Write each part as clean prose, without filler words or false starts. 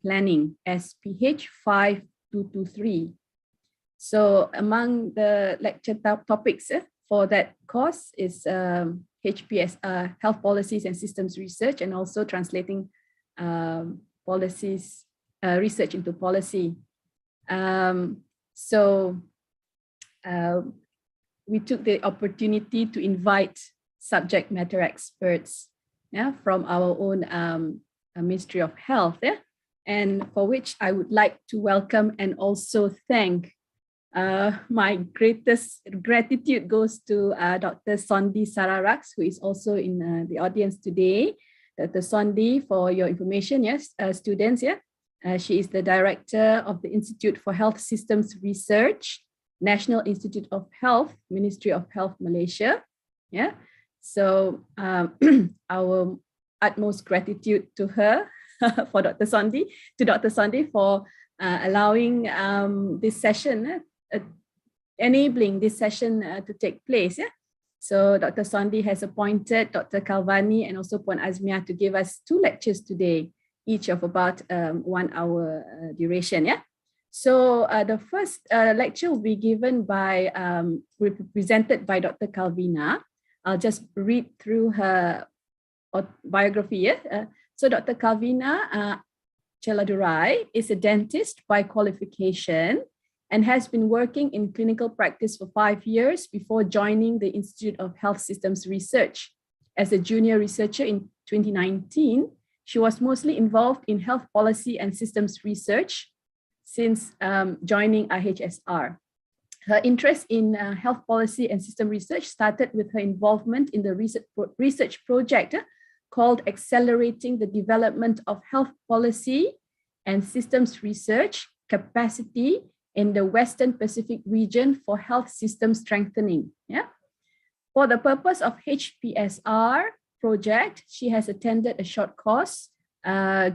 Planning, SPH 5223. So among the lecture topics for that course is HPSR, Health Policies and Systems Research, and also translating policies, research into policy. We took the opportunity to invite subject matter experts from our own Ministry of Health, and for which I would like to welcome and also thank. My greatest gratitude goes to Dr. Sondi Sararax, who is also in the audience today. Dr. Sondi, for your information, yes, students, she is the director of the Institute for Health Systems Research, National Institute of Health, Ministry of Health, Malaysia. So our utmost gratitude to her, for Dr. Sondi for allowing this session, enabling this session to take place. So Dr. Sondi has appointed Dr. Kalvina and also Puan Azmiah to give us 2 lectures today, each of about 1 hour duration. So the first lecture will be given by, presented by Dr. Kalvina. I'll just read through her biography. So Dr. Kalvina Chelladorai is a dentist by qualification and has been working in clinical practice for 5 years before joining the Institute of Health Systems Research. As a junior researcher in 2019, she was mostly involved in health policy and systems research since joining IHSR. Her interest in health policy and system research started with her involvement in the research project called Accelerating the Development of Health Policy and Systems Research Capacity in the Western Pacific region for health system strengthening. For the purpose of HPSR project, she has attended a short course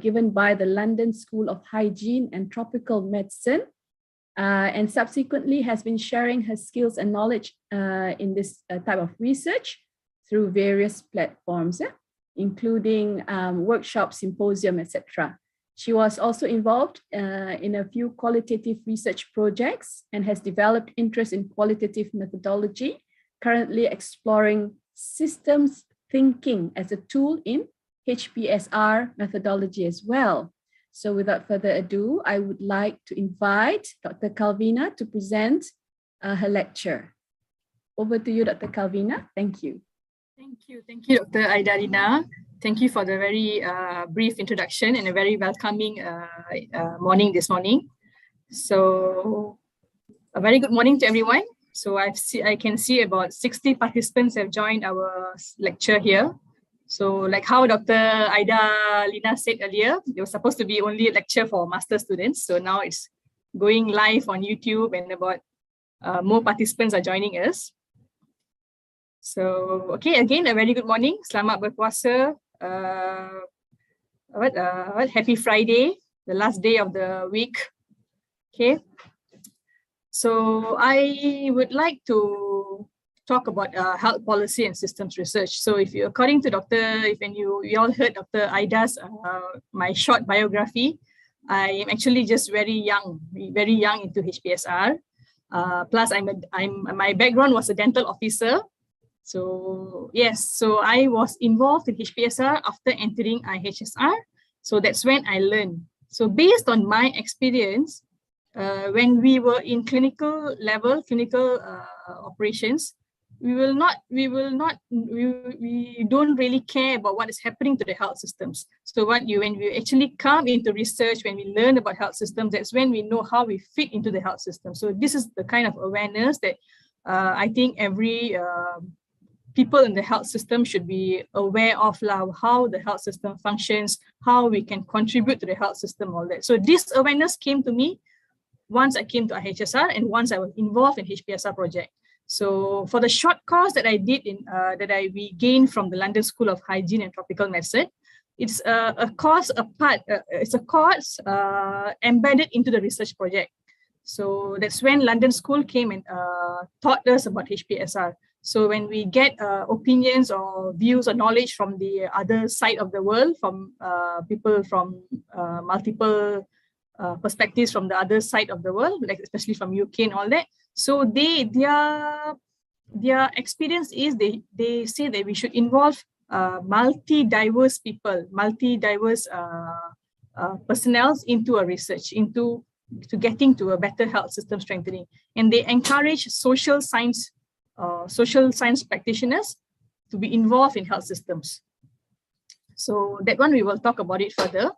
given by the London School of Hygiene and Tropical Medicine, and subsequently has been sharing her skills and knowledge in this type of research through various platforms, including workshops, symposium, etc. She was also involved in a few qualitative research projects and has developed interest in qualitative methodology, currently exploring systems thinking as a tool in HPSR methodology as well. So without further ado, I would like to invite Dr. Kalvina to present her lecture. Over to you, Dr. Kalvina. Thank you. Thank you, Dr. Aidarina. Thank you for the very brief introduction and a very welcoming morning this morning. So a very good morning to everyone. So I can see about 60 participants have joined our lecture here. So like how Dr. Aidarina said earlier, it was supposed to be only a lecture for master students. So now it's going live on YouTube and about more participants are joining us. So, okay, again, a very good morning. Selamat berpuasa. Happy Friday, the last day of the week. Okay. So I would like to talk about health policy and systems research. So according to you all heard Dr. Aida's, my short biography, I am actually just very young into HPSR. Plus my background was a dental officer. So yes, so I was involved in HPSR after entering IHSR. So that's when I learned. So based on my experience, when we were in clinical operations, we don't really care about what is happening to the health systems. So when we actually come into research, when we learn about health systems, that's when we know how we fit into the health system. So this is the kind of awareness that I think every people in the health system should be aware of, how the health system functions, how we can contribute to the health system, all that. So this awareness came to me once I came to IHSR and once I was involved in HPSR project. So for the short course that I did we gained from the London School of Hygiene and Tropical Medicine, it's a course embedded into the research project. So that's when London School came and taught us about HPSR. So when we get opinions or views or knowledge from the other side of the world, from people from multiple perspectives from the other side of the world, like especially from UK and all that. So their experience is they say that we should involve multi-diverse people, multi-diverse personnel into a research, into getting to a better health system strengthening. And they encourage social science practitioners to be involved in health systems. So that one we will talk about it further.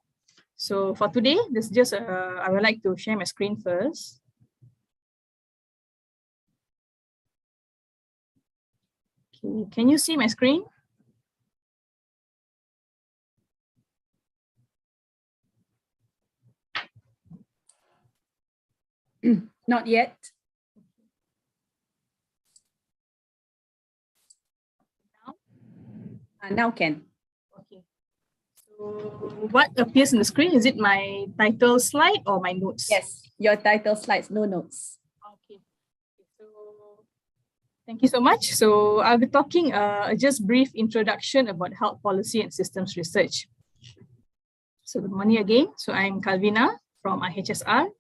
So for today, this is just I would like to share my screen first. Okay, can you see my screen? Not yet. Now can. Okay. So what appears on the screen? Is it my title slide or my notes? Yes, your title slides, no notes. Okay. So thank you so much. So I'll be talking just brief introduction about health policy and systems research. So good morning again. So I'm Kalvina from IHSR.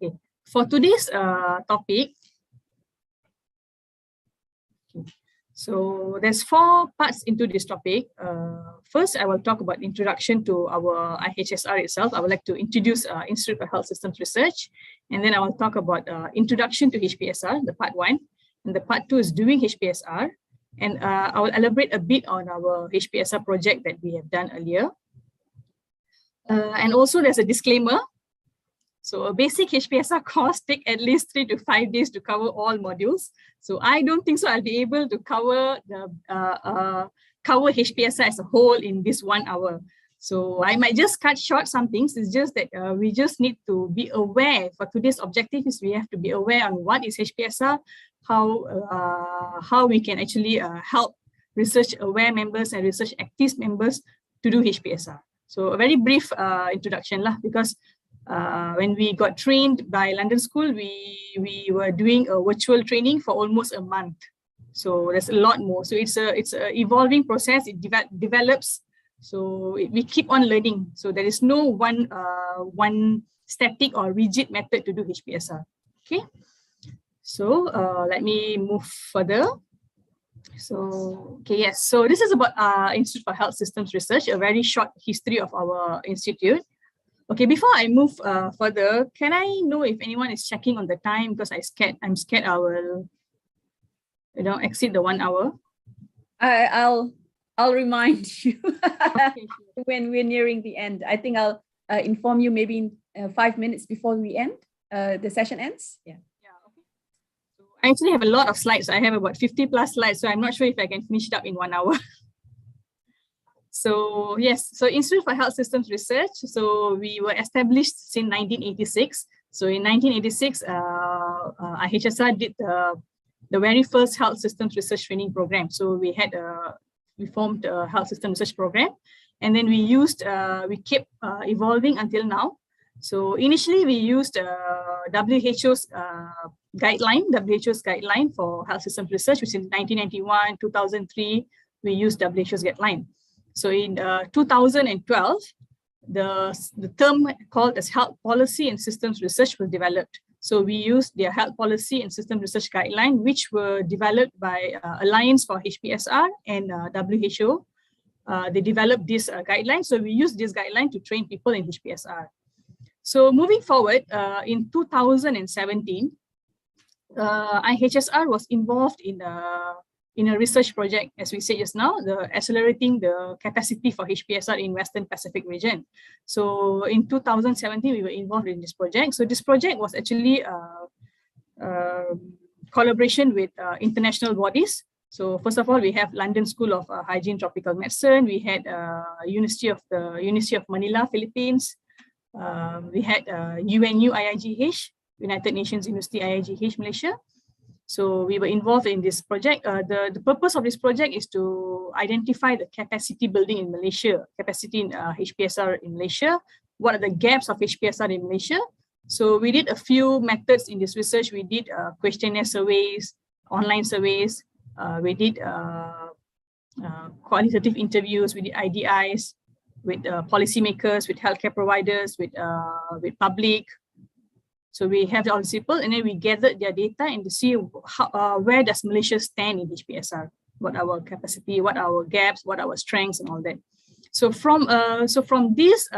Okay. For today's topic, so there's 4 parts into this topic. First, I will talk about introduction to our IHSR itself. I would like to introduce Institute for Health Systems Research. And then I will talk about introduction to HPSR, the part 1. And the part 2 is doing HPSR. And I will elaborate a bit on our HPSR project that we have done earlier. And also there's a disclaimer. So a basic HPSR course take at least 3 to 5 days to cover all modules. So I don't think so I'll be able to cover the cover HPSR as a whole in this 1 hour. So I might just cut short some things. It's just that we just need to be aware. For today's objective is we have to be aware on what is HPSR, how we can actually help research aware members and research active members to do HPSR. So a very brief introduction lah, because when we got trained by London School, we were doing a virtual training for almost a month. So there's a lot more. So it's a evolving process. It develops. So we keep on learning. So there is no one static or rigid method to do HPSR. Okay. So let me move further. So okay, yes. So this is about Institute for Health Systems Research, a very short history of our institute. Okay, before I move further, can I know if anyone is checking on the time, because I'm scared I will, exceed the 1 hour. I'll remind you Okay, when we're nearing the end. I think I'll inform you maybe in 5 minutes before we end. The session ends. Yeah. Yeah. Okay. So I actually have a lot of slides. I have about 50 plus slides, so I'm not sure if I can finish it up in 1 hour. So yes, so Institute for Health Systems Research. So we were established since 1986. So in 1986, IHSR did the very first health systems research training program. So we formed a health system research program, and then we kept evolving until now. So initially we used WHO's guideline for health systems research, which in 1991, 2003, we used WHO's guideline. So in 2012, the term called as health policy and systems research was developed. So we used their health policy and system research guideline, which were developed by Alliance for HPSR and WHO. They developed this guideline. So we used this guideline to train people in HPSR. So moving forward, in 2017, IHSR was involved in a research project, as we said just now, accelerating the capacity for HPSR in Western Pacific region. So in 2017, we were involved in this project. So this project was actually collaboration with international bodies. So first of all, we have London School of Hygiene Tropical Medicine. We had University of Manila, Philippines. We had UNU IIGH, United Nations University IIGH, Malaysia. So we were involved in this project. The purpose of this project is to identify the capacity building in Malaysia, capacity in HPSR in Malaysia. What are the gaps of HPSR in Malaysia? So we did a few methods in this research. We did questionnaire surveys, online surveys, we did qualitative interviews, we did IDIs with policymakers, with healthcare providers, with public. So we have all these people, and then we gathered their data and to see how, where does Malaysia stand in HPSR, what our capacity, what our gaps, what our strengths, and all that. So from this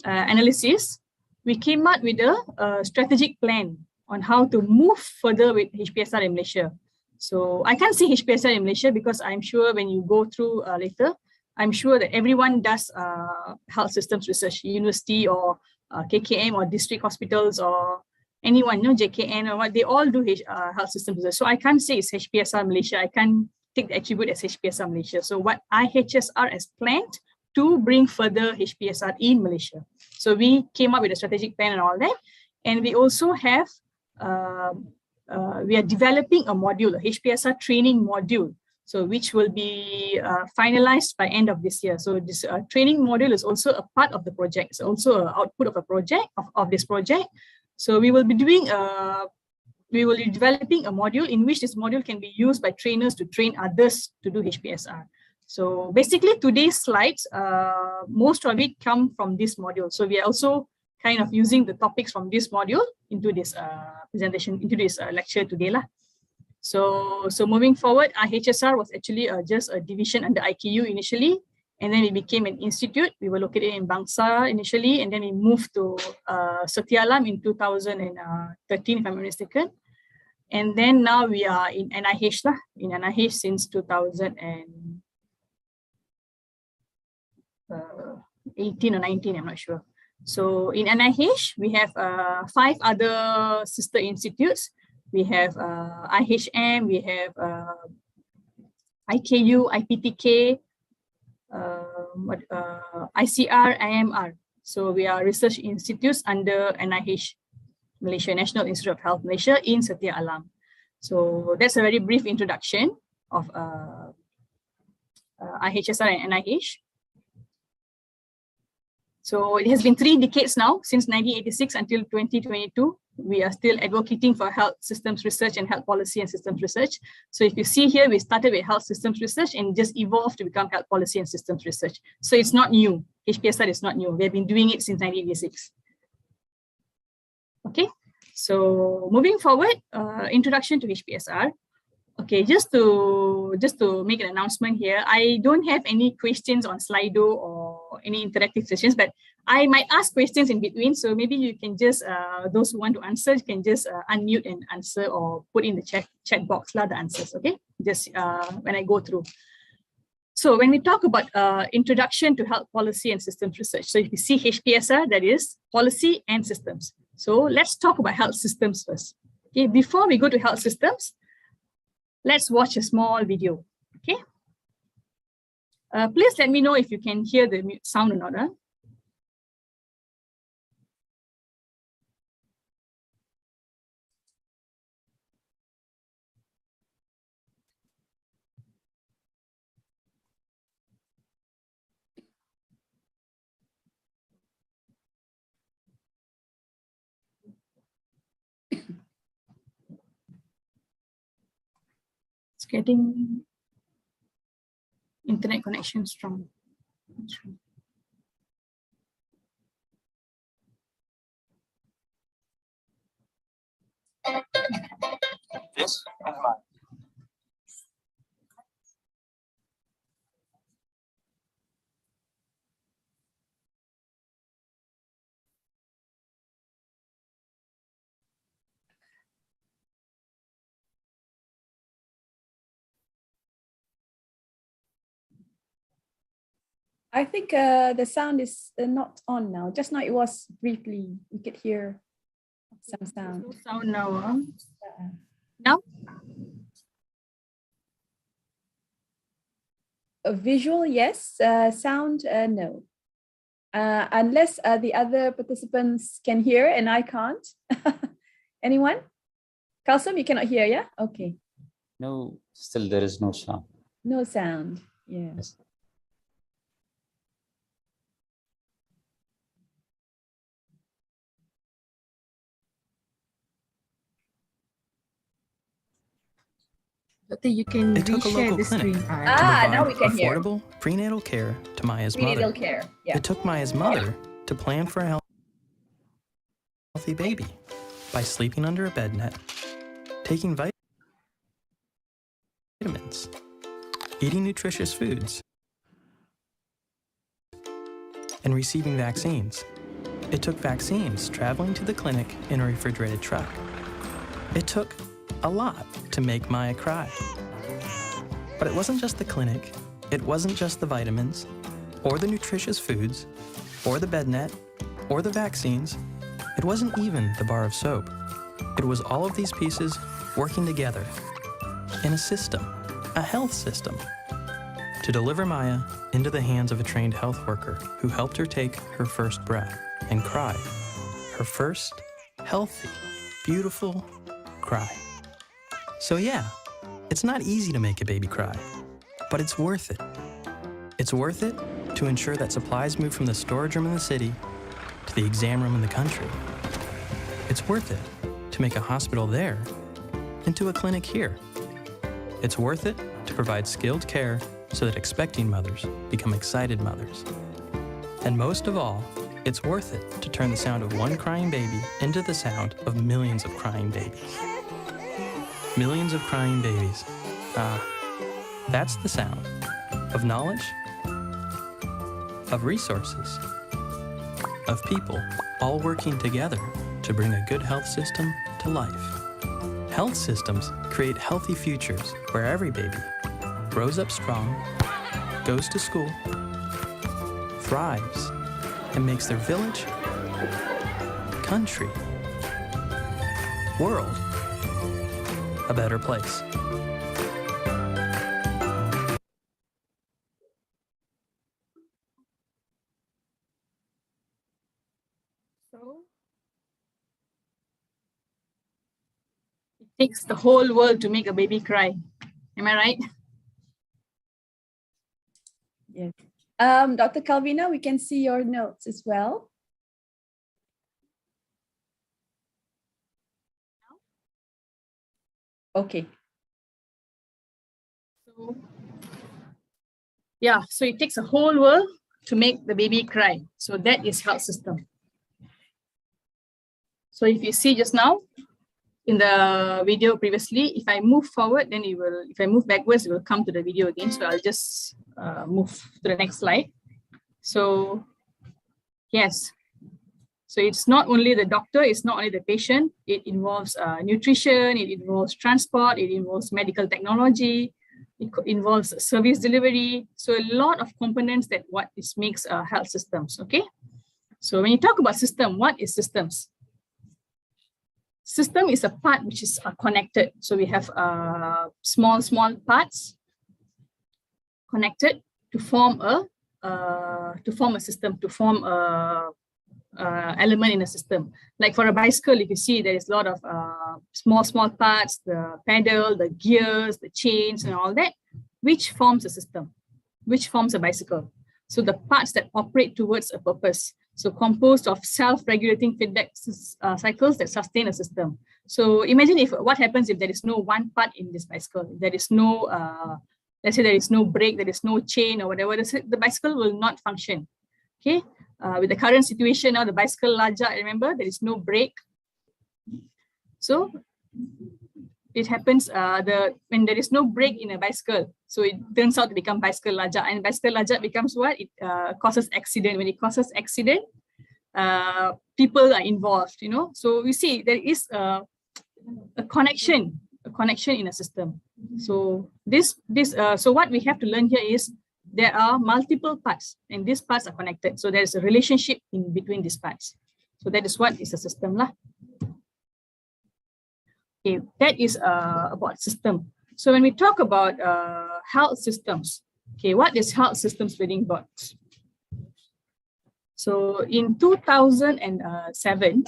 analysis, we came up with a strategic plan on how to move further with HPSR in Malaysia. So I can't say HPSR in Malaysia because I'm sure when you go through later, I'm sure that everyone does health systems research, university or KKM or district hospitals or anyone, you know, JKN or what, they all do health systems research. So I can't say it's HPSR Malaysia. I can't take the attribute as HPSR Malaysia. So what IHSR has planned to bring further HPSR in Malaysia. So we came up with a strategic plan and all that. And we also have, we are developing a module, a HPSR training module. So which will be finalized by end of this year. So this training module is also a part of the project. It's also an output of a project, of this project. So we will be doing, we will be developing a module in which this module can be used by trainers to train others to do HPSR. So basically today's slides, most of it come from this module. So we are also kind of using the topics from this module into this presentation, into this lecture today lah. So moving forward, IHSR was actually just a division under IKU initially, and then it became an institute. We were located in Bangsa initially, and then we moved to Setia Alam in 2013, if I'm not mistaken. And then now we are in NIH lah, in NIH since 2018 or 19, I'm not sure. So in NIH, we have 5 other sister institutes. We have IHM, we have IKU, IPTK, ICR, IMR. So we are research institutes under NIH, Malaysia, National Institute of Health Malaysia in Setia Alam. So that's a very brief introduction of IHSR and NIH. So it has been 3 decades now, since 1986 until 2022. We are still advocating for health systems research and health policy and systems research. So if you see here, we started with health systems research and just evolved to become health policy and systems research. So it's not new. HPSR is not new. We have been doing it since 1986. Okay, so moving forward, introduction to HPSR. Okay, just to make an announcement here, I don't have any questions on Slido or any interactive sessions, but I might ask questions in between. So maybe you can just, those who want to answer, you can just unmute and answer or put in the chat box the answers, okay? Just when I go through. So when we talk about introduction to health policy and systems research, so if you see HPSR, that is policy and systems. So let's talk about health systems first. Okay, before we go to health systems, let's watch a small video, okay? Please let me know if you can hear the sound or not. Huh? It's getting internet connection strong. This is mine. I think the sound is not on now. Just now it was briefly. We could hear some sound. No sound now. Huh? Now? Now? A visual, yes. Sound, no. Unless the other participants can hear and I can't. Anyone? Kalsum, you cannot hear, yeah? Okay. No, still there is no sound. No sound, yeah. Yes. Doctor, you can It took a reshare local the clinic screen. to now provide we can hear. affordable prenatal care to Maya's Prenatal mother. care. Yeah. It took Maya's mother to plan for a healthy baby by sleeping under a bed net, taking vitamins, eating nutritious foods, and receiving vaccines. It took vaccines traveling to the clinic in a refrigerated truck. It took a lot to make Maya cry. But it wasn't just the clinic, it wasn't just the vitamins, or the nutritious foods, or the bed net, or the vaccines. It wasn't even the bar of soap. It was all of these pieces working together in a system, a health system, to deliver Maya into the hands of a trained health worker who helped her take her first breath and cry. Her first healthy, beautiful cry. So yeah, it's not easy to make a baby cry, but it's worth it. It's worth it to ensure that supplies move from the storage room in the city to the exam room in the country. It's worth it to make a hospital there into a clinic here. It's worth it to provide skilled care so that expecting mothers become excited mothers. And most of all, it's worth it to turn the sound of one crying baby into the sound of millions of crying babies. Millions of crying babies. That's the sound of knowledge, of resources, of people all working together to bring a good health system to life. Health systems create healthy futures where every baby grows up strong, goes to school, thrives, and makes their village, country, world a better place. So it takes the whole world to make a baby cry. Am I right? Yes. Dr. Kalvina, we can see your notes as well. Okay. So, yeah, so it takes a whole world to make the baby cry. So that is health system. So if you see just now in the video previously, if I move forward, then it will, if I move backwards, it will come to the video again. So I'll just move to the next slide. So yes, so it's not only the doctor, it's not only the patient, it involves nutrition, it involves transport, it involves medical technology, it involves service delivery. So a lot of components that what is makes health systems, okay? So when you talk about system, what is systems? System is a part which is connected. So we have small parts connected to form a system, to form a element in a system. Like for a bicycle, if you see there is a lot of small parts, the pedal, the gears, the chains and all that, which forms a system, which forms a bicycle. So the parts that operate towards a purpose. So composed of self-regulating feedback cycles that sustain a system. So imagine if what happens if there is no one part in this bicycle, there is no, let's say there is no brake, there is no chain or whatever, the bicycle will not function, okay? With the current situation now, the bicycle laja, remember, there is no brake. So it happens when there is no brake in a bicycle, so it turns out to become bicycle laja, and bicycle laja becomes what? It causes accident. When it causes accident, people are involved, you know. So we see there is a connection in a system. So so what we have to learn here is there are multiple parts and these parts are connected. So there is a relationship in between these parts. So that is what is a system lah. Okay, that is about system. So when we talk about health systems, okay, what is health systems building blocks? So in 2007,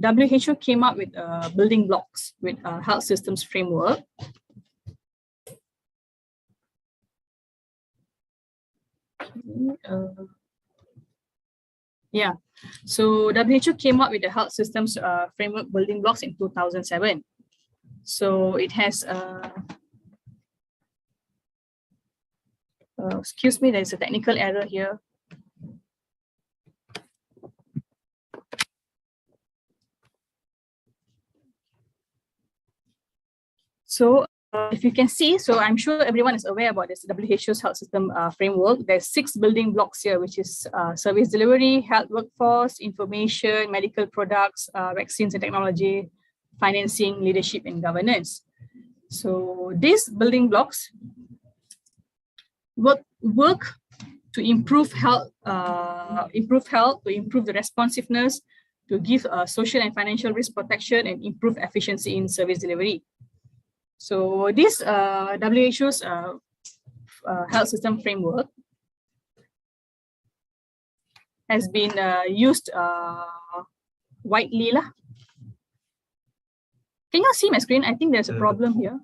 WHO came up with building blocks with health systems framework. Yeah, so WHO came up with the health systems framework building blocks in 2007. So it has excuse me, there's a technical error here. So if you can see, so I'm sure everyone is aware about this WHO's health system framework. There's 6 building blocks here, which is service delivery, health workforce, information, medical products, vaccines and technology, financing, leadership and governance. So these building blocks work to improve health, to improve the responsiveness, to give social and financial risk protection and improve efficiency in service delivery. So this WHO's health system framework has been used widely. Can you see my screen? I think there's a problem here.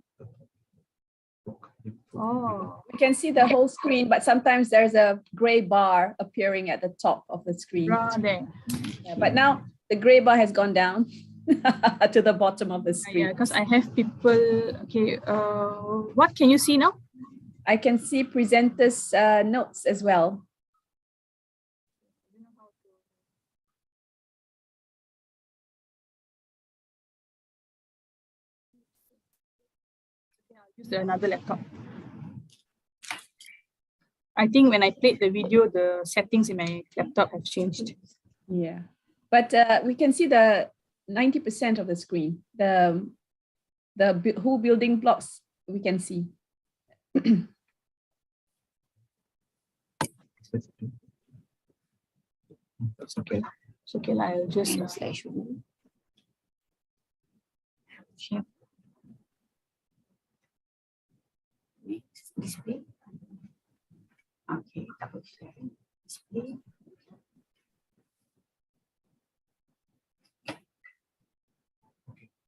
Oh, We can see the whole screen, but sometimes there's a gray bar appearing at the top of the screen. there. Yeah, but now the gray bar has gone down to the bottom of the Yeah, screen. because I have people. Okay, what can you see now? I can see presenters' notes as well. Use another laptop. I think when I played the video, the settings in my laptop have changed. Yeah, but we can see the 90% of the screen. The whole building blocks we can see. That's okay. So, okay, I'll just share. Display. Okay, double click. Display.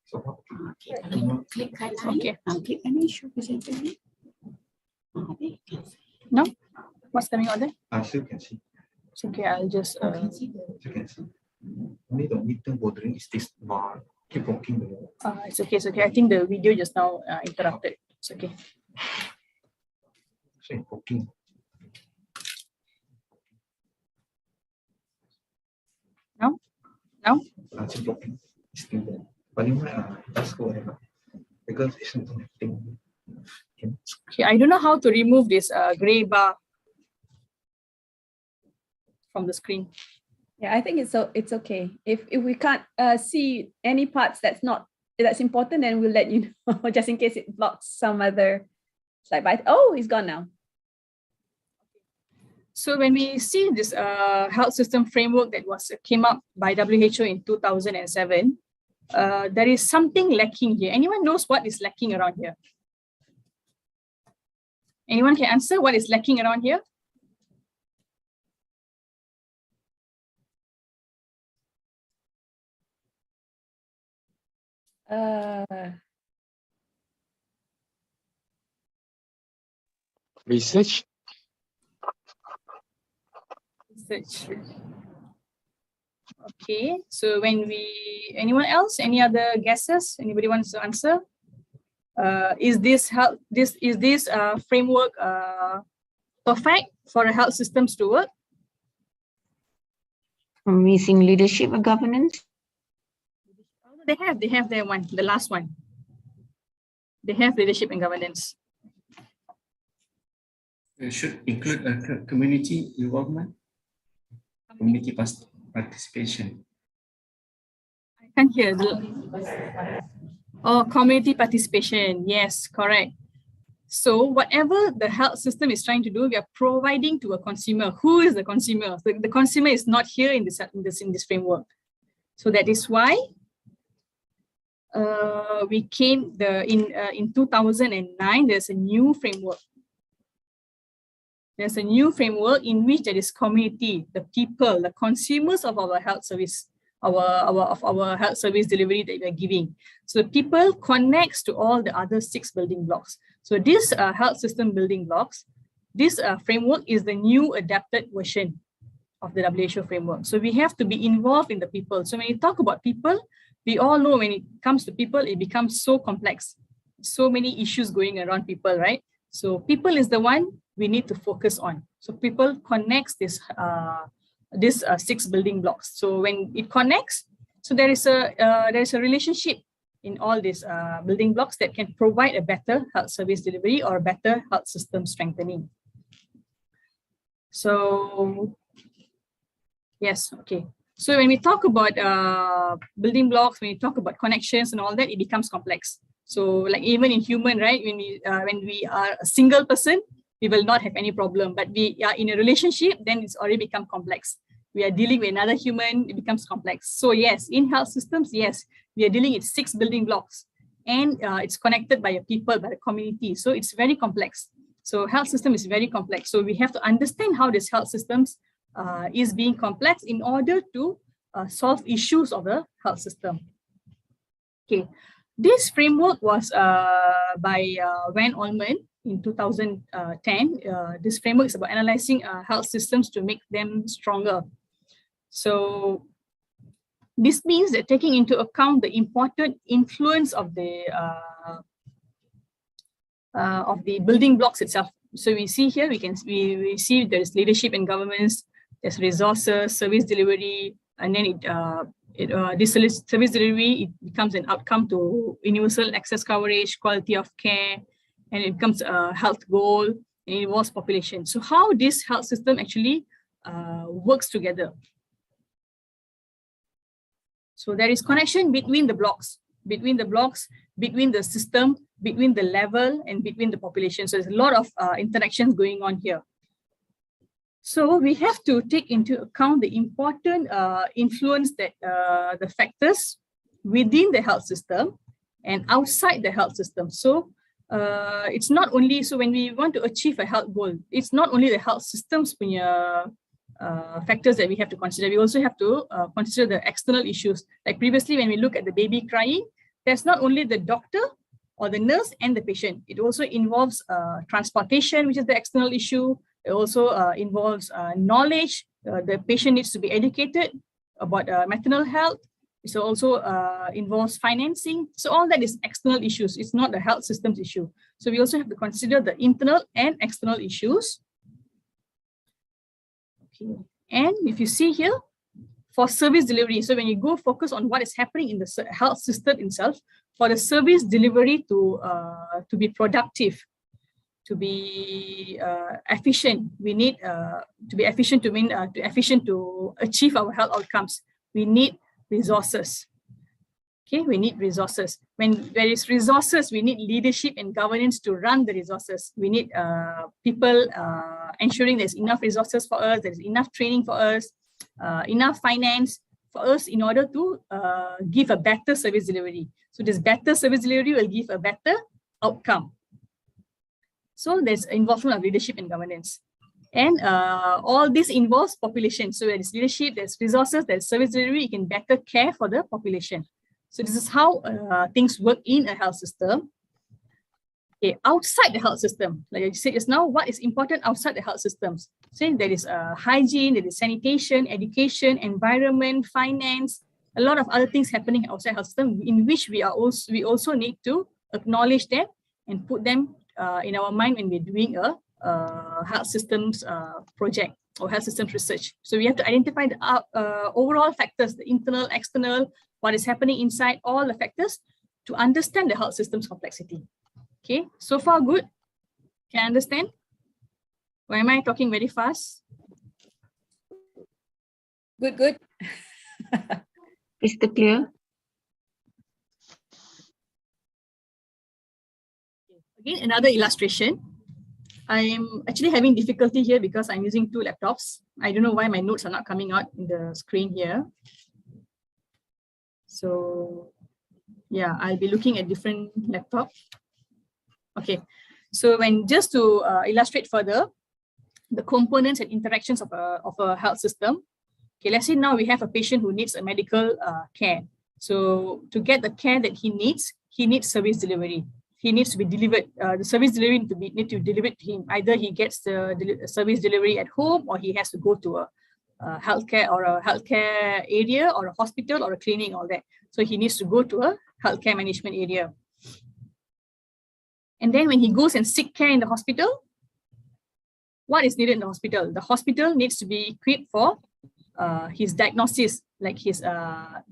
So Okay, click highlight. Okay. Click any show presenter. No? What's coming out there? I still can see. It's okay, I'll just Still can see. Only the midterm bordering is this bar. Keep walking the wall. it's okay, it's okay. I think the video just now interrupted. It's okay. So walking. Now? Still walking. Still there. But you might just go ahead. Because it's not connecting. Okay, I don't know how to remove this gray bar from the screen. Yeah, I think it's okay. If we can't see any parts that's important, then we'll let you know just in case it blocks some other slide. But oh, it's gone now. So when we see this health system framework that came up by WHO in 2007, there is something lacking here. Anyone knows what is lacking around here? Anyone can answer what is lacking around here? Research. Okay, so anyone else, any other guesses? Anybody wants to answer? Is this framework perfect for the health systems to work? Missing leadership and governance. They have their one, the last one. They have leadership and governance. It should include a community involvement, community participation. I can't hear. Oh, community participation. Yes, correct. So whatever the health system is trying to do, we are providing to a consumer. Who is the consumer? The consumer is not here in this framework. So that is why we came in 2009. There's a new framework. There's a new framework in which there is community, the people, the consumers of our health service, our health service delivery that we are giving. So the people connects to all the other 6 building blocks. So this health system building blocks, this framework is the new adapted version. of the WHO framework. So we have to be involved in the people. So when you talk about people, we all know when it comes to people, it becomes so complex. So many issues going around people, right? So people is the one we need to focus on. So people connects this 6 building blocks. So when it connects, so there is a relationship in all these building blocks that can provide a better health service delivery or better health system strengthening. So yes, okay. So when we talk about building blocks, when we talk about connections and all that, it becomes complex. So like even in human, right, when we are a single person, we will not have any problem. But we are in a relationship, then it's already become complex. We are dealing with another human, it becomes complex. So yes, in health systems, yes, we are dealing with 6 building blocks, and it's connected by a people, by the community. So it's very complex. So health system is very complex. So we have to understand how this health systems is being complex in order to solve issues of the health system. Okay, this framework was by Van Olman in 2010. This framework is about analyzing health systems to make them stronger. So this means that taking into account the important influence of the building blocks itself. So we see here, we see there is leadership and governance, there's resources, service delivery, and then this service delivery, it becomes an outcome to universal access coverage, quality of care, and it becomes a health goal, and it involves population. So how this health system actually works together. So there is connection between the blocks, between the system, between the level, and between the population. So there's a lot of interactions going on here. So we have to take into account the important influence that the factors within the health system and outside the health system. So it's not only, so when we want to achieve a health goal, it's not only the health systems punya factors that we have to consider. We also have to consider the external issues. Like previously, when we look at the baby crying, there's not only the doctor or the nurse and the patient. It also involves transportation, which is the external issue. It also involves knowledge. The patient needs to be educated about maternal health. It also involves financing. So all that is external issues. It's not the health systems issue. So we also have to consider the internal and external issues. Okay. And if you see here, for service delivery, so when you go focus on what is happening in the health system itself, for the service delivery to be productive, to be efficient, we need to be efficient to achieve our health outcomes. We need resources. Okay, we need resources. When there is resources, we need leadership and governance to run the resources. We need people ensuring there's enough resources for us, there's enough training for us, enough finance for us in order to give a better service delivery. So this better service delivery will give a better outcome. So there's involvement of leadership and governance. And all this involves population. So there's leadership, there's resources, there's service delivery, you can better care for the population. So this is how things work in a health system. Okay, outside the health system, like I said just now, what is important outside the health systems? So there is hygiene, there is sanitation, education, environment, finance, a lot of other things happening outside health system in which we also need to acknowledge them and put them in our mind when we're doing a health systems project or health systems research. So we have to identify the overall factors, the internal, external, what is happening inside, all the factors to understand the health systems complexity. Okay, so far good? Can I understand? Or am I talking very fast? Good. Crystal clear. Again, another illustration. I'm actually having difficulty here because I'm using 2 laptops. I don't know why my notes are not coming out in the screen here. So yeah, I'll be looking at different laptop. Okay, so just to illustrate further, the components and interactions of a health system. Okay, let's say now we have a patient who needs a medical care. So to get the care that he needs service delivery. He needs to be delivered. The service delivery need to be delivered to him. Either he gets the service delivery at home or he has to go to healthcare or a healthcare area or a hospital or a clinic, all that. So he needs to go to a healthcare management area. And then when he goes and seek care in the hospital, what is needed in the hospital? The hospital needs to be equipped for his diagnosis, like his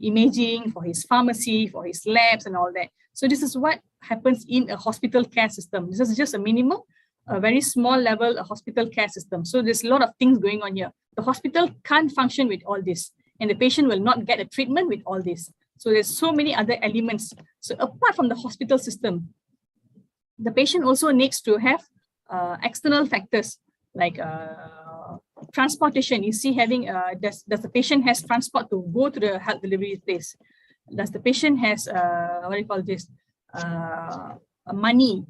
imaging, for his pharmacy, for his labs and all that. So this is what happens in a hospital care system. This is just a minimum, a very small level, a hospital care system. So there's a lot of things going on here. The hospital can't function with all this, and the patient will not get a treatment with all this. So there's so many other elements. So apart from the hospital system, the patient also needs to have external factors like transportation. You see, having does the patient has transport to go to the health delivery place? Does the patient has what do you call this? Money,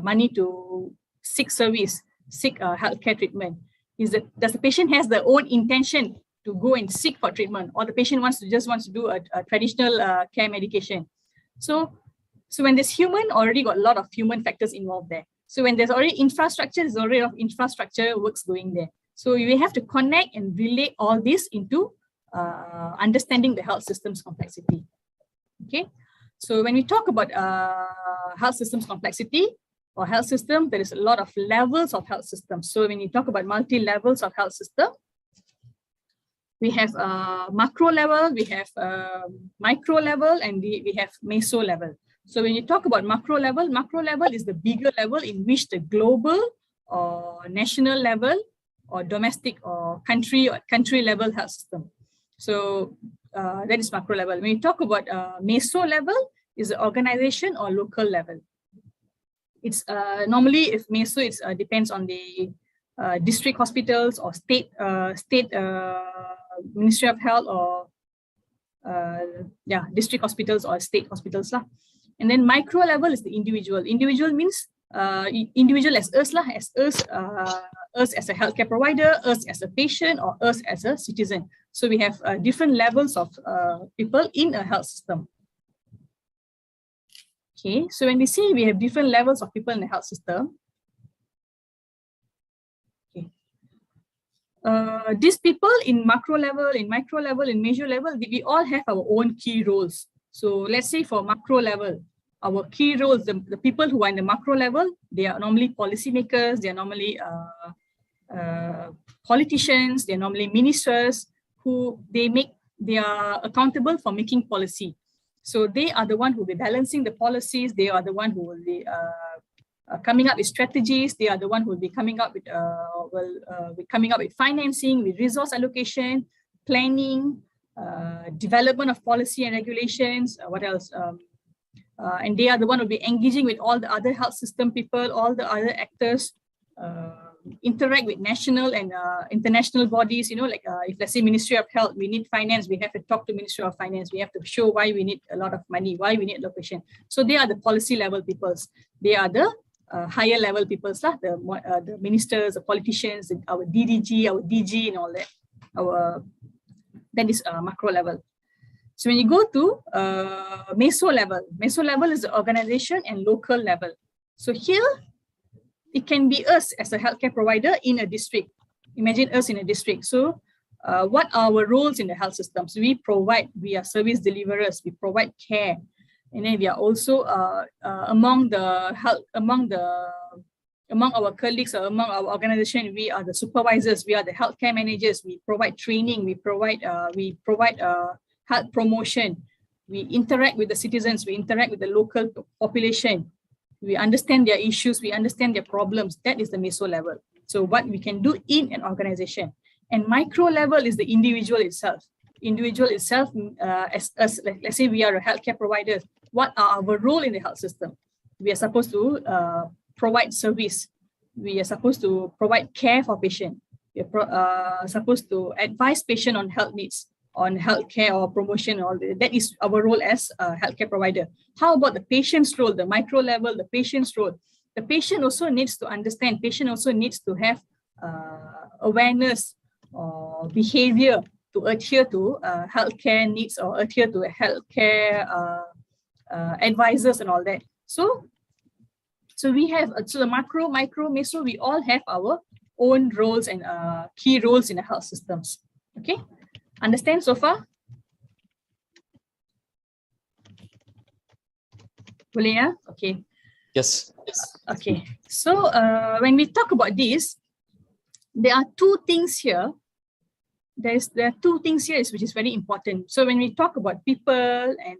money to seek service, seek healthcare treatment? Does the patient has their own intention to go and seek for treatment, or the patient wants to do a traditional care medication? So when there's human, already got a lot of human factors involved there. So when there's already infrastructure, there's already a lot of infrastructure works going there. So we have to connect and relate all this into understanding the health systems complexity. Okay. So when we talk about health systems complexity or health system, there is a lot of levels of health systems. So when you talk about multi-levels of health system, we have macro level, we have micro level, and we have meso level. So when you talk about macro level is the bigger level in which the global or national level or domestic or country level health system. So that is macro level. When you talk about meso level, is the organization or local level. It's normally, if meso, it depends on the district hospitals or state Ministry of Health or district hospitals or state hospitals lah. And then micro level is the individual. Individual means individual as us lah, as us as a healthcare provider, us as a patient, or us as a citizen. So we have different levels of people in a health system. Okay, so when we say we have different levels of people in the health system, okay, these people in macro level, in micro level, in meso level, we all have our own key roles. So let's say for macro level, our key roles, the people who are in the macro level, they are normally policymakers, they are normally politicians, they are normally ministers who they are accountable for making policy. So they are the one who will be balancing the policies. They are the one who will be coming up with strategies. They are the one who will be coming up with financing, with resource allocation, planning, development of policy and regulations. What else? And they are the one who will be engaging with all the other health system people, all the other actors, interact with national and international bodies. Like if let's say Ministry of Health, we need finance, we have to talk to Ministry of Finance. We have to show why we need a lot of money, why we need allocation. So they are the policy level peoples. They are the higher level peoples, the ministers, the politicians, our DDG, our DG, and all that. That is macro level. So when you go to meso level is the organization and local level. So here, it can be us as a healthcare provider in a district. Imagine us in a district. So what are our roles in the health systems? We are service deliverers, we provide care. And then we are also among our colleagues or among our organization, we are the supervisors, we are the healthcare managers, we provide training, we provide health promotion, we interact with the citizens, we interact with the local population. We understand their issues, we understand their problems. That is the meso level. So what we can do in an organization. And micro level is the individual itself. Individual itself, as us, let's say we are a healthcare provider. What are our role in the health system? We are supposed to provide service. We are supposed to provide care for patient. We are supposed to advise patient on health needs, on healthcare or promotion, all that is our role as a healthcare provider. How about the patient's role, the micro level, the patient's role? The patient also needs to understand, patient also needs to have awareness or behavior to adhere to healthcare needs or adhere to healthcare advisors and all that. So we have, so the macro, micro, meso, we all have our own roles and key roles in the health systems. Okay, understand so far? Boleh ya? Okay. Yes. Okay. So when we talk about this, there are two things here. There are two things here which is very important. So when we talk about people and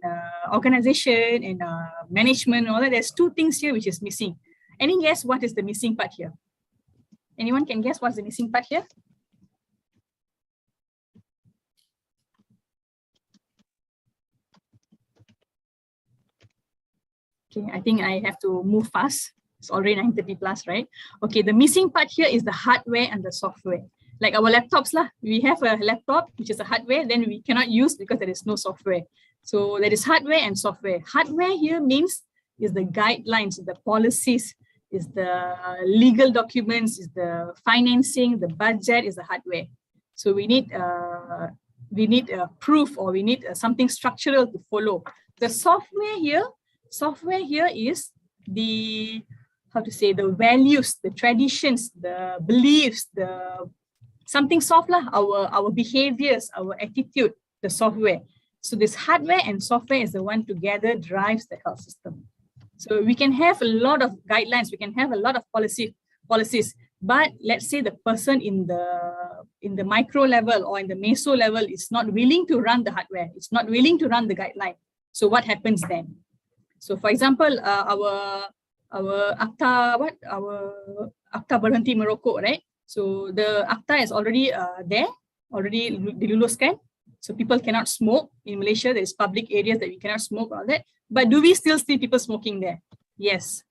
organization and management, all that, there's two things here which is missing. Any guess what is the missing part here? Anyone can guess what's the missing part here? Okay, I think I have to move fast. It's already 9:30 plus, right? Okay, the missing part here is the hardware and the software. Like our laptops lah, we have a laptop, which is a hardware, then we cannot use because there is no software. So there is hardware and software. Hardware here means is the guidelines, the policies, is the legal documents, is the financing, the budget is the hardware. So we need proof, or we need something structural to follow. The software here is the, how to say, the values, the traditions, the beliefs, the something soft lah, our behaviors, our attitude, the software. So this hardware and software is the one together drives the health system. So we can have a lot of guidelines, we can have a lot of policies, but let's say the person in the micro level or in the meso level is not willing to run the hardware, it's not willing to run the guideline. So what happens then? So for example, our akta berhenti merokok, right? So the akta is already there, already diluluskan. So people cannot smoke. In Malaysia, there is public areas that we cannot smoke, all that. But do we still see people smoking there? Yes.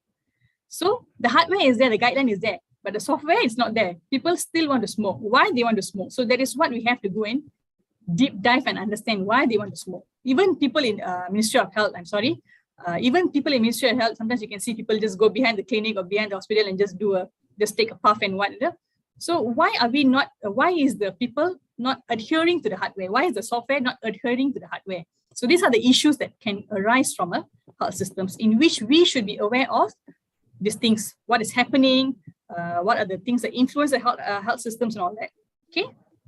So the hardware is there, the guideline is there, but the software is not there. People still want to smoke. Why they want to smoke? So that is what we have to go in, deep dive and understand why they want to smoke. Even people in Ministry of Health, even people in Ministry of Health, sometimes you can see people just go behind the clinic or behind the hospital and just take a puff and whatever. So why is the people not adhering to the hardware? Why is the software not adhering to the hardware? So these are the issues that can arise from a health systems, in which we should be aware of these things, what is happening, what are the things that influence the health systems and all that. Okay,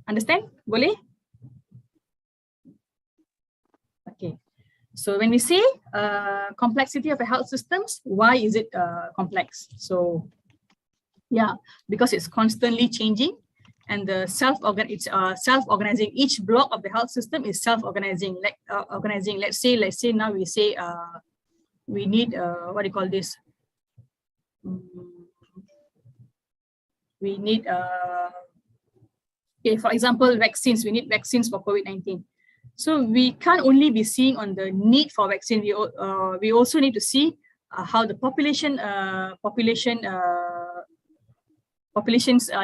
understand? Boleh? Okay. So when we say complexity of the health systems, why is it complex? So yeah, because it's constantly changing, and the self-organizing. Each block of the health system is self-organizing. Organizing. Let's say now we say we need what do you call this? We need okay, for example, vaccines. We need vaccines for COVID-19. So we can't only be seeing on the need for vaccine. We also need to see how the population's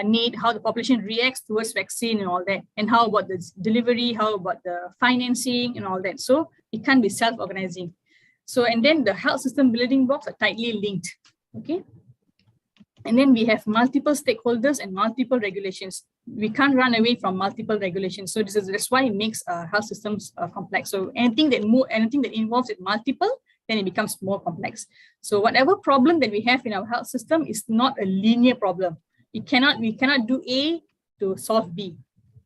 need, how the population reacts towards vaccine and all that, and how about the delivery, how about the financing and all that. So it can't be self-organizing. So, and then the health system building blocks are tightly linked. Okay. And then we have multiple stakeholders and multiple regulations. We can't run away from multiple regulations. So that's why it makes health systems complex. So anything that involves it multiple, then it becomes more complex. So whatever problem that we have in our health system is not a linear problem. We cannot do A to solve B.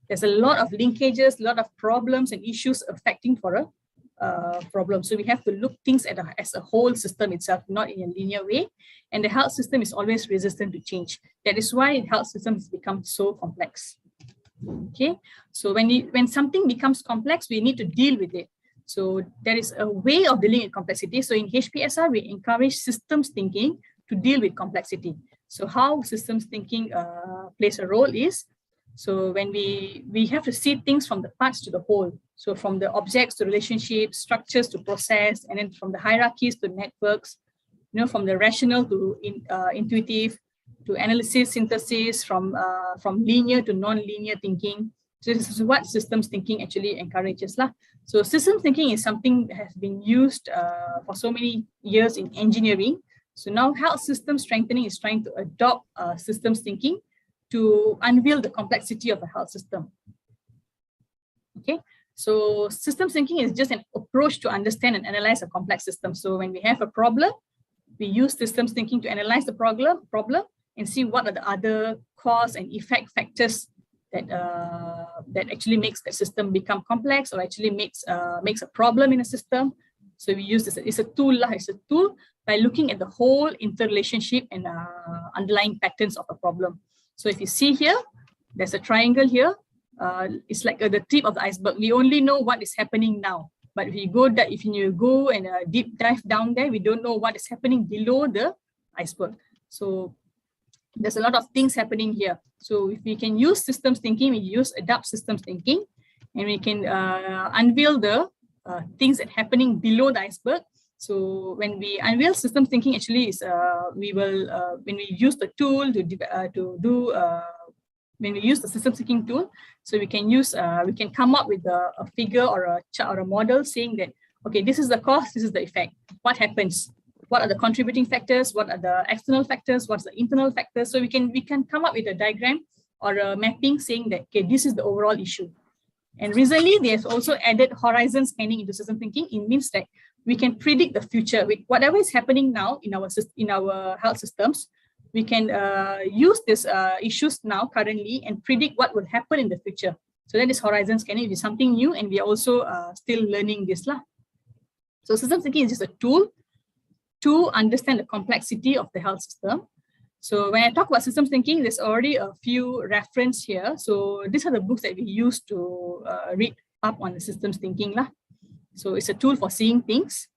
There's a lot of linkages, a lot of problems and issues affecting for a problem. So we have to look things as a whole system itself, not in a linear way. And the health system is always resistant to change. That is why health systems become so complex. Okay, so when something becomes complex, we need to deal with it. So there is a way of dealing with complexity. So in HPSR, we encourage systems thinking to deal with complexity. So how systems thinking plays a role is, so when we have to see things from the parts to the whole. So from the objects to relationships, structures to process, and then from the hierarchies to networks, from the rational to intuitive, to analysis, synthesis, from linear to non-linear thinking. So this is what systems thinking actually encourages. So systems thinking is something that has been used for so many years in engineering. So now health system strengthening is trying to adopt systems thinking to unveil the complexity of a health system. Okay, so systems thinking is just an approach to understand and analyze a complex system. So when we have a problem, we use systems thinking to analyze the problem and see what are the other cause and effect factors that that actually makes the system become complex or actually makes a problem in a system. So we use this. It's a tool. It's a tool by looking at the whole interrelationship and underlying patterns of a problem. So if you see here, there's a triangle here. It's like the tip of the iceberg. We only know what is happening now. But if you go and deep dive down there, we don't know what is happening below the iceberg. So there's a lot of things happening here. So if we can use systems thinking, we use adapt systems thinking, and we can unveil the things that are happening below the iceberg. So when we unveil systems thinking, actually is we will when we use the tool when we use the systems thinking tool, so we can come up with a figure or a chart or a model saying that, okay, this is the cause, this is the effect. What happens? What are the contributing factors? What are the external factors? What's the internal factors? So we can come up with a diagram or a mapping saying that, okay, this is the overall issue. And recently, they have also added horizon scanning into system thinking. It means that we can predict the future with whatever is happening now in our health systems. We can use these issues now currently and predict what will happen in the future. So that is horizon scanning. It is something new, and we are also still learning this lah. So system thinking is just a tool to understand the complexity of the health system. So when I talk about systems thinking, there's already a few reference here. So these are the books that we use to read up on the systems thinking lah. So it's a tool for seeing things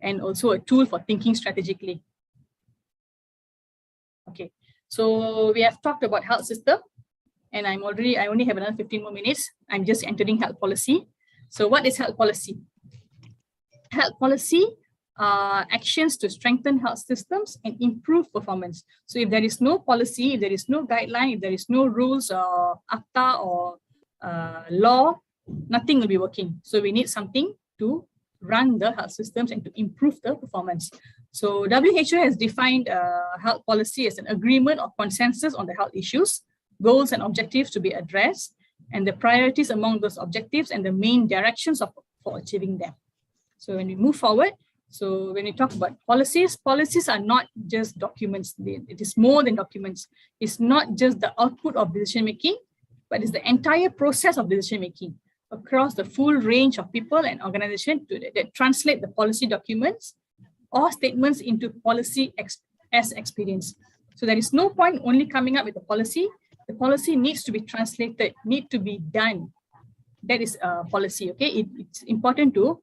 and also a tool for thinking strategically. Okay, so we have talked about health system, and I only have another 15 more minutes. I'm just entering health policy. So what is health policy? Health policy actions to strengthen health systems and improve performance. So if there is no policy, if there is no guideline, if there is no rules or acta or law, nothing will be working. So we need something to run the health systems and to improve the performance. So WHO has defined health policy as an agreement or consensus on the health issues, goals and objectives to be addressed, and the priorities among those objectives and the main directions for achieving them. So when we move forward, so when we talk about policies, policies are not just documents. It is more than documents. It's not just the output of decision making, but it's the entire process of decision making across the full range of people and organizations that translate the policy documents or statements into policy as experience. So there is no point only coming up with a policy. The policy needs to be translated, need to be done. That is a policy. Okay, it's important to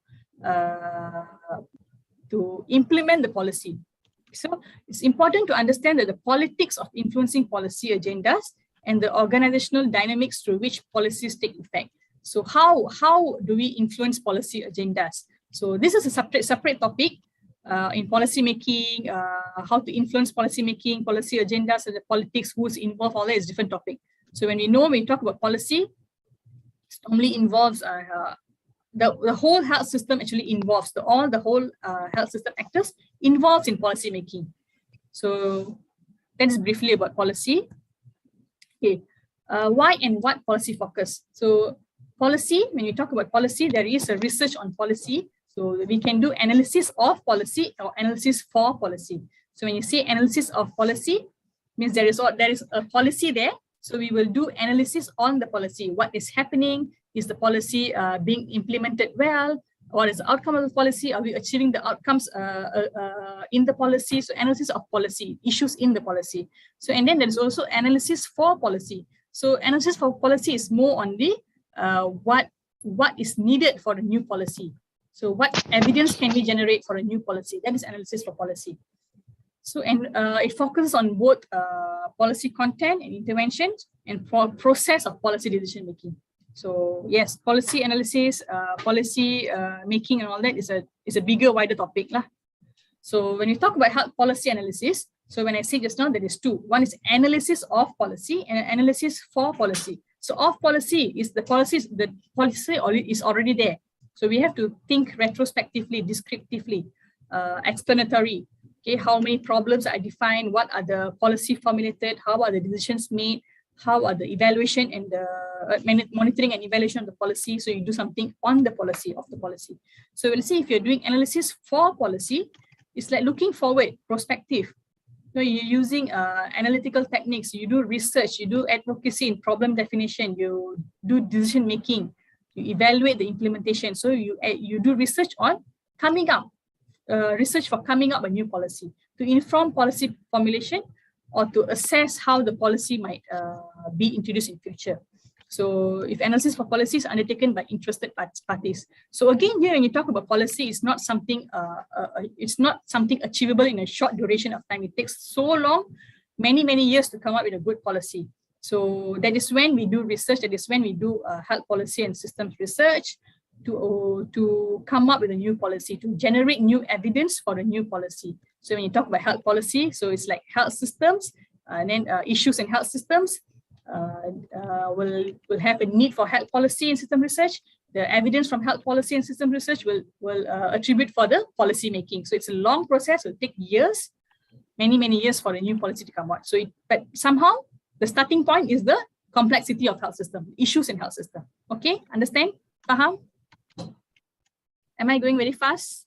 implement the policy. So it's important to understand that the politics of influencing policy agendas and the organizational dynamics through which policies take effect. So how do we influence policy agendas? So this is a separate topic in policy making, how to influence policy making, policy agendas, and the politics, who's involved, all that is different topic. So when we talk about policy, it normally involves the whole health system actually involves the whole health system actors involved in policy making. So that is briefly about policy. Okay, why and what policy focus? So policy, when you talk about policy, there is a research on policy. So we can do analysis of policy or analysis for policy. So when you say analysis of policy, means there is a policy there. So we will do analysis on the policy. What is happening? Is the policy being implemented well? What is the outcome of the policy? Are we achieving the outcomes in the policy? So analysis of policy, issues in the policy. So and then there is also analysis for policy. So analysis for policy is more on the what is needed for the new policy. So what evidence can we generate for a new policy? That is analysis for policy. So and it focuses on both policy content and interventions and process of policy decision making. So yes, policy analysis, policy making and all that is a bigger, wider topic lah. So when you talk about health policy analysis, so when I say just now, there is two. One is analysis of policy and analysis for policy. So of policy is the policy is already there. So we have to think retrospectively, descriptively, explanatory. Okay, how many problems are defined? What are the policy formulated? How are the decisions made? How are the evaluation and the monitoring and evaluation of the policy? So you do something on the policy of the policy. So we'll see if you're doing analysis for policy, it's like looking forward, prospective. So you're using analytical techniques, you do research, you do advocacy in problem definition, you do decision making, you evaluate the implementation. So you do research on coming up, research for coming up a new policy, to inform policy formulation or to assess how the policy might be introduced in future. So if analysis for policy is undertaken by interested parties. So again, here when you talk about policy, it's not something achievable in a short duration of time. It takes so long, many years to come up with a good policy. So that is when we do research, that is when we do health policy and systems research to come up with a new policy, to generate new evidence for the new policy. So when you talk about health policy, so it's like health systems, and then issues in health systems, will have a need for health policy and system research. The evidence from health policy and system research will attribute for the policy making. So it's a long process, it will take years, many years for a new policy to come out. So but somehow the starting point is the complexity of health system, issues in health system. Okay, understand? Faham? Am I going very fast?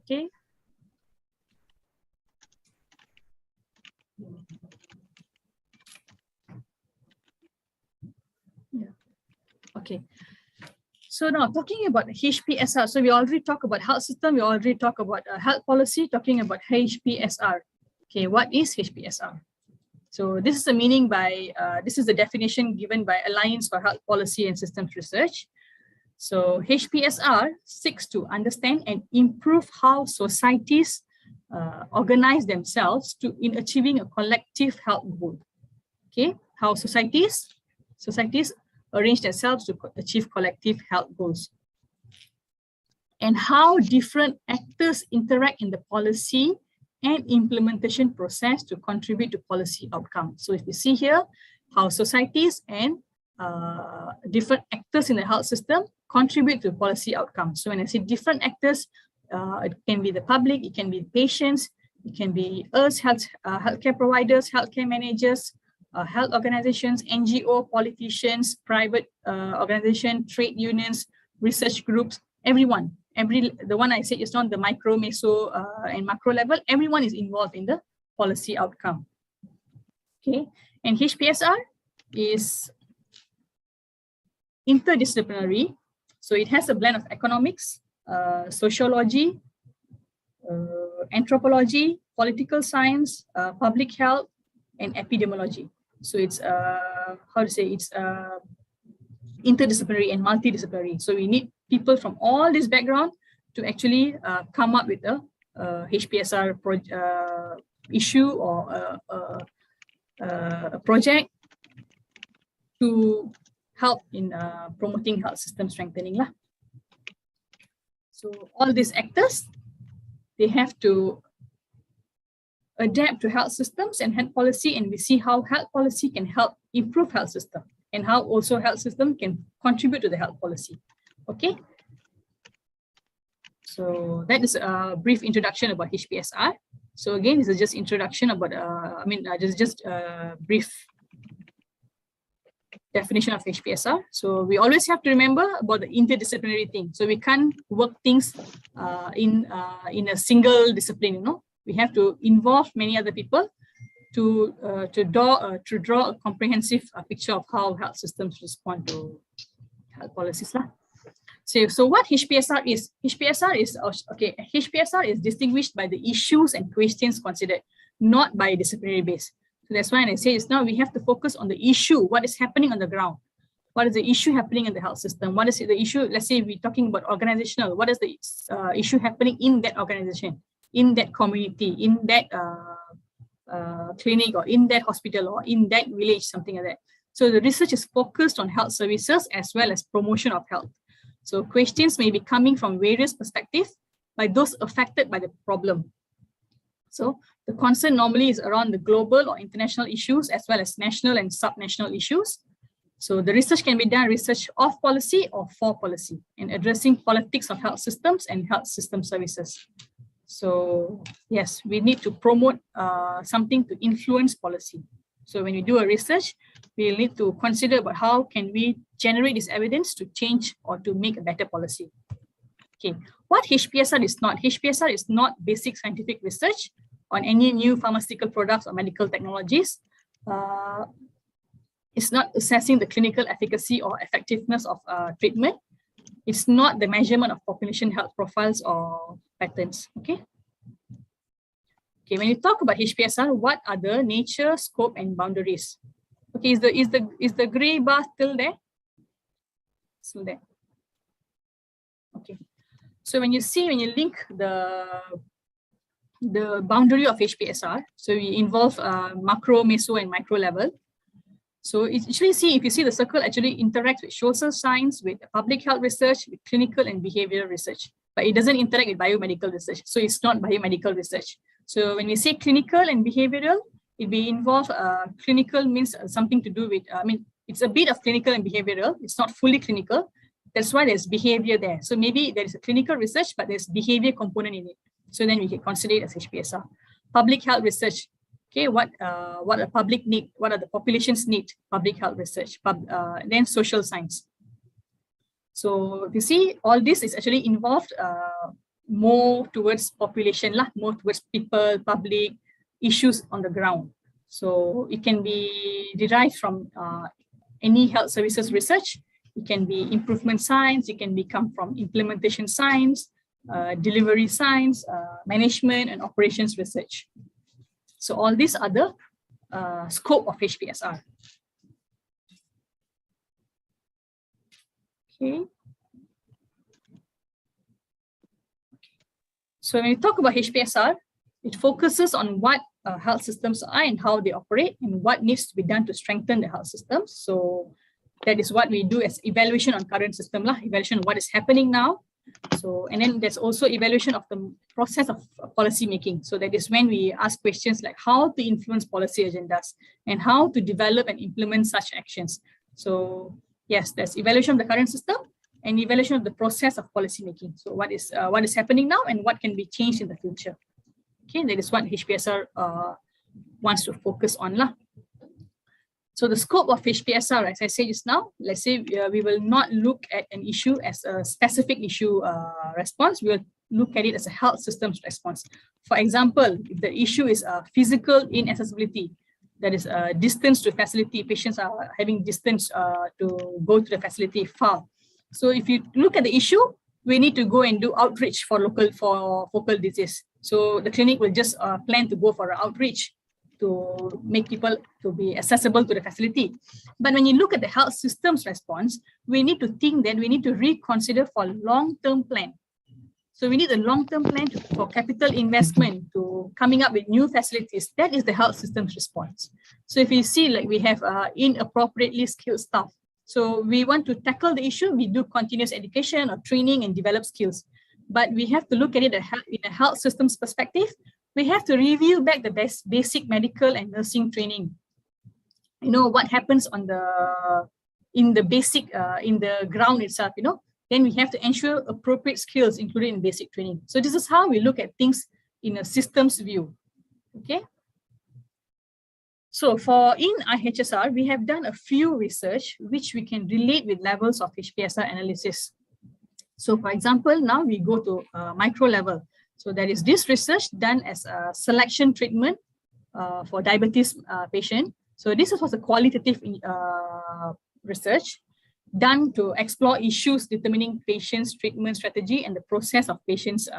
Okay. Yeah. Okay. So now talking about HPSR, so we already talked about health system, we already talked about health policy, talking about HPSR. Okay, what is HPSR? So this is the meaning by, this is the definition given by Alliance for Health Policy and Systems Research. So HPSR seeks to understand and improve how societies organize themselves in achieving a collective health goal. Okay, how societies arrange themselves to achieve collective health goals. And how different actors interact in the policy and implementation process to contribute to policy outcomes. So if you see here, how societies and different actors in the health system contribute to policy outcomes. So when I say different actors, it can be the public, it can be patients, it can be us, healthcare providers, healthcare managers, health organizations, NGO, politicians, private organization, trade unions, research groups, everyone. The one I said is on the micro, meso, and macro level, everyone is involved in the policy outcome. Okay, and HPSR is interdisciplinary. So it has a blend of economics, sociology, anthropology, political science, public health, and epidemiology. So it's it's interdisciplinary and multidisciplinary. So we need people from all this background to actually come up with a HPSR issue or a project to help in promoting health system strengthening. So all these actors, they have to adapt to health systems and health policy, and we see how health policy can help improve health system and how also health system can contribute to the health policy. Okay. So that is a brief introduction about HPSR. So again, this is just introduction about, just a brief definition of HPSR. So we always have to remember about the interdisciplinary thing. So we can't work things in a single discipline, you know. We have to involve many other people to draw a comprehensive picture of how health systems respond to health policies. So what HPSR is? HPSR is distinguished by the issues and questions considered, not by disciplinary base. So that's why I say it's now we have to focus on the issue, what is happening on the ground. What is the issue happening in the health system? What is the issue? Let's say we're talking about organizational. What is the issue happening in that organization, in that community, in that clinic, or in that hospital, or in that village, something like that. So the research is focused on health services as well as promotion of health. So questions may be coming from various perspectives by those affected by the problem. So the concern normally is around the global or international issues as well as national and subnational issues. So the research can be done research of policy or for policy and addressing politics of health systems and health system services. So yes, we need to promote something to influence policy. So when we do a research, we need to consider about how can we generate this evidence to change or to make a better policy. Okay, what HPSR is not? HPSR is not basic scientific research on any new pharmaceutical products or medical technologies. It's not assessing the clinical efficacy or effectiveness of treatment. It's not the measurement of population health profiles or patterns. Okay. Okay, when you talk about HPSR, what are the nature, scope, and boundaries? Okay, is the gray bar still there? Still there. Okay. So when you link the boundary of HPSR, so we involve macro, meso, and micro level. So if you see the circle actually interacts with social science, with public health research, with clinical and behavioral research, but it doesn't interact with biomedical research. So it's not biomedical research. So when we say clinical and behavioral, it may involve clinical means something to do with, it's a bit of clinical and behavioral. It's not fully clinical. That's why there's behavior there. So maybe there is a clinical research, but there's behavior component in it. So then we can consider it as HPSR. Public health research. Okay, what the public need, what are the populations need? Public health research. Then social science. So you see, all this is actually involved more towards population, more towards people, public issues on the ground. So it can be derived from any health services research. It can be improvement science. It can come from implementation science, delivery science, management and operations research. So all these are the scope of HPSR. Okay. So when we talk about HPSR, it focuses on what health systems are and how they operate and what needs to be done to strengthen the health systems. So that is what we do as evaluation on current system, evaluation of what is happening now. So, and then there's also evaluation of the process of policy making. So that is when we ask questions like how to influence policy agendas and how to develop and implement such actions. So yes, there's evaluation of the current system and evaluation of the process of policy making. So what is happening now and what can be changed in the future. Okay, that is what HPSR wants to focus on. So the scope of HPSR, as I said just now, let's say we will not look at an issue as a specific issue response. We will look at it as a health systems response. For example, if the issue is physical inaccessibility, that is distance to facility, patients are having distance to go to the facility far. So if you look at the issue, we need to go and do outreach for focal disease. So the clinic will just plan to go for an outreach to make people to be accessible to the facility. But when you look at the health systems response, we need to think that we need to reconsider for long-term plan. So we need a long-term plan for capital investment to coming up with new facilities. That is the health systems response. So if you see like we have inappropriately skilled staff. So we want to tackle the issue, we do continuous education or training and develop skills. But we have to look at it in a health systems perspective. We have to review back the basic medical and nursing training. You know, what happens in the ground itself, then we have to ensure appropriate skills included in basic training. So this is how we look at things in a systems view, okay? So in IHSR, we have done a few research which we can relate with levels of HPSR analysis. So for example, now we go to micro level. So there is this research done as a selection treatment for diabetes patient. So this was a qualitative research done to explore issues determining patients' treatment strategy and the process of patients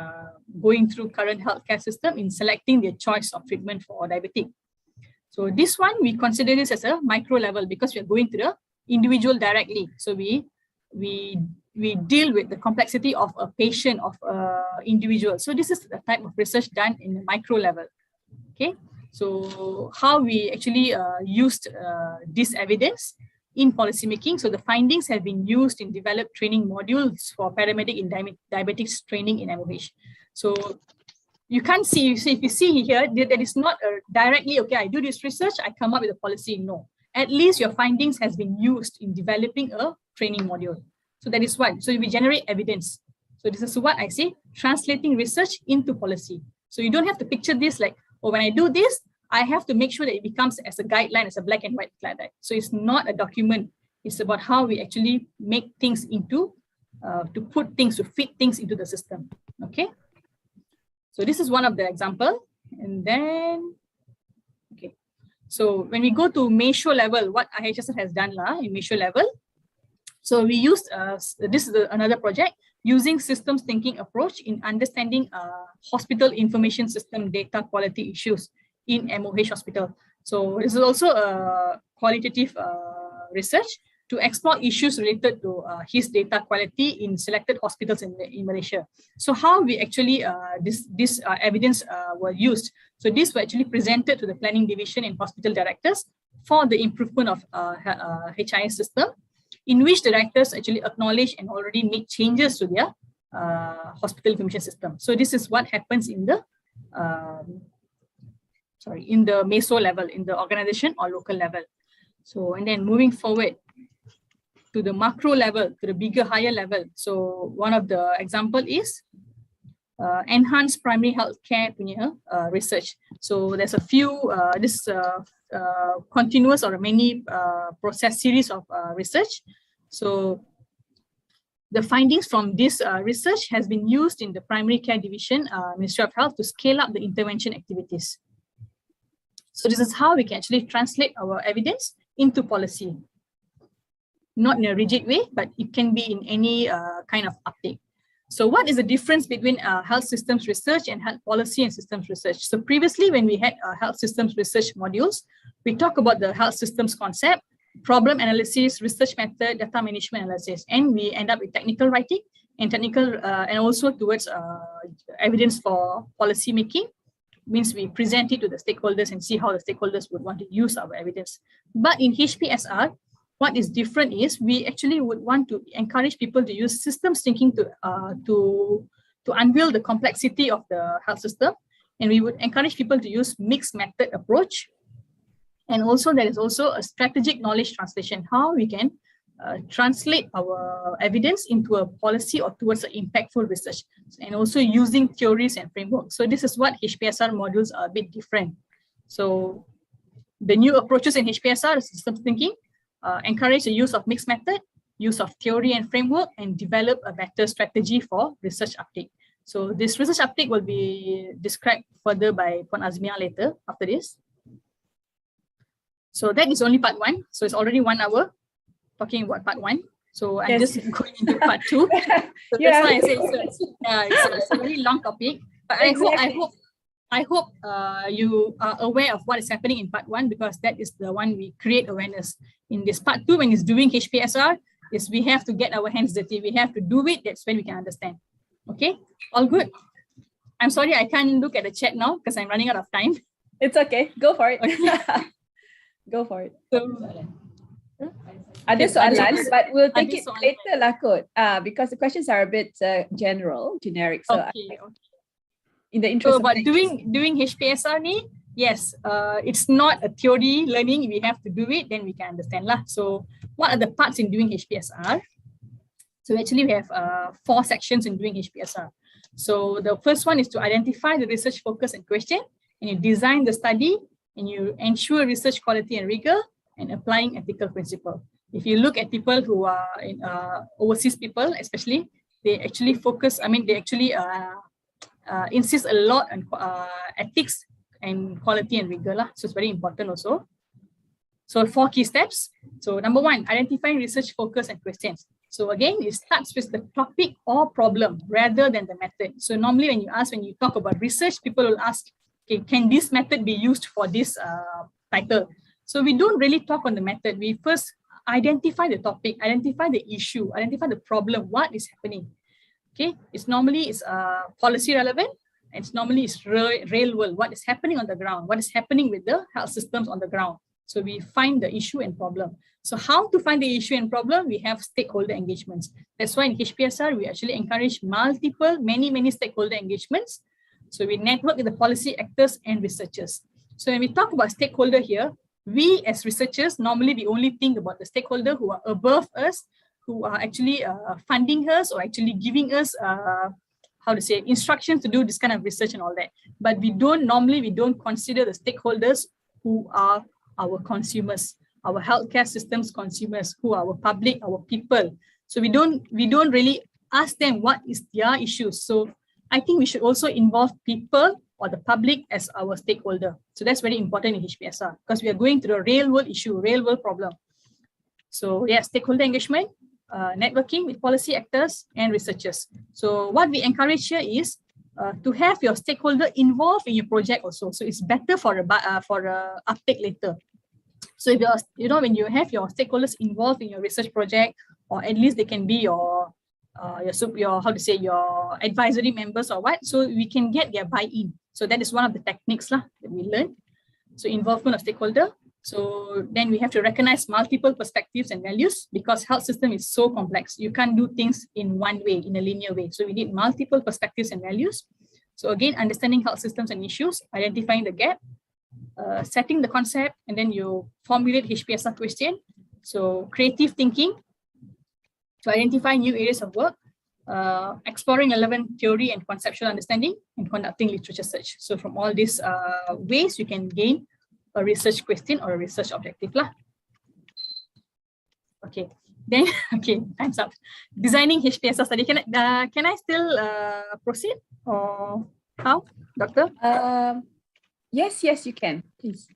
going through current healthcare system in selecting their choice of treatment for diabetic. So this one, we consider this as a micro level because we are going to the individual directly. So we deal with the complexity of a patient, of an individual. So this is the type of research done in the micro level. Okay, so how we actually used this evidence in policymaking. So the findings have been used in developed training modules for paramedic in diabetics training in MOH. So you can't see, if you see here, that is not directly, okay, I do this research, I come up with a policy. No, at least your findings has been used in developing a training module. So that is what, so we generate evidence. So this is what I say, translating research into policy. So you don't have to picture this like, oh, when I do this, I have to make sure that it becomes as a guideline, as a black and white guideline. So it's not a document. It's about how we actually make things into, to fit things into the system. Okay. So this is one of the example. And then, okay. So when we go to Measho level, what IHSR has done in Measho level. So we used, this is another project, using systems thinking approach in understanding hospital information system data quality issues in MOH hospital. So this is also a qualitative research to explore issues related to his data quality in selected hospitals in Malaysia. So how we actually, this evidence were used. So this were actually presented to the planning division and hospital directors for the improvement of HIS system, in which directors actually acknowledge and already made changes to their hospital information system. So this is what happens in the, in the meso level, in the organization or local level. So, and then moving forward to the macro level, to the bigger, higher level. So one of the example is enhanced primary healthcare punya, research. So there's a few, this continuous or many process series of research. So the findings from this research has been used in the primary care division, Ministry of Health, to scale up the intervention activities. So this is how we can actually translate our evidence into policy. Not in a rigid way, but it can be in any kind of update. So what is the difference between health systems research and health policy and systems research? So previously, when we had health systems research modules, we talk about the health systems concept, problem analysis, research method, data management analysis, and we end up with technical writing and technical, and also towards evidence for policy making. Means we present it to the stakeholders and see how the stakeholders would want to use our evidence. But in HPSR, what is different is we actually would want to encourage people to use systems thinking to unveil the complexity of the health system, and we would encourage people to use mixed method approach. And also there is also a strategic knowledge translation, how we can translate our evidence into a policy or towards an impactful research, and also using theories and frameworks. So this is what HPSR modules are a bit different. So the new approaches in HPSR is systems thinking, encourage the use of mixed method, use of theory and framework, and develop a better strategy for research update. So this research update will be described further by Puan Azmiah later after this. So that is only part one. So it's already 1 hour talking about part one. So I'm just going into part two. So that's why I say it's a very long topic. But I hope you are aware of what is happening in part one, because that is the one we create awareness. In this part two, when it's doing HPSR, is we have to get our hands dirty. We have to do it. That's when we can understand. Okay, all good. I'm sorry, I can't look at the chat now because I'm running out of time. It's okay. Go for it. Go for it. So, ada soalan, but we'll take it later lah kot. Because the questions are a bit generic. So okay. In the interest but doing HPSR ni, yes, it's not a theory learning. We have to do it, then we can understand lah. So what are the parts in doing HPSR? So actually we have 4 sections in doing HPSR. So the first one is to identify the research focus and question, and you design the study, and you ensure research quality and rigor, and applying ethical principle. If you look at people who are in overseas people, especially, they actually focus, they actually insist a lot on ethics and quality and rigor lah. So it's very important also. So 4 key steps. So number 1, identifying research focus and questions. So again, it starts with the topic or problem rather than the method. So normally when you talk about research, people will ask, okay, can this method be used for this title? So we don't really talk on the method. We first identify the topic, identify the issue, identify the problem, what is happening. Okay, it's normally policy relevant, and it's normally real world, what is happening on the ground, what is happening with the health systems on the ground. So we find the issue and problem. So how to find the issue and problem? We have stakeholder engagements. That's why in HPSR, we actually encourage many stakeholder engagements. So we network with the policy actors and researchers. So when we talk about stakeholder here, we as researchers, normally we only think about the stakeholder who are above us, who are actually funding us or actually giving us instructions to do this kind of research and all that. But we don't consider the stakeholders who are our consumers, our healthcare systems consumers, who are our public, our people. So we don't really ask them what is their issues. So I think we should also involve people or the public as our stakeholder. So that's very important in HPSR because we are going to the real world issue, real world problem. So yeah, stakeholder engagement, networking with policy actors and researchers. So what we encourage here is to have your stakeholder involved in your project also. So it's better for a uptake later. So if you're, when you have your stakeholders involved in your research project, or at least they can be your advisory members or what, so we can get their buy-in. So that is one of the techniques that we learn. So involvement of stakeholder. So then we have to recognize multiple perspectives and values because health system is so complex. You can't do things in one way, in a linear way. So we need multiple perspectives and values. So again, understanding health systems and issues, identifying the gap, setting the concept, and then you formulate HPSR question. So creative thinking to identify new areas of work, exploring relevant theory and conceptual understanding, and conducting literature search. So from all these ways, you can gain a research question or a research objective lah. Okay, then time's up. Designing HPSR study. Can I still proceed or how, Doctor? Yes, you can, please.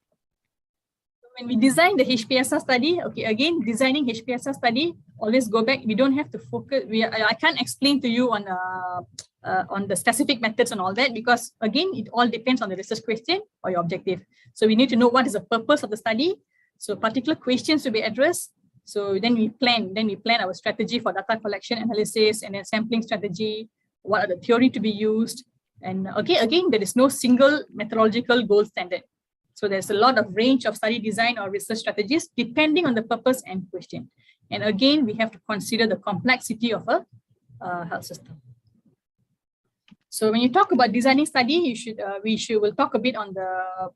When we design the HPSR study, again, designing HPSR study, always go back. We don't have to focus. I can't explain to you on the specific methods and all that because again, it all depends on the research question or your objective. So we need to know what is the purpose of the study. So particular questions to be addressed. So then we plan our strategy for data collection, analysis, and then sampling strategy. What are the theory to be used? And again, there is no single methodological gold standard. So there's a lot of range of study design or research strategies depending on the purpose and question. And again, we have to consider the complexity of a health system. So when you talk about designing study, we'll talk a bit on the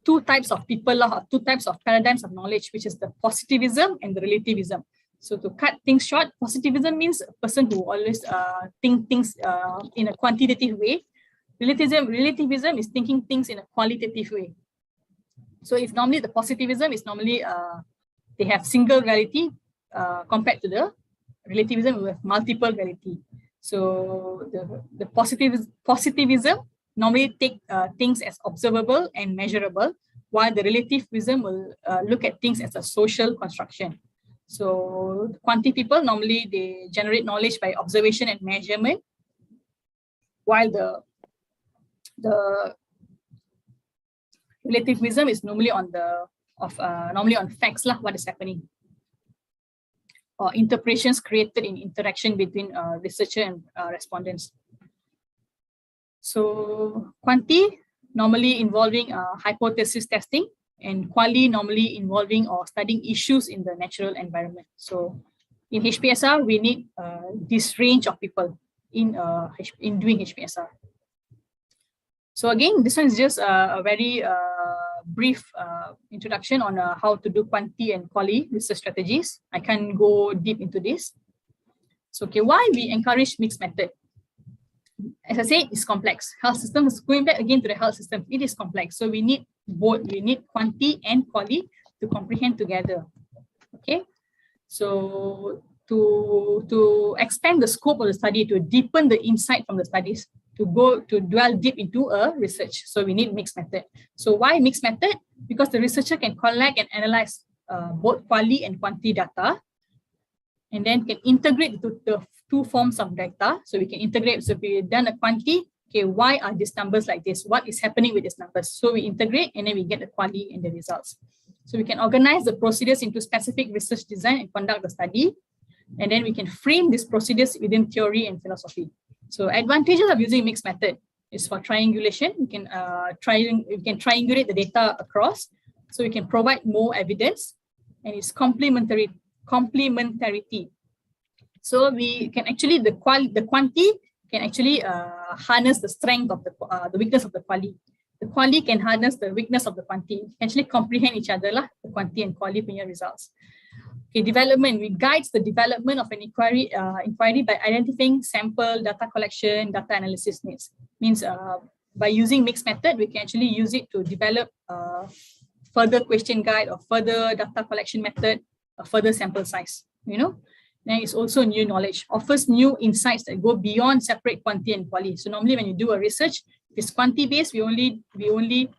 two types of people or two types of paradigms of knowledge, which is the positivism and the relativism. So to cut things short, positivism means a person who always think things in a quantitative way. Relativism is thinking things in a qualitative way. So if normally the positivism is normally they have single reality compared to the relativism with multiple reality. So the positivism normally take things as observable and measurable, while the relativism will look at things as a social construction. So quanti people normally they generate knowledge by observation and measurement, while the relativism is normally on facts lah, what is happening, or interpretations created in interaction between researcher and respondents. So quanti normally involving hypothesis testing, and quali normally involving or studying issues in the natural environment. So in HPSR, we need this range of people in doing HPSR. So again, this one is just a very brief introduction on how to do quanti and quali research strategies. I can't go deep into this. So why we encourage mixed method? As I said, it's complex. Health systems, going back again to the health system, it is complex. So we need both, we need quanti and quali to comprehend together. Okay. So to expand the scope of the study, to deepen the insight from the studies, to dwell deep into a research. So we need mixed method. So why mixed method? Because the researcher can collect and analyze both quali and quanti data, and then can integrate the two forms of data. So we can integrate, so if we've done a quanti, why are these numbers like this? What is happening with these numbers? So we integrate and then we get the quali and the results. So we can organize the procedures into specific research design and conduct the study. And then we can frame these procedures within theory and philosophy. So advantages of using mixed method is for triangulation. We can triangulate the data across, so we can provide more evidence, and it's complementarity. So we can actually the quanti can actually harness the strength of the weakness of the quali. The quali can harness the weakness of the quanti. Actually comprehend each other lah, the quanti and quali punya results. Okay, development, we guides the development of an inquiry by identifying sample, data collection, data analysis needs. Means by using mixed method, we can actually use it to develop further question guide or further data collection method, a further sample size, you know. Then it's also new knowledge, offers new insights that go beyond separate quanti and quali. So normally when you do a research, if it's quanti based, we only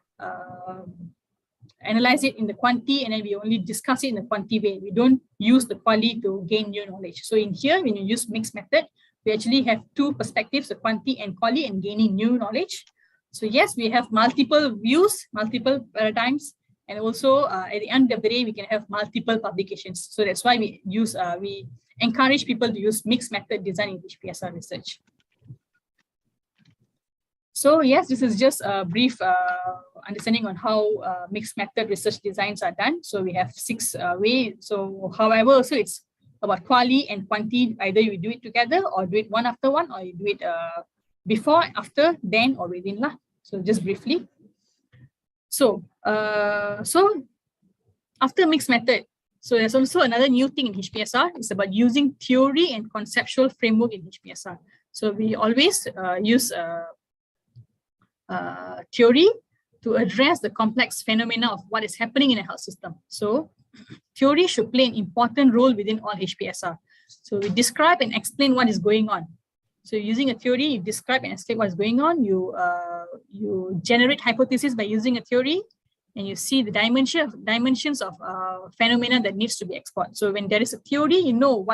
analyze it in the quanti and then we only discuss it in the quanti way. We don't use the quali to gain new knowledge. So in here, when you use mixed method, we actually have two perspectives, the quanti and quali, and gaining new knowledge. So yes, we have multiple views, multiple paradigms, and also at the end of the day, we can have multiple publications. So that's why we use, we encourage people to use mixed method design in HPSR research. So yes, this is just a brief understanding on how mixed method research designs are done. So we have 6 ways. So however, also it's about quali and quanti. Either you do it together or do it one after one, or you do it before, after, then, or within lah. So just briefly. So, after mixed method, so there's also another new thing in HPSR. It's about using theory and conceptual framework in HPSR. So we always use theory to address the complex phenomena of what is happening in a health system. So theory should play an important role within all HPSR. So we describe and explain what is going on. So using a theory, you describe and explain what is going on. You generate hypotheses by using a theory, and you see the dimensions of phenomena that needs to be explored. So when there is a theory, you know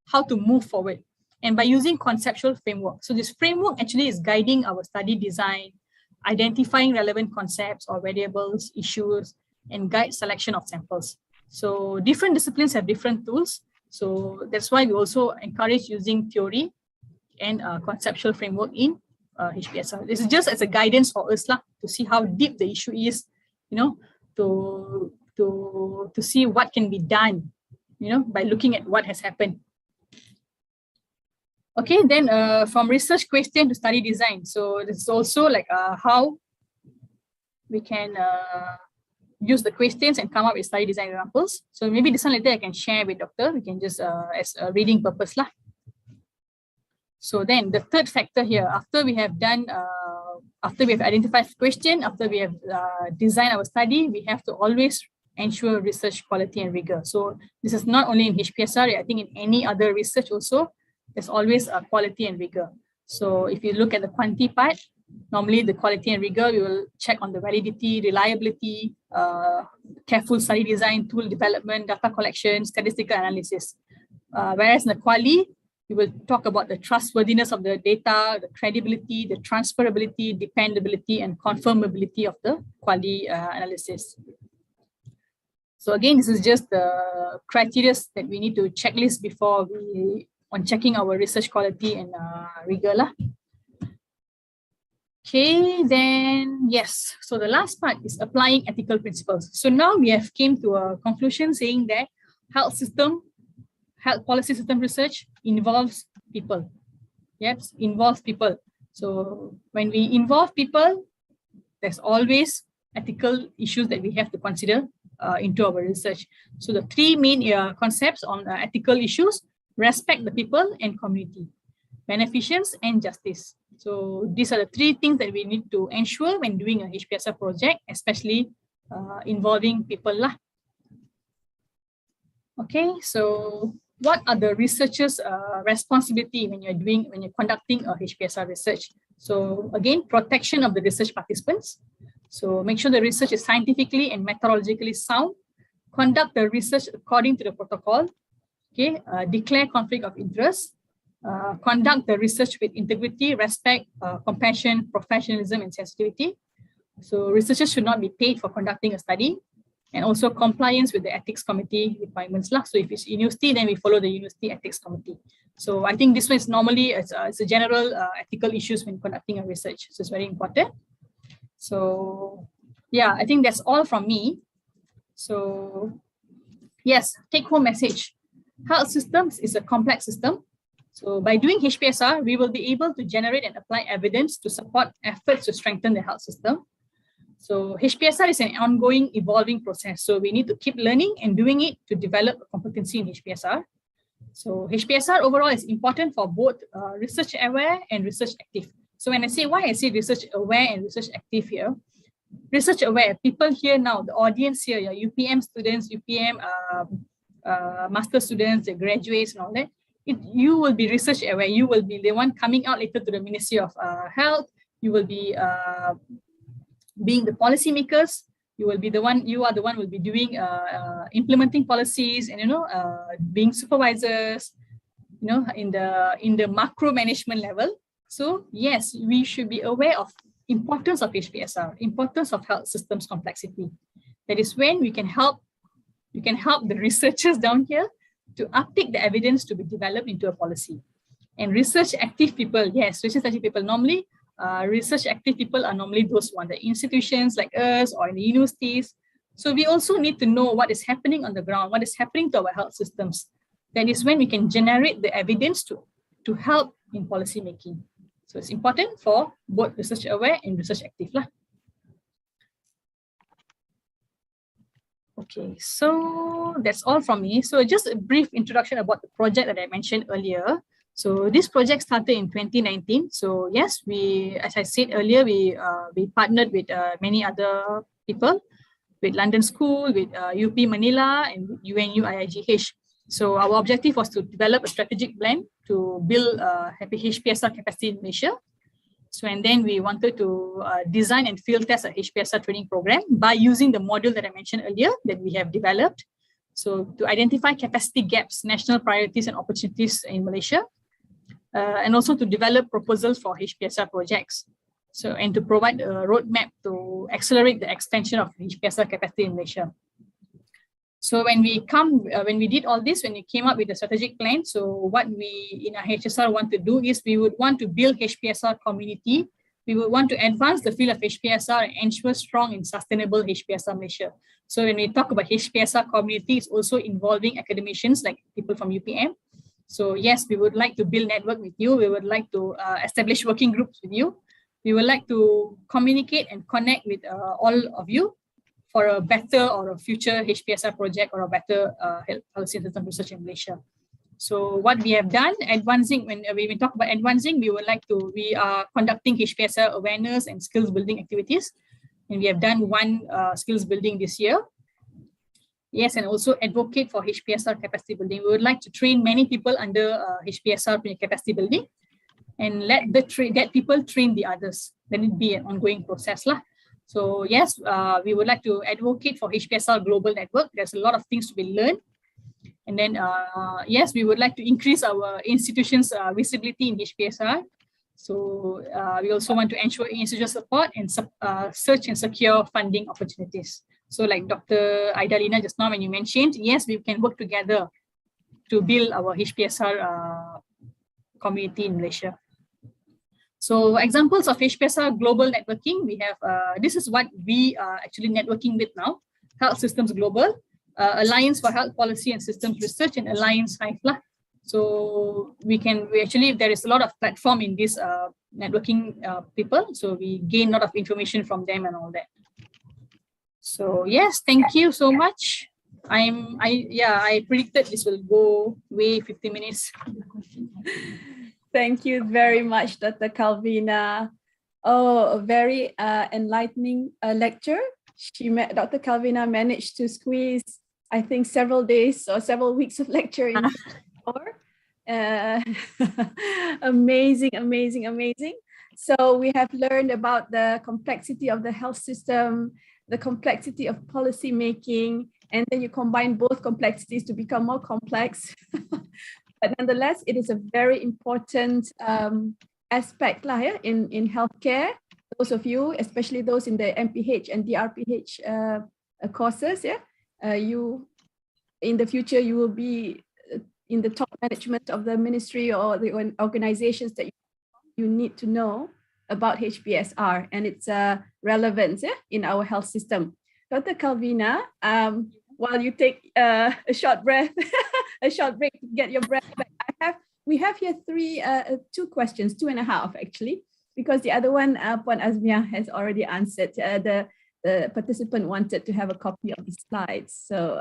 how to move forward. And by using conceptual framework. So this framework actually is guiding our study design, identifying relevant concepts or variables, issues, and guide selection of samples. So different disciplines have different tools. So that's why we also encourage using theory and conceptual framework in HPSR. This is just as a guidance for us to see how deep the issue is, you know, to see what can be done, you know, by looking at what has happened. Okay, then from research question to study design. So this is also like how we can use the questions and come up with study design examples. So maybe this one later I can share with Doctor. We can just as a reading purpose lah. So then the third factor here, after we have done, after we have identified the question, after we have designed our study, we have to always ensure research quality and rigor. So this is not only in HPSR, I think in any other research also, there's always a quality and rigor. So if you look at the quanti part, normally the quality and rigor, we will check on the validity, reliability, careful study design, tool development, data collection, statistical analysis. Whereas in the quali, we will talk about the trustworthiness of the data, the credibility, the transferability, dependability, and confirmability of the quali analysis. So again, this is just the criteria that we need to checklist before on checking our research quality and rigor lah. Okay, then yes. So the last part is applying ethical principles. So now we have came to a conclusion saying that health policy system research involves people. Yes, involves people. So when we involve people, there's always ethical issues that we have to consider into our research. So the 3 main concepts on ethical issues: respect the people and community, beneficence, and justice. So these are the 3 things that we need to ensure when doing a HPSR project, especially involving people lah. Okay, so what are the researchers' responsibility when you're conducting a HPSR research? So again, protection of the research participants. So make sure the research is scientifically and methodologically sound. Conduct the research according to the protocol. Okay, declare conflict of interest. Conduct the research with integrity, respect, compassion, professionalism, and sensitivity. So researchers should not be paid for conducting a study. And also compliance with the ethics committee requirements lah. So if it's university, then we follow the university ethics committee. So I think this one is normally it's a general ethical issues when conducting a research. So it's very important. So yeah, I think that's all from me. So yes, take home message. Health systems is a complex system. So by doing HPSR, we will be able to generate and apply evidence to support efforts to strengthen the health system. So HPSR is an ongoing, evolving process. So we need to keep learning and doing it to develop a competency in HPSR. So HPSR overall is important for both research aware and research active. So when I say why I say research aware and research active here, research aware, people here now, the audience here, your UPM students, UPM master students, the graduates and all that, you will be research aware. You will be the one coming out later to the Ministry of Health. You will be being the policymakers. You are the one will be doing implementing policies and being supervisors, in the macro management level. So yes, we should be aware of importance of HPSR, importance of health systems complexity. That is when we can help the researchers down here to uptake the evidence to be developed into a policy. And research active people, yes, research active people normally. Research active people are normally those who are the institutions like us or in the universities. So we also need to know what is happening on the ground, what is happening to our health systems. That is when we can generate the evidence to help in policy making. So it's important for both research aware and research active. Okay, so that's all from me. So just a brief introduction about the project that I mentioned earlier. So this project started in 2019. So yes, as I said earlier, we partnered with many other people, with London School, with UP Manila, and UNU IIGH. So our objective was to develop a strategic plan to build HPSR capacity in Malaysia. So and then we wanted to design and field test a HPSR training program by using the module that I mentioned earlier that we have developed. So to identify capacity gaps, national priorities and opportunities in Malaysia. And also to develop proposals for HPSR projects. So, and to provide a roadmap to accelerate the expansion of HPSR capacity in Malaysia. So when we did all this, when we came up with the strategic plan, so what we in our HSR want to do is we would want to build HPSR community. We would want to advance the field of HPSR and ensure strong and sustainable HPSR Malaysia. So when we talk about HPSR community, it's also involving academicians like people from UPM. So yes, we would like to build network with you. We would like to establish working groups with you. We would like to communicate and connect with all of you for a better or a future HPSR project or a better health policy and system research in Malaysia. So what we have done, advancing, when we talk about advancing, we are conducting HPSR awareness and skills building activities. And we have done one skills building this year. Yes, and also advocate for HPSR capacity building. We would like to train many people under HPSR capacity building and let people train the others. Then it be an ongoing process. So yes, we would like to advocate for HPSR global network. There's a lot of things to be learned. And then yes, we would like to increase our institutions' visibility in HPSR. So we also want to ensure institutional support and search and secure funding opportunities. So like Dr. Aida Lina just now when you mentioned, yes, we can work together to build our HPSR community in Malaysia. So examples of HPSR global networking, we have, this is what we are actually networking with now, Health Systems Global, Alliance for Health Policy and Systems Research and Alliance HIFLA. So there is a lot of platform in this networking people. So we gain a lot of information from them and all that. So yes, thank you so much. I predicted this will go way 50 minutes. Thank you very much, Dr. Kalvina. Oh, a very enlightening lecture. Dr. Kalvina managed to squeeze, I think, several days or several weeks of lecture in an hour. Amazing, amazing, amazing. So we have learned about the complexity of the health system, the complexity of policy making, and then you combine both complexities to become more complex. But nonetheless, it is a very important aspect in healthcare. Those of you, especially those in the MPH and DRPH courses, you in the future you will be in the top management of the ministry or the organizations that you need to know about HPSR and its relevance in our health system. Dr. Kalvina, while you take a short breath, a short break to get your breath back, we have here two questions, 2.5 actually, because the other one, Puan Azmiah has already answered. the participant wanted to have a copy of the slides. So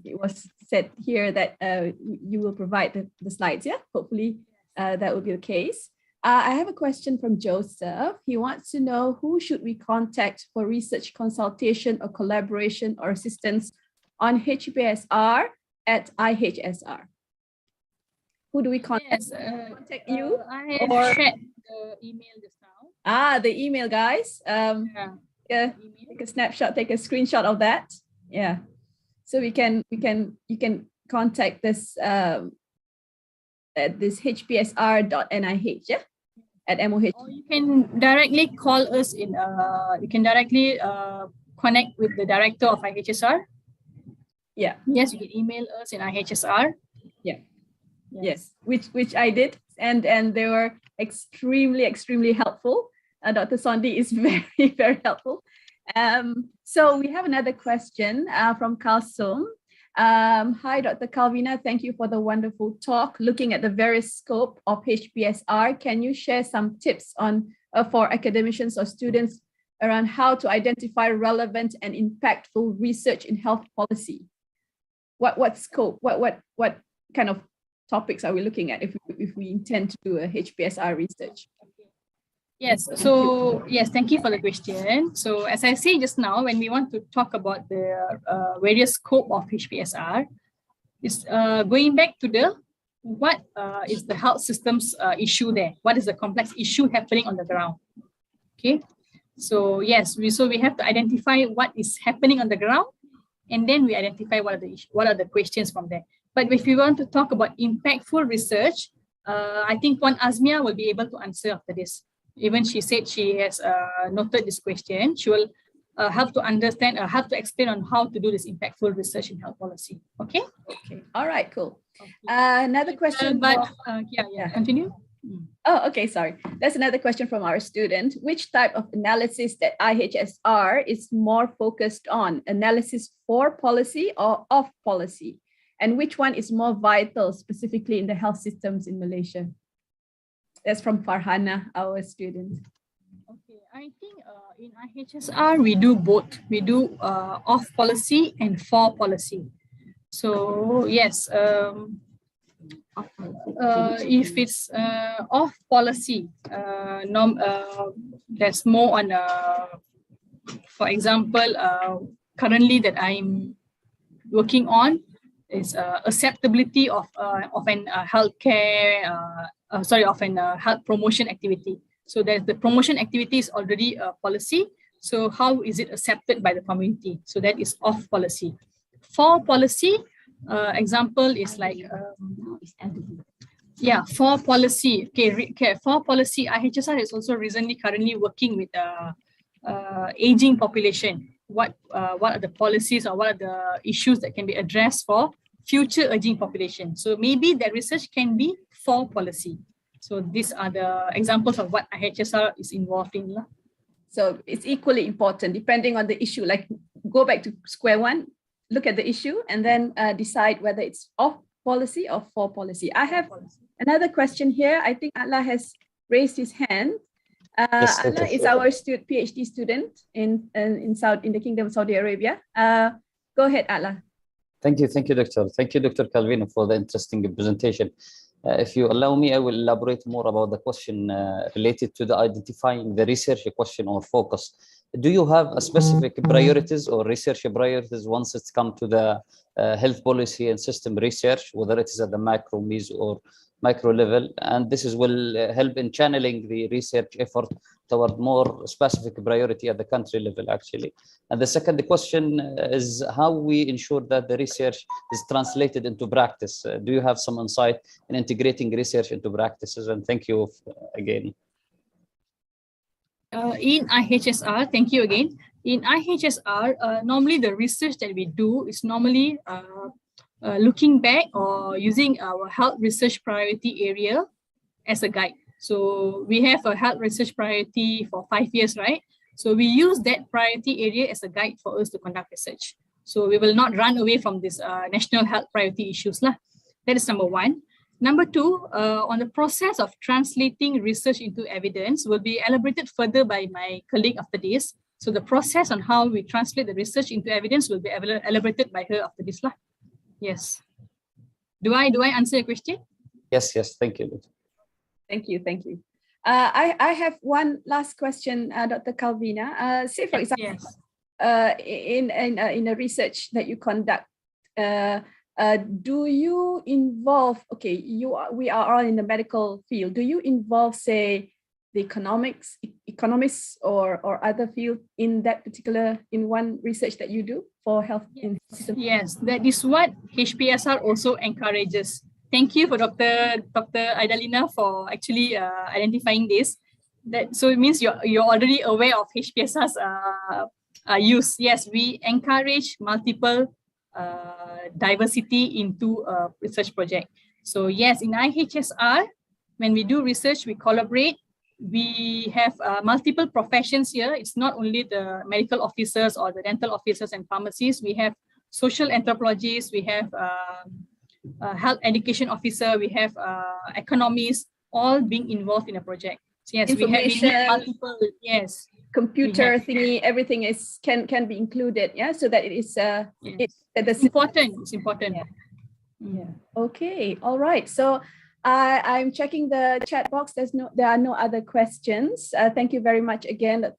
it was said here that you will provide the slides, yeah? Hopefully that will be the case. I have a question from Joseph. He wants to know, who should we contact for research consultation or collaboration or assistance on HPSR at IHSR? Who do we contact? Yes, Contact you? I have or- shared the email just now. The email, guys. Yeah, take a snapshot, take a screenshot of that. Yeah. So you can contact this at this hpsr.nih, yeah, at MOH. Or you can directly call us in. You can directly connect with the director of IHSR. Yeah. Yes, you can email us in IHSR. Yes, which I did, and they were extremely helpful. Dr. Sondi is very helpful. So we have another question from Kalsum. Hi, Dr. Kalvina. Thank you for the wonderful talk. Looking at the various scope of HPSR, can you share some tips on for academicians or students around how to identify relevant and impactful research in health policy? What scope? What kind of topics are we looking at if we intend to do a HPSR research? Yes, so yes, thank you for the question. So as I said just now, when we want to talk about the various scope of HPSR, it's going back to the what is the health systems issue there? What is the complex issue happening on the ground? Okay, so yes, we have to identify what is happening on the ground, and then we identify what are the questions from there. But if we want to talk about impactful research, I think Puan Azmiah will be able to answer after this. Even she said she has noted this question. She will help to understand or help to explain on how to do this impactful research in health policy. Okay? Okay. All right, cool. Another question. Continue. Oh, okay, sorry. That's another question from our student. Which type of analysis that IHSR is more focused on? Analysis for policy or of policy? And which one is more vital specifically in the health systems in Malaysia? That's from Farhana, our student. Okay, I think in IHSR, we do both. We do off policy and for policy. So yes, if it's off policy, there's more on, for example, currently that I'm working on is acceptability of an healthcare, of an health promotion activity. So that the promotion activity is already a policy. So how is it accepted by the community? So that is off policy. For policy, example is like, for policy. Okay, for policy, IHSR is also currently working with aging population. What are the policies or what are the issues that can be addressed for future aging population? So maybe that research can be for policy. So these are the examples of what IHSR is involved in. So it's equally important depending on the issue. Like go back to square one, look at the issue, and then decide whether it's off policy or for policy. I have another question here. I think Allah has raised his hand. Yes, Allah is our PhD student in the Kingdom of Saudi Arabia. Go ahead, Allah. Thank you, Doctor. Thank you, Dr. Kalvina, for the interesting presentation. If you allow me, I will elaborate more about the question related to the identifying the research question or focus. Do you have a specific priorities or research priorities once it's come to the health policy and system research, whether it is at the macro, meso, or micro level? And this will help in channeling the research effort toward more specific priority at the country level, actually. And the second question is how we ensure that the research is translated into practice. Do you have some insight in integrating research into practices? And thank you again. In IHSR, thank you again. In IHSR, normally the research that we do is normally looking back or using our health research priority area as a guide. So we have a health research priority for 5 years, right? So we use that priority area as a guide for us to conduct research. So we will not run away from this national health priority issues. That is number one. Number two, on the process of translating research into evidence will be elaborated further by my colleague after this. So the process on how we translate the research into evidence will be elaborated by her after this lah. Yes. Do I answer your question? Yes, thank you. Thank you, thank you. I have one last question, Dr. Kalvina. Say for example, Yes. In a research that you conduct, do you involve? Okay, we are all in the medical field. Do you involve, say, the economists or other field in that particular one research that you do for health in system? Yes, that is what HPSR also encourages. Thank you for Dr. Aidalina for actually identifying this. So it means you're already aware of HPSR's use. Yes, we encourage multiple diversity into a research project. So yes, in IHSR, when we do research, we collaborate. We have multiple professions here. It's not only the medical officers or the dental officers and pharmacists. We have social anthropologists, we have health education officer, we have economists, all being involved in a project. So yes, we have multiple, yes. Computer thingy, everything can be included, yeah, so that it is it's important. It's important. Yeah. Okay. All right. So I'm checking the chat box. There are no other questions. Thank you very much again.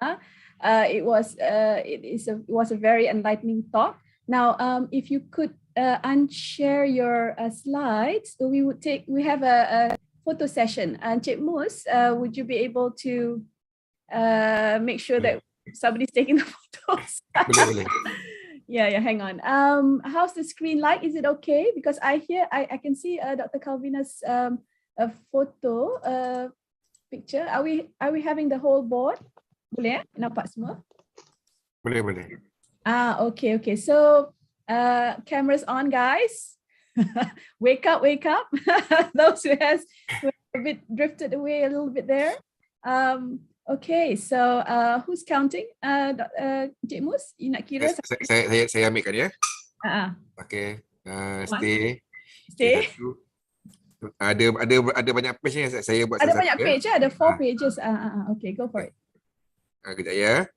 It was a very enlightening talk. Now, if you could unshare your slides, so we have a photo session. And Cik Mus, would you be able to make sure that somebody's taking the photos? Boleh. Yeah, hang on. How's the screen like? Is it okay? Because I can see Dr. Kalvina's photo picture. Are we having the whole board? Boleh? Nampak semua? Boleh. Okay. So cameras on, guys. Wake up. Those who have a bit drifted away a little bit there. Okay, so who's counting? Cik Mus, you nak kira? Saya ambilkan ya. Okay, stay. Stay. Ada banyak page ni saya buat. Ada banyak page, ada 4 pages. Okay, go for it. Kejap ya.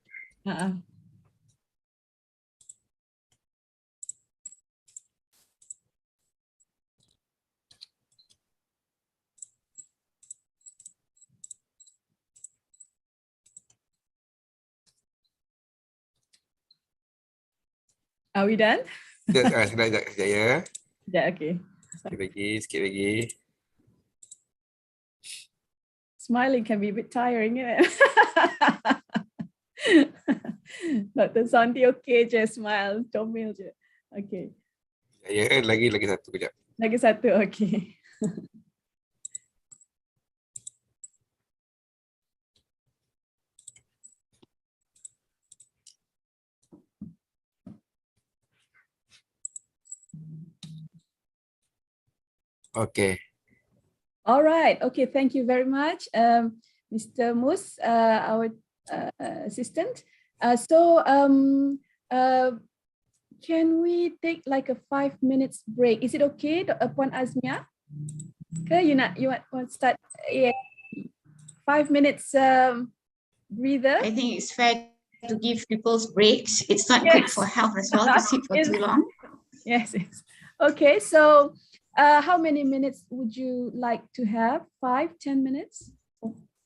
Are we done? Sekejap ya. Yeah, okay. Sikit lagi. Smiling can be a bit tiring, isn't it? Dr. Santi, okay je, smile, comel je. Okay. Ya, lagi satu kejap. Lagi satu, okay. Okay. All right. Okay. Thank you very much, Mr. Mus, our assistant. Can we take like a 5 minutes break? Is it okay, Puan Azmiah? Okay, you want to start? 5 minutes breather. I think it's fair to give people breaks. It's not good for health as well to sit for too long. Yes. Okay. So how many minutes would you like to have? 5, 10 minutes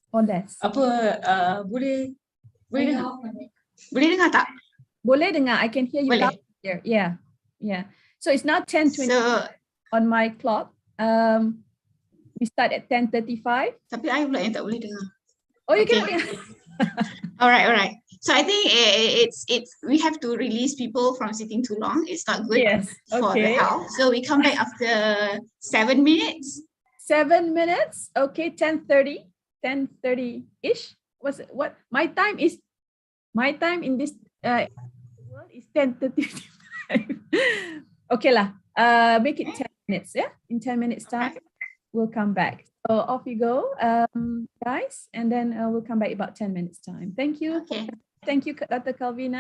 or less? Boleh dengar tak? Boleh dengar. I can hear you Boleh. loud here. Yeah. So it's now 10:20 on my clock. We start at 10:35. Tapi I pula yang tak boleh dengar. Oh, you Okay. can. All right. So I think it's we have to release people from sitting too long. It's not good for the health. So we come back after 7 minutes. 7 minutes. Okay, 10:30. 10:30-ish. What my time in this world is 10:35. Okay lah. Make it 10 minutes. Yeah, in 10 minutes time, we'll come back. So off you go, guys, and then we'll come back about 10 minutes time. Thank you. Okay. Thank you, Dr. Kalvina.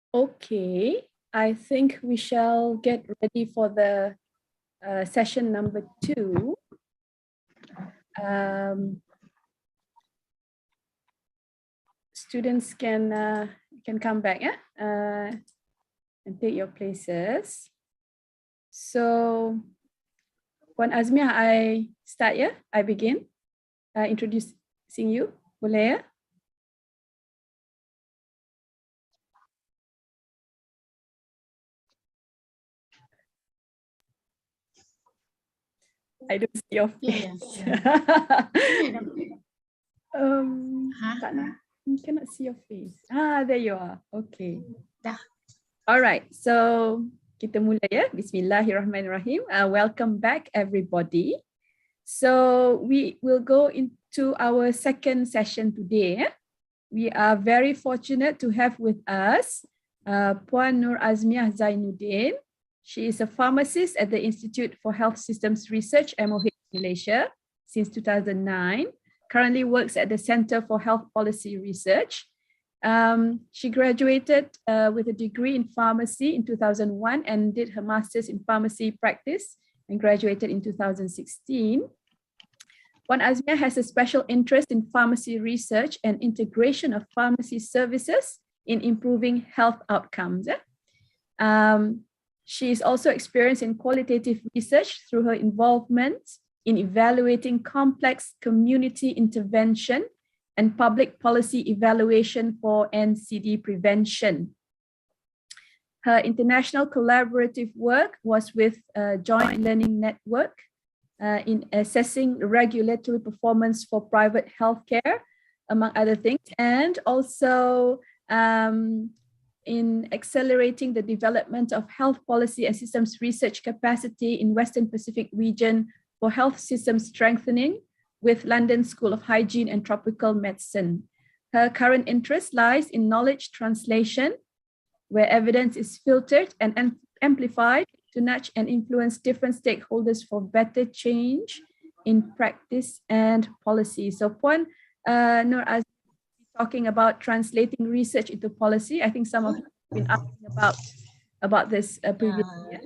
Okay, I think we shall get ready for the session number 2. Students can come back, yeah, and take your places. So, Puan Azmiah, I start, yeah? I begin introducing you. Boleh, ya? I don't see your face. Tak nak. Cannot see your face. There you are. Okay. All right. So kita mulai ya. Bismillahirrahmanirrahim. Welcome back, everybody. So we will go into our second session today. We are very fortunate to have with us Puan Nur Azmiah Zainuddin. She is a pharmacist at the Institute for Health Systems Research, MOH Malaysia, since 2009. Currently works at the Center for Health Policy Research. She graduated with a degree in pharmacy in 2001 and did her master's in pharmacy practice and graduated in 2016. Puan Azmiah has a special interest in pharmacy research and integration of pharmacy services in improving health outcomes. She is also experienced in qualitative research through her involvement in evaluating complex community intervention and public policy evaluation for NCD prevention. Her international collaborative work was with Joint Learning Network in assessing regulatory performance for private healthcare, among other things, and also in accelerating the development of health policy and systems research capacity in Western Pacific region for health system strengthening with London School of Hygiene and Tropical Medicine. Her current interest lies in knowledge translation, where evidence is filtered and amplified to nudge and influence different stakeholders for better change in practice and policy. So Puan, Nur Azmiah talking about translating research into policy. I think some of you have been asking about this previously.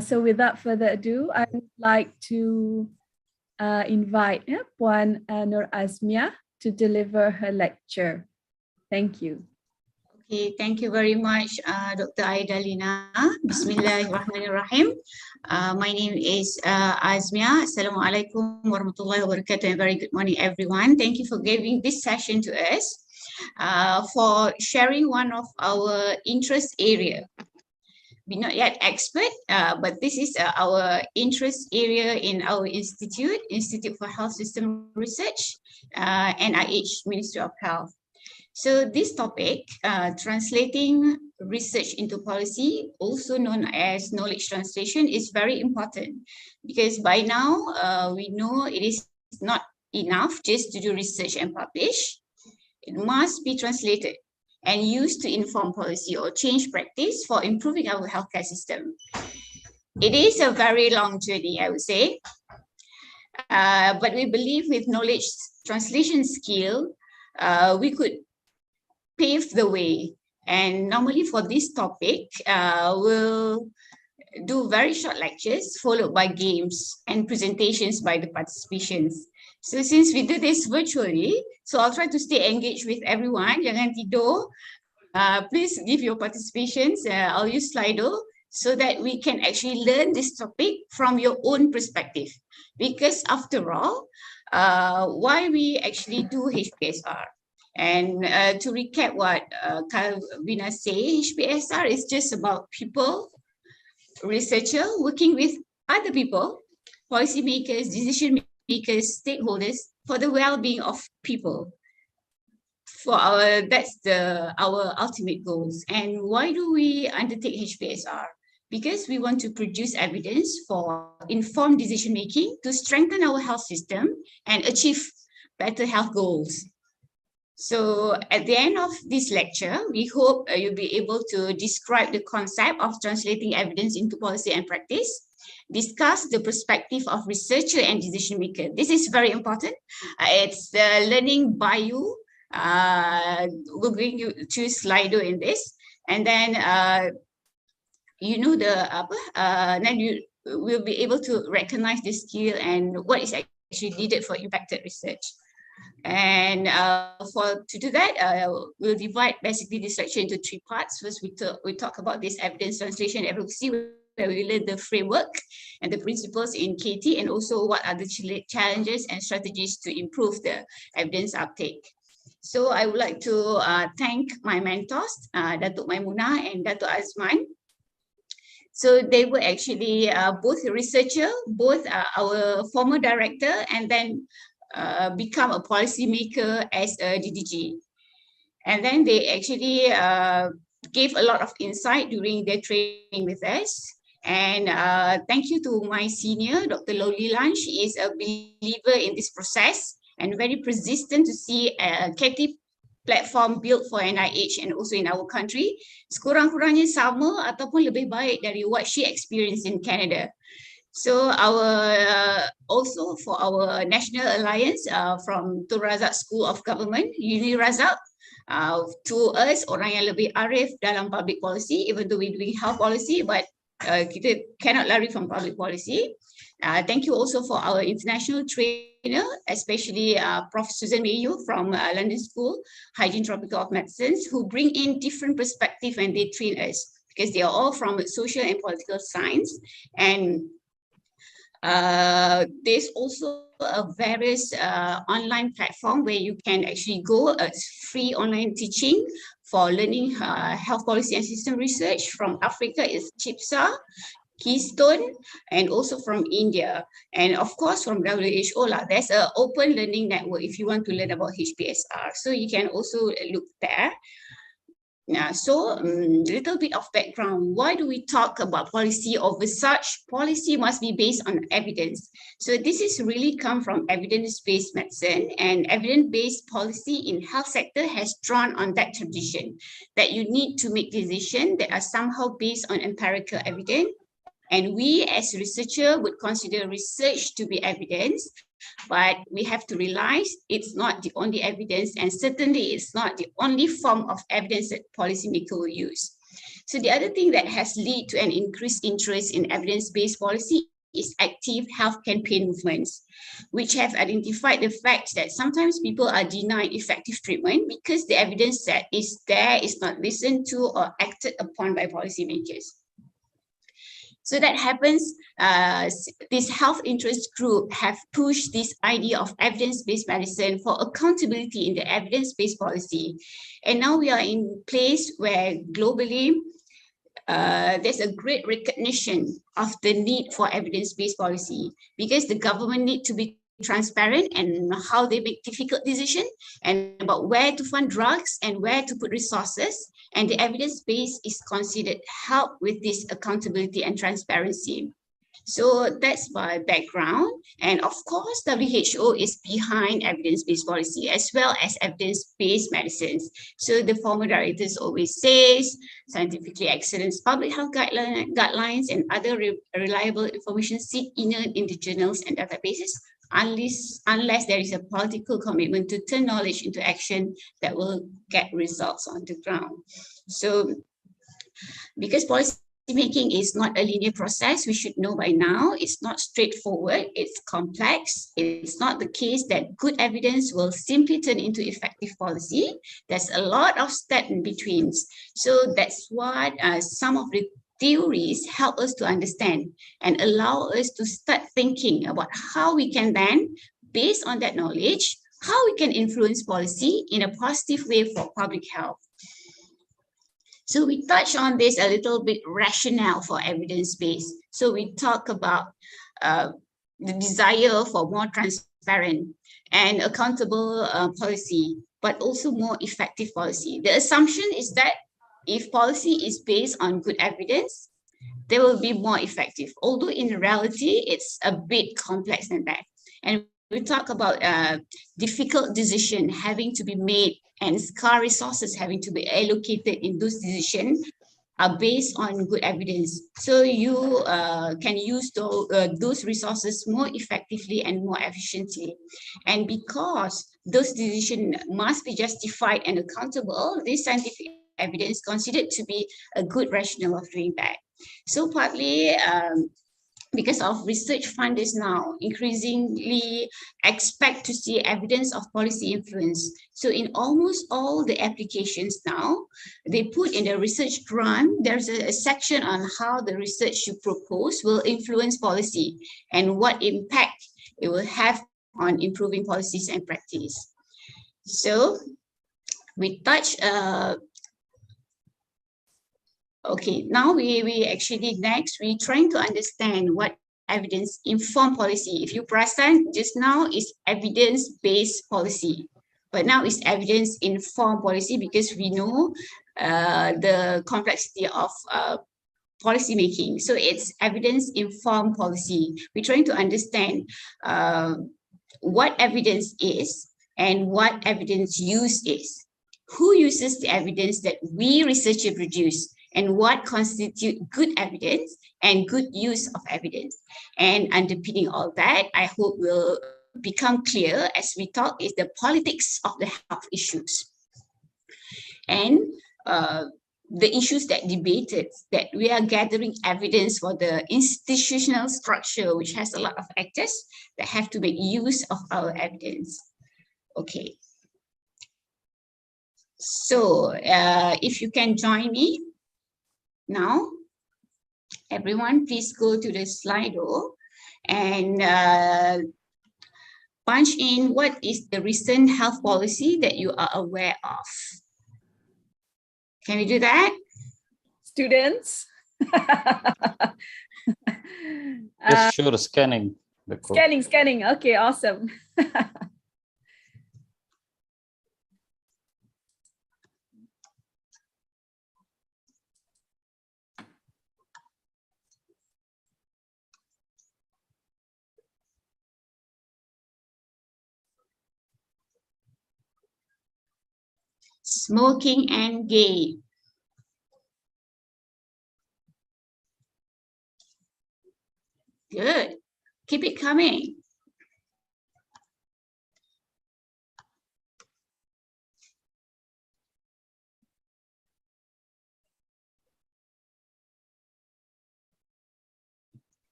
So without further ado, I would like to invite Puan Nur Azmiah to deliver her lecture. Thank you. Okay, thank you very much, Dr. Aidalina. Bismillahirrahmanirrahim. My name is Azmiah. Assalamualaikum warahmatullahi wabarakatuh, and very good morning, everyone. Thank you for giving this session to us, for sharing one of our interest area. We're not yet expert, but this is our interest area in our institute, Institute for Health System Research, NIH, Ministry of Health. So this topic, translating research into policy, also known as knowledge translation, is very important because by now we know it is not enough just to do research and publish. It must be translated and used to inform policy or change practice for improving our healthcare system. It is a very long journey, I would say, but we believe with knowledge translation skill, we could pave the way. And normally for this topic, we'll do very short lectures followed by games and presentations by the participants. So since we do this virtually, so I'll try to stay engaged with everyone. Jangan tidur. Please give your participations. I'll use Slido so that we can actually learn this topic from your own perspective. Because after all, why we actually do HPSR? And to recap what Kalvina said, HPSR is just about people, researcher working with other people, policymakers, decision makers, stakeholders for the well-being of people. For that's our ultimate goals. And why do we undertake HPSR? Because we want to produce evidence for informed decision making to strengthen our health system and achieve better health goals. So at the end of this lecture, we hope you'll be able to describe the concept of translating evidence into policy and practice, discuss the perspective of researcher and decision maker. This is very important. It's the learning by you. We're going to choose Slido in this, and then you know then you will be able to recognize the skill and what is actually needed for impacted research. And to do that, we'll divide basically this lecture into three parts. First, we talk about this evidence translation advocacy, where we learn the framework and the principles in KT, and also what are the challenges and strategies to improve the evidence uptake. So I would like to thank my mentors, Datuk Maimunah and Datuk Azman. So they were actually both a researcher, both our former director, and then become a policymaker as a DDG. And then they actually gave a lot of insight during their training with us. And thank you to my senior, Dr. Lolilan. She is a believer in this process and very persistent to see a KT platform built for NIH and also in our country. Sekurang-kurangnya sama ataupun lebih baik dari what she experienced in Canada. So also for our national alliance from Tun Razak School of Government, Uni Razak, to us orang yang lebih arif dalam public policy, even though we're doing health policy, but kita cannot lari from public policy. Thank you also for our international trainer, especially Prof. Susan Mayu from London School, Hygiene Tropical Medicine, who bring in different perspective when they train us, because they are all from social and political science. And There's also a various online platform where you can actually go. It's free online teaching for learning health policy and system research. From Africa is CHIPSA, Keystone, and also from India, and of course from WHO. There's an open learning network if you want to learn about HPSR, so you can also look there. So little bit of background. Why do we talk about policy over such? Policy must be based on evidence. So this is really come from evidence-based medicine, and evidence-based policy in health sector has drawn on that tradition, that you need to make decisions that are somehow based on empirical evidence. And we as researchers would consider research to be evidence, but we have to realize it's not the only evidence, and certainly it's not the only form of evidence that policymakers will use. So the other thing that has led to an increased interest in evidence-based policy is active health campaign movements, which have identified the fact that sometimes people are denied effective treatment because the evidence that is there is not listened to or acted upon by policymakers. So that happens, this health interest group have pushed this idea of evidence-based medicine for accountability in the evidence-based policy. And now we are in place where globally, there's a great recognition of the need for evidence-based policy, because the government need to be transparent and how they make difficult decisions, and about where to fund drugs and where to put resources. And the evidence base is considered help with this accountability and transparency. So that's my background. And of course, WHO is behind evidence-based policy as well as evidence-based medicines. So the former directors always says, scientifically excellent public health guidelines and other reliable information sit inert in the journals and databases, unless there is a political commitment to turn knowledge into action that will get results on the ground. So because policy making is not a linear process, we should know by now, it's not straightforward, it's complex. It's not the case that good evidence will simply turn into effective policy. There's a lot of steps in between. So that's what some of the theories help us to understand and allow us to start thinking about how we can then, based on that knowledge, how we can influence policy in a positive way for public health. So we touch on this a little bit, rationale for evidence-based. So we talk about the desire for more transparent and accountable policy, but also more effective policy. The assumption is that if policy is based on good evidence, they will be more effective. Although in reality, it's a bit complex than that. And we talk about difficult decision having to be made and scarce resources having to be allocated in those decisions are based on good evidence. So you can use those resources more effectively and more efficiently. And because those decisions must be justified and accountable, this scientific evidence considered to be a good rationale of doing that. So partly because of research funders now increasingly expect to see evidence of policy influence. So in almost all the applications now, they put in the research grant, there's a section on how the research you propose will influence policy and what impact it will have on improving policies and practice. So we touch okay, now we actually next, we're trying to understand what evidence-informed policy. If you present just now is evidence-based policy, but now it's evidence-informed policy because we know the complexity of policy making. So it's evidence-informed policy. We're trying to understand what evidence is and what evidence use is. Who uses the evidence that we researchers produce, and what constitutes good evidence and good use of evidence. And underpinning all that, I hope will become clear as we talk, is the politics of the health issues. And the issues that debated, that we are gathering evidence for the institutional structure, which has a lot of actors that have to make use of our evidence. Okay. So if you can join me now, everyone, please go to the Slido and punch in what is the recent health policy that you are aware of. Can we do that? Students? Yes, sure, scanning the code. Scanning. Okay, awesome. Smoking and gay. Good. Keep it coming.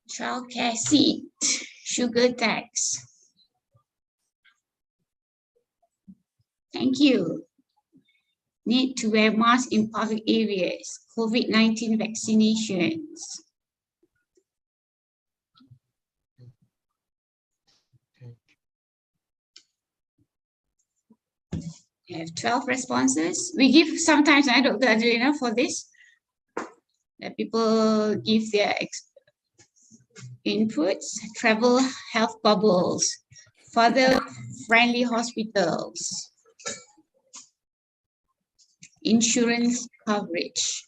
Childcare seat, sugar tax. Thank you. Need to wear mask in public areas. COVID-19 vaccinations. You have 12 responses. We give sometimes, Dr. Adriana, for this, that people give their inputs. Travel health bubbles, father-friendly hospitals, insurance coverage,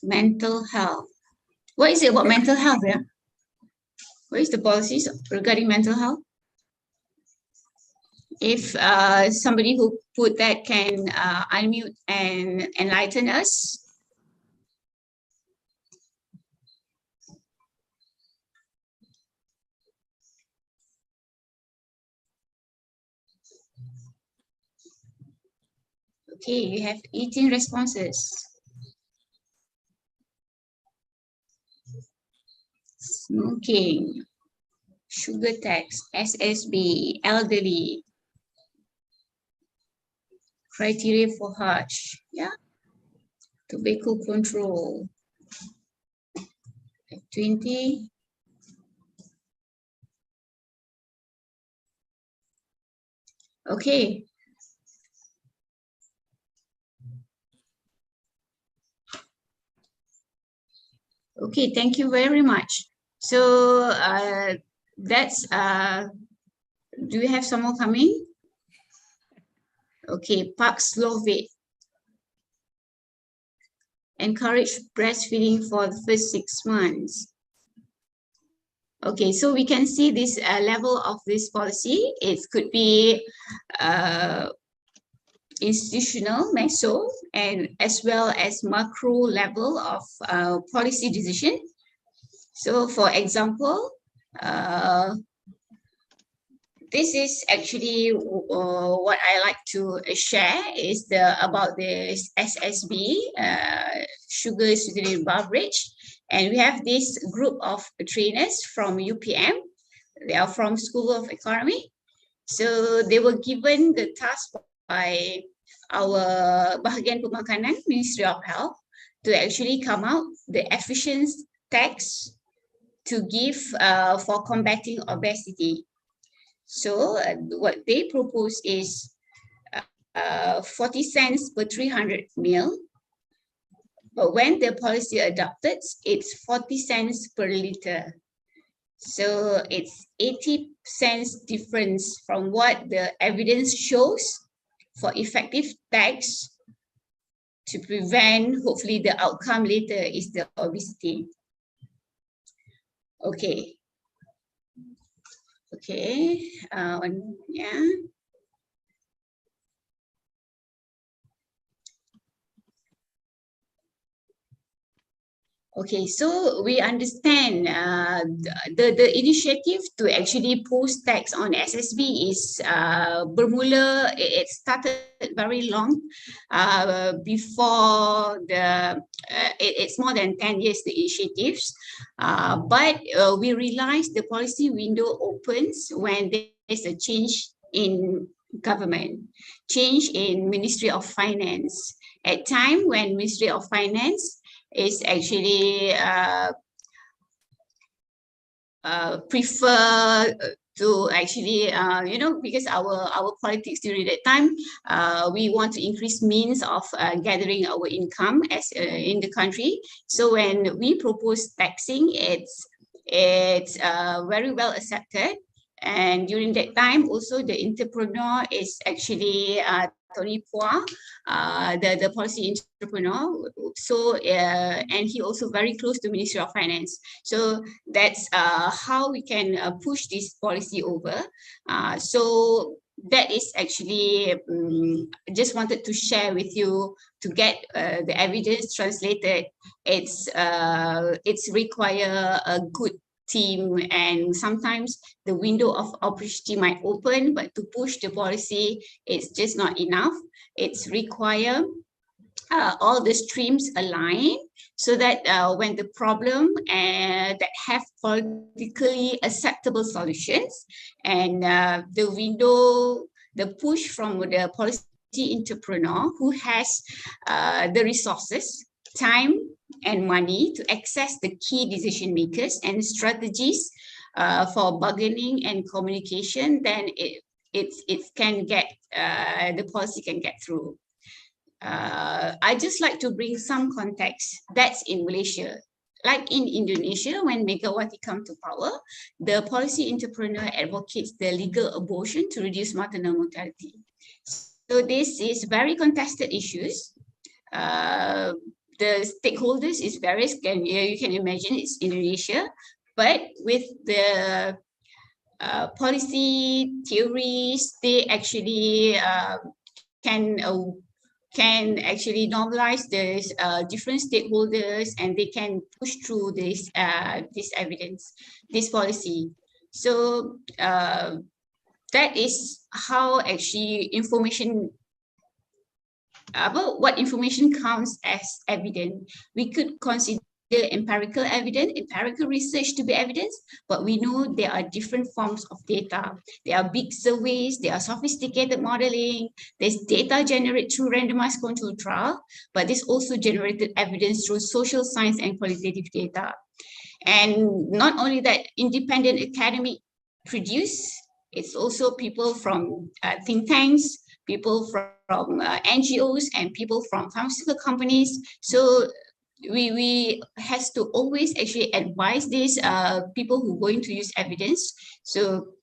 mental health. What is it about mental health? Yeah? What is the policies regarding mental health? If somebody who put that can unmute and enlighten us. Okay, you have 18 responses. Smoking, sugar tax, SSB, elderly, criteria for Hajj, yeah, tobacco control, 20. Okay. Okay, thank you very much. So that's, do we have someone coming? Okay, Park Slovate. Encourage breastfeeding for the first 6 months. Okay, so we can see this level of this policy. It could be institutional, meso, and as well as macro level of policy decision. So for example, this is actually what I like to share is about the SSB, sugar substitute beverage. And we have this group of trainers from UPM. They are from School of Economy. So they were given the task by our Bahagian Pemakanan, Ministry of Health, to actually come out the efficient tax to give for combating obesity. So what they propose is 40 cents per 300 ml. But when the policy adopted, it's 40 cents per liter. So it's 80 cents difference from what the evidence shows for effective tax to prevent, hopefully the outcome later is the obesity. Okay. Okay, yeah. Okay, so we understand the initiative to actually post tax on SSB is bermula, it started very long before the, it's more than 10 years, the initiatives, but we realized the policy window opens when there's a change in government, change in Ministry of Finance. At time when Ministry of Finance is actually prefer to actually, because our politics during that time, we want to increase means of gathering our income as in the country. So when we propose taxing, it's very well accepted. And during that time, also the entrepreneur is actually Tony Puan, the policy entrepreneur. So, and he also very close to Ministry of Finance. So that's how we can push this policy over. So that is actually, just wanted to share with you to get the evidence translated. It's require a good team, and sometimes the window of opportunity might open, but to push the policy, it's just not enough. It's require all the streams align, so that when the problem that have politically acceptable solutions, and the window, the push from the policy entrepreneur who has the resources, time and money to access the key decision makers and strategies for bargaining and communication, then it can get, the policy can get through. I just like to bring some context. That's in Malaysia. Like in Indonesia, when Megawati come to power, the policy entrepreneur advocates the legal abortion to reduce maternal mortality. So this is very contested issues. The stakeholders is various, you can imagine it's Indonesia, but with the policy theories, they actually can actually normalize this different stakeholders, and they can push through this evidence, this policy. So that is how actually information, about what information counts as evidence. We could consider empirical evidence, empirical research to be evidence, but we know there are different forms of data. There are big surveys, there are sophisticated modeling, there's data generated through randomized control trial, but this also generated evidence through social science and qualitative data. And not only that, independent academic produce, it's also people from think tanks, people from NGOs, and people from pharmaceutical companies. So we has to always actually advise these people who are going to use evidence. So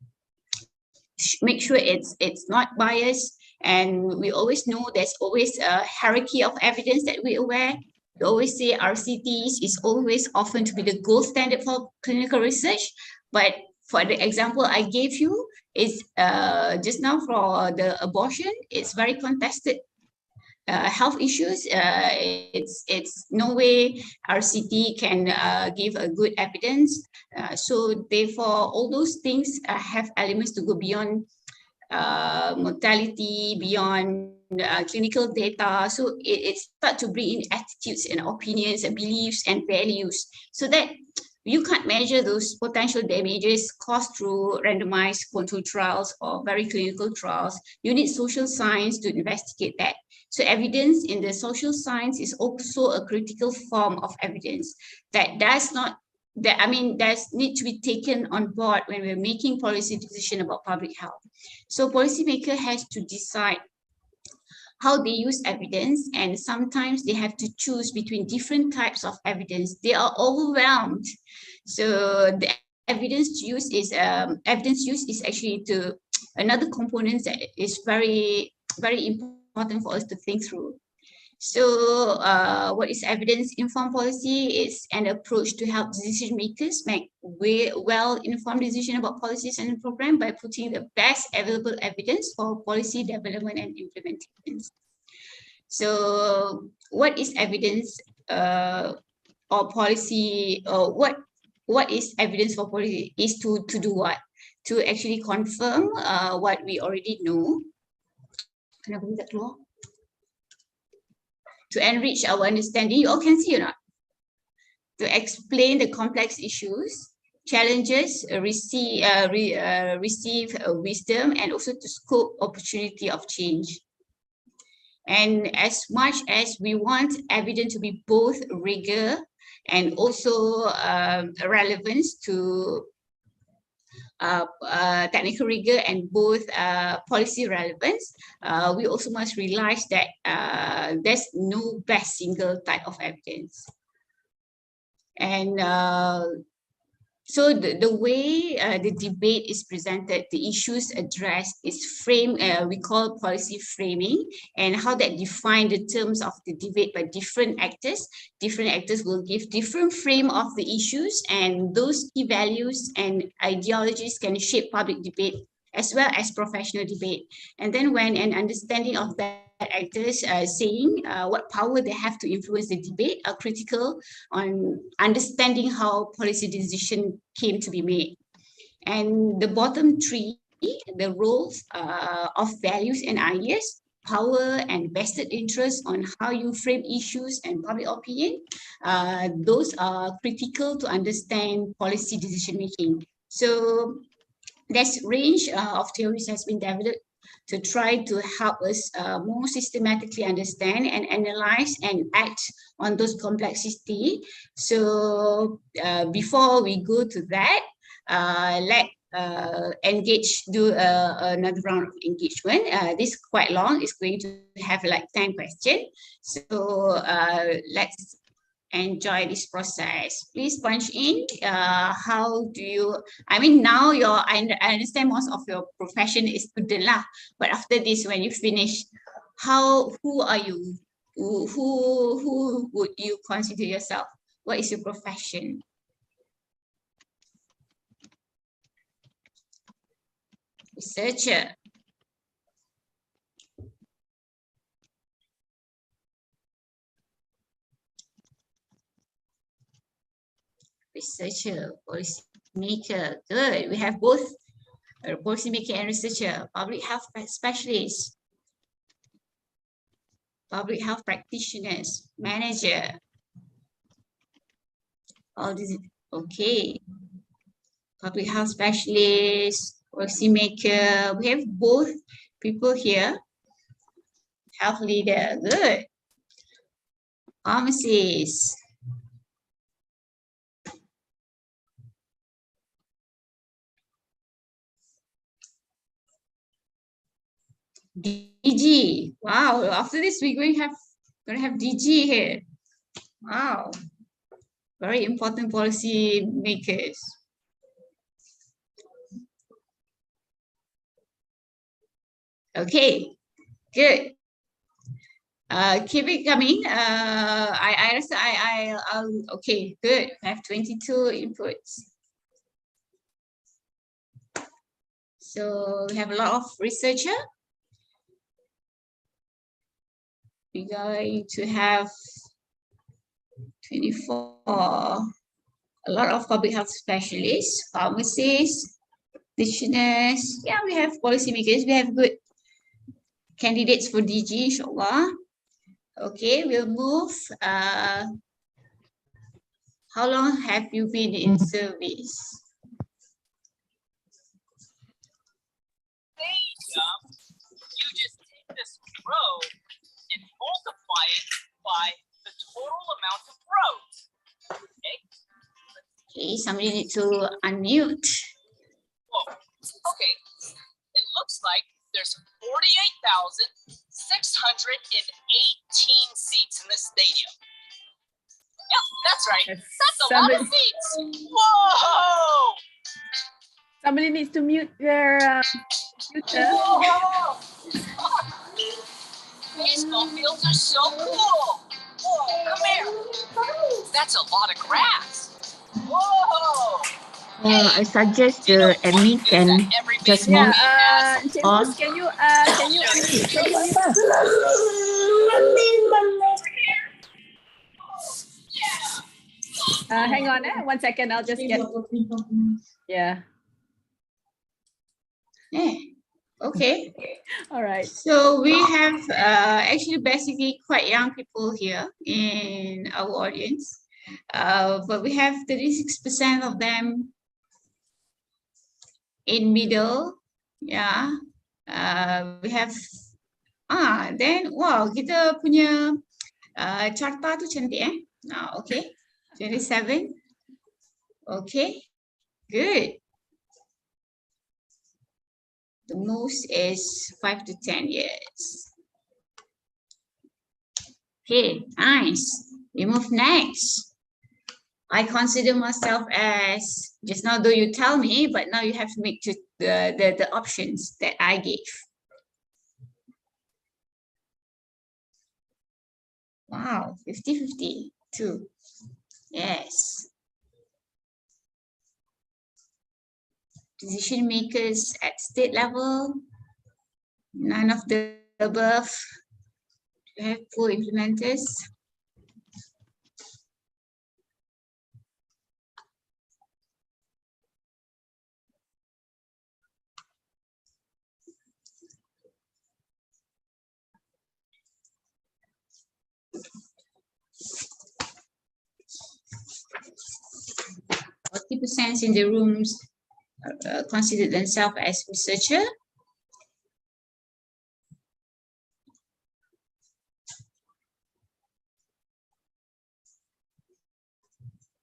make sure it's not biased. And we always know there's always a hierarchy of evidence that we're aware. We always say RCTs is always often to be the gold standard for clinical research. But for the example I gave you, is just now for the abortion, it's very contested health issues. It's no way RCT can give a good evidence. So therefore, all those things have elements to go beyond mortality, beyond clinical data. So it starts to bring in attitudes and opinions and beliefs and values, so that you can't measure those potential damages caused through randomized control trials or very clinical trials. You need social science to investigate that. So evidence in the social science is also a critical form of evidence that does need to be taken on board when we're making policy decision about public health. So policymaker has to decide how they use evidence, and sometimes they have to choose between different types of evidence. They are overwhelmed. So the evidence use is actually to another component that is very, very important for us to think through. So what is evidence-informed policy? Is an approach to help decision makers make well-informed decisions about policies and program by putting the best available evidence for policy development and implementation. So what is evidence or policy, or what is evidence for policy is to do what? To actually confirm what we already know. Can I bring that law? To enrich our understanding, you all can see or not? To explain the complex issues, challenges, receive wisdom, and also to scope opportunity of change. And as much as we want evidence to be both rigor and also relevance to technical rigor and both policy relevance, we also must realize that there's no best single type of evidence. And so the way the debate is presented, the issues addressed is framed, we call policy framing, and how that define the terms of the debate by different actors. Different actors will give different frame of the issues, and those key values and ideologies can shape public debate as well as professional debate. And then when an understanding of that actors saying what power they have to influence the debate are critical on understanding how policy decision came to be made. And the bottom three, the roles of values and ideas, power and vested interest on how you frame issues and public opinion, those are critical to understand policy decision making. So this range of theories has been developed to try to help us more systematically understand and analyze and act on those complexity. So before we go to that, let do another round of engagement. This is quite long. It's going to have like 10 questions. So let's enjoy this process. Please punch in. How do you, I mean, now I understand most of your profession is student lah, but after this, when you finish, who are you? Who would you consider yourself? What is your profession? Researcher. Researcher, policy maker. Good. We have both policy maker and researcher. Public health specialist, public health practitioners, manager. All this. Okay. Public health specialist, policy maker. We have both people here. Health leader. Good. Pharmacist. DG. Wow, after this we're going to have DG here. Wow, very important policy makers. Okay, good. Keep it coming. Okay, good. I have 22 inputs. So we have a lot of researcher. We're going to have 24, a lot of public health specialists, pharmacists, practitioners. Yeah, we have policymakers. We have good candidates for DG, inshallah. Okay, we'll move. How long have you been in service? You just take this row and multiply it by the total amount of rows. Okay. Okay, somebody need to unmute. Whoa. Okay. It looks like there's 48,618 seats in this stadium. Yep, that's right. That's a lot of seats. Whoa! Somebody needs to mute their computer. Whoa! Baseball fields are so cool. Whoa, come here. That's a lot of grass. Whoa. I suggest the admin can just move. James, can you hang on, 1 second, I'll just get, yeah. Yeah. Okay. All right. So we have actually basically quite young people here in our audience, but we have 36% of them in middle, yeah, we have, then wow, kita punya carta tu cantik okay, 27, okay, good. The most is 5 to 10 years. Okay, nice. We move next. I consider myself as, just now though you tell me, but now you have to make the options that I gave. Wow, 50-50 too. Yes. Decision makers at state level, none of the above. We have poor implementers. % in the rooms consider themselves as researcher.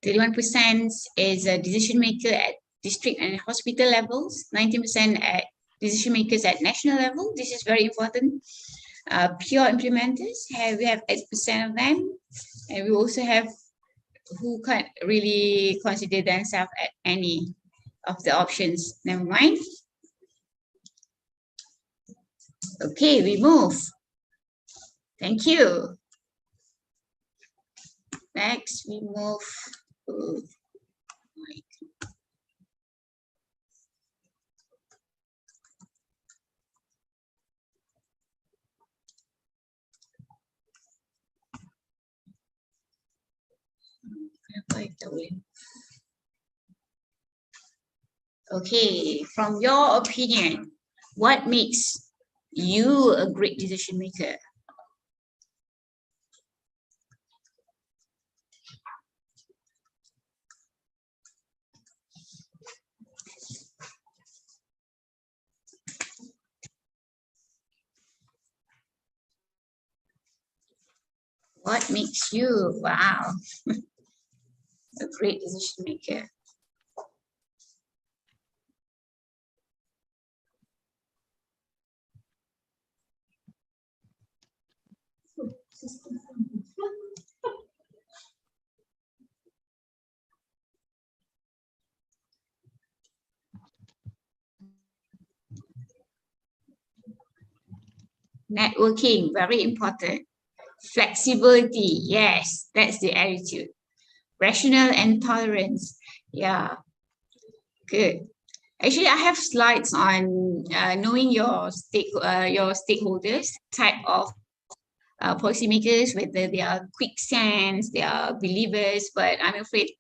%, is a decision maker at district and hospital levels. 19% at decision makers at national level. This is very important. Pure implementers, we have 8% of them, and we also have who can't really consider themselves at any of the options. Never mind. Okay, we move. Thank you. Next, we move. Okay, from your opinion, what makes you a great decision maker? What makes you, wow, a great decision maker? Networking, very important. Flexibility, yes, that's the attitude. Rational and tolerance, yeah, good. Actually, I have slides on knowing your stakeholders, type of policymakers, whether they are quick sense, they are believers, but I'm afraid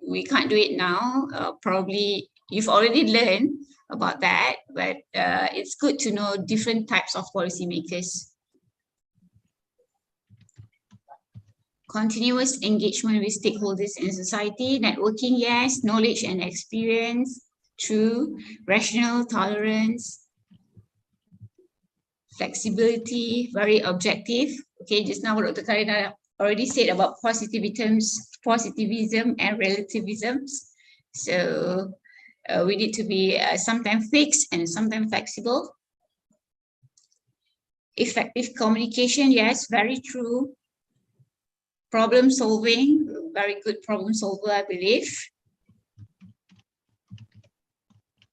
we can't do it now. Probably you've already learned about that, but it's good to know different types of policymakers. Continuous engagement with stakeholders in society, networking, yes, knowledge and experience, true, rational tolerance, flexibility, very objective. Okay, just now what Dr. Kalvina already said about positivism and relativisms. So we need to be sometimes fixed and sometimes flexible. Effective communication, yes, very true. Problem solving, very good problem solver, I believe.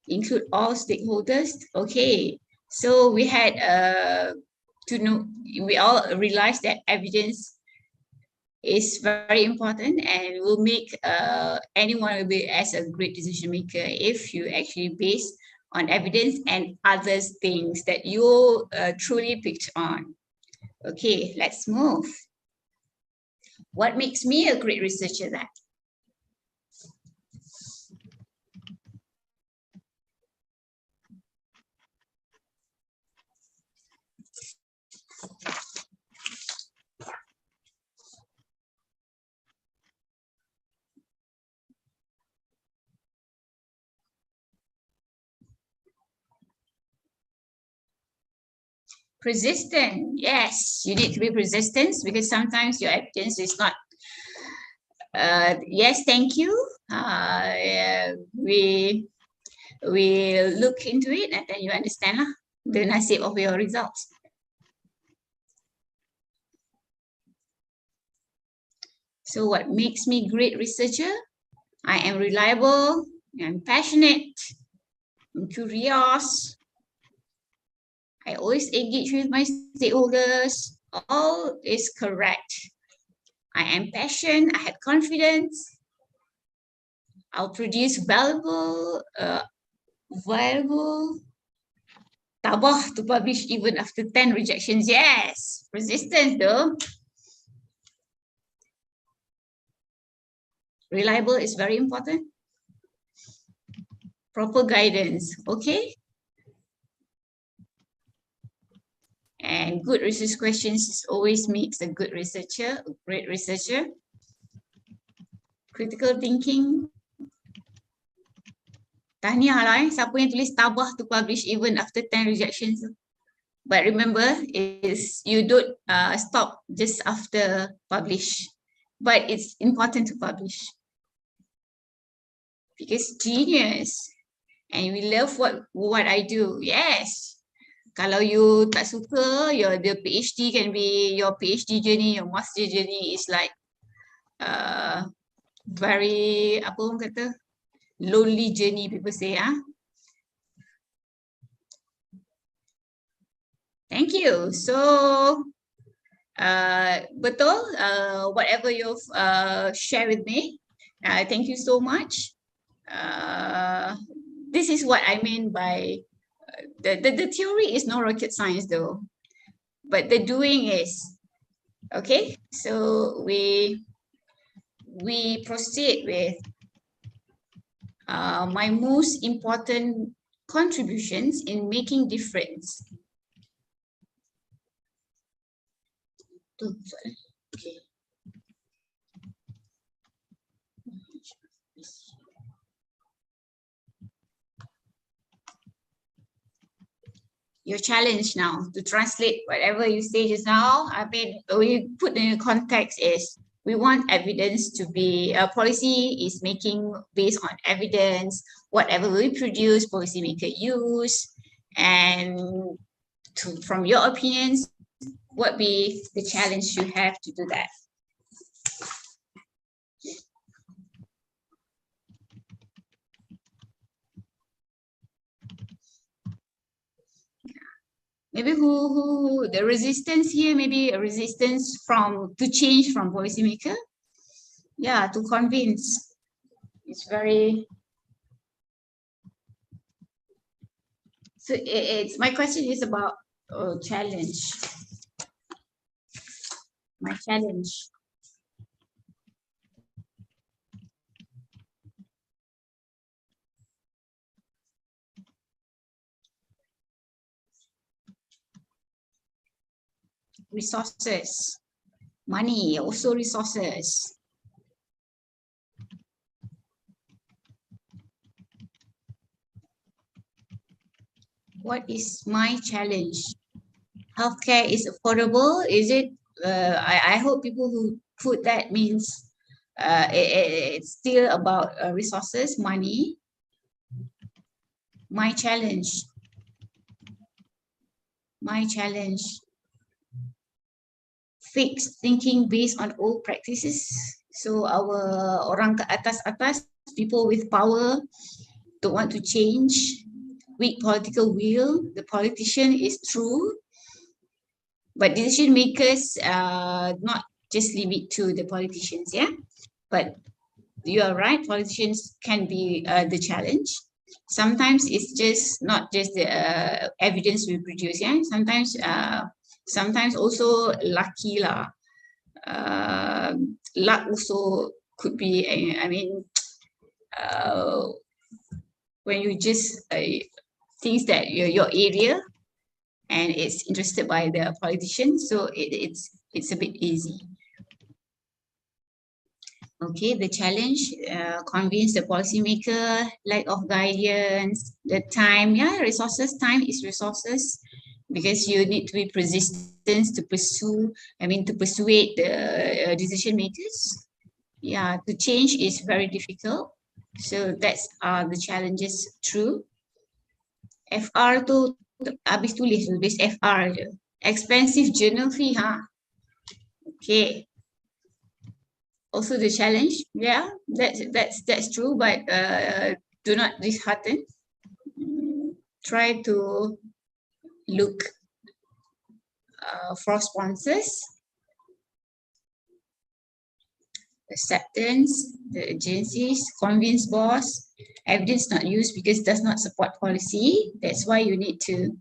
Include all stakeholders. Okay, so we had to know, we all realized that evidence is very important and will make anyone will be as a great decision maker if you actually base on evidence and other things that you truly picked on. Okay, let's move. What makes me a great researcher then? Persistent. Yes, you need to be persistent because sometimes your evidence is not. Yes, thank you. We will look into it and then you understand the nasib of your results. So what makes me great researcher? I am reliable, I'm passionate, I'm curious. I always engage with my stakeholders. All is correct. I am passionate, I have confidence. I'll produce valuable tabah to publish even after 10 rejections. Yes, resistance though. Reliable is very important. Proper guidance, okay? And good research questions always makes a good researcher, a great researcher. Critical thinking. Tahniah lah siapa yang tulis tabah to publish even after 10 rejections. But remember, is you don't stop just after publish. But it's important to publish. Because genius. And we love what I do. Yes. Kalau you tak suka, the PhD can be, your PhD journey, your master journey is like very, apa orang kata, lonely journey, people say. Thank you. So, betul, whatever you've shared with me, thank you so much. This is what I mean by the theory is no rocket science though, but the doing is. Okay, so we proceed with my most important contributions in making difference. Okay. Your challenge now to translate whatever you say just now. I mean, we put in context is we want evidence to be, policy is making based on evidence, whatever we produce, policymaker use, and from your opinions, what be the challenge you have to do that? Maybe who the resistance here, maybe a resistance to change from policymaker. Yeah, to convince. It's very, so it's, my question is about challenge. My challenge. Resources, money, also resources. What is my challenge? Healthcare is affordable. Is it? I hope people who put that means it's still about resources, money. My challenge. My challenge. Fixed thinking based on old practices. So our orang ke atas, people with power don't want to change. Weak political will. The politician is true, but decision makers not just leave it to the politicians, yeah. But you are right, politicians can be the challenge. Sometimes it's just not just the evidence we produce, yeah. Sometimes also lucky lah. Luck also could be, I mean, when you just things that your area and it's interested by the politician, so it's a bit easy. Okay, the challenge, convince the policymaker, lack of guidance, the time, yeah, resources, time is resources. because you need to be persistent to persuade the decision makers. Yeah, to change is very difficult. So that's the challenges. True. FR tu habis tulis FR je. Expensive journal fee, Okay. Also the challenge, yeah, that's true, but do not dishearten. Try to look for sponsors, acceptance, the agencies, convince boss, evidence not used because it does not support policy. That's why you need to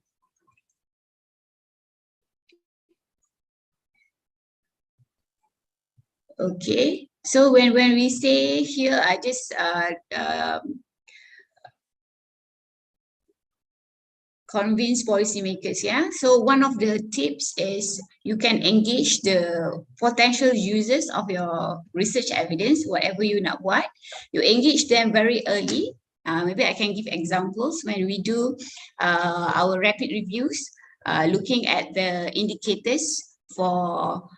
okay. So when we say here, I just convince policymakers, yeah. So one of the tips is you can engage the potential users of your research evidence, whatever you nak buat. You engage them very early. Maybe I can give examples when we do our rapid reviews, looking at the indicators for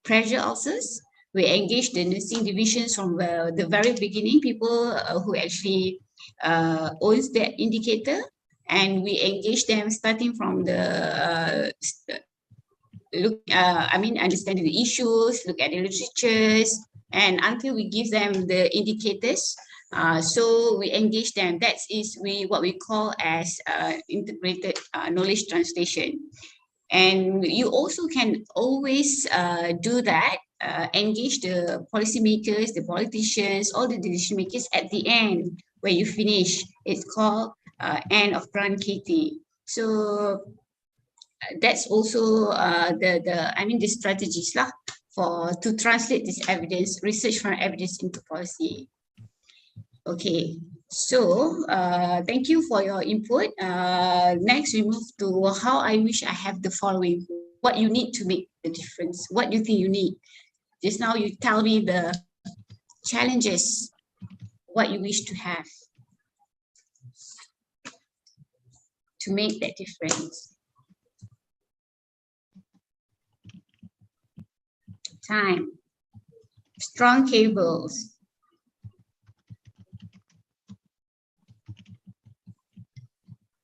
pressure ulcers. We engage the nursing divisions from the very beginning, people who actually owns that indicator. And we engage them starting from the understanding the issues, look at the literatures, and until we give them the indicators. So we engage them. That is what we call as integrated knowledge translation. And you also can always do that, engage the policymakers, the politicians, all the decision makers at the end where you finish. It's called end of Grand KT. So that's also the strategies lah to translate this evidence, research from evidence into policy. Okay, so thank you for your input. Next, we move to how I wish I have the following. What you need to make the difference. What do you think you need? Just now you tell me the challenges, what you wish to have to make that difference. Time, strong cables,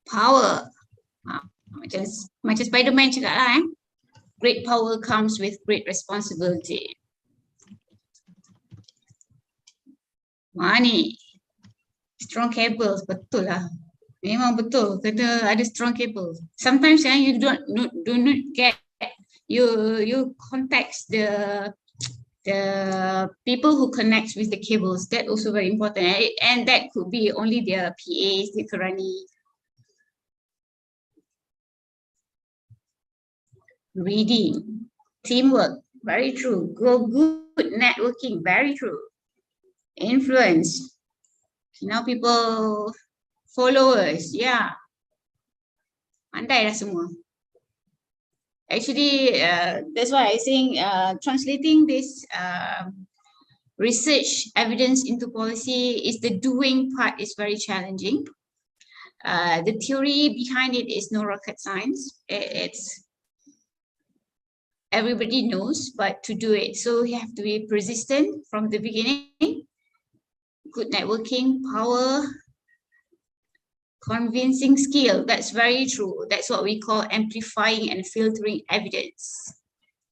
power, macam Spider-Man cakap lah, great power comes with great responsibility. Money, strong cables, betul lah. Memang betul, kena ada strong cables. Sometimes you do not get, you contact the people who connect with the cables. That also very important, and that could be only their PAs, the Karani. Reading, teamwork, very true. Good networking, very true. Influence, now people, followers, yeah. Pandai dah semua. Actually, that's why I think translating this research evidence into policy is the doing part is very challenging. The theory behind it is no rocket science. It's everybody knows, but to do it, so you have to be persistent from the beginning. Good networking, power, convincing skill. That's very true. That's what we call amplifying and filtering evidence.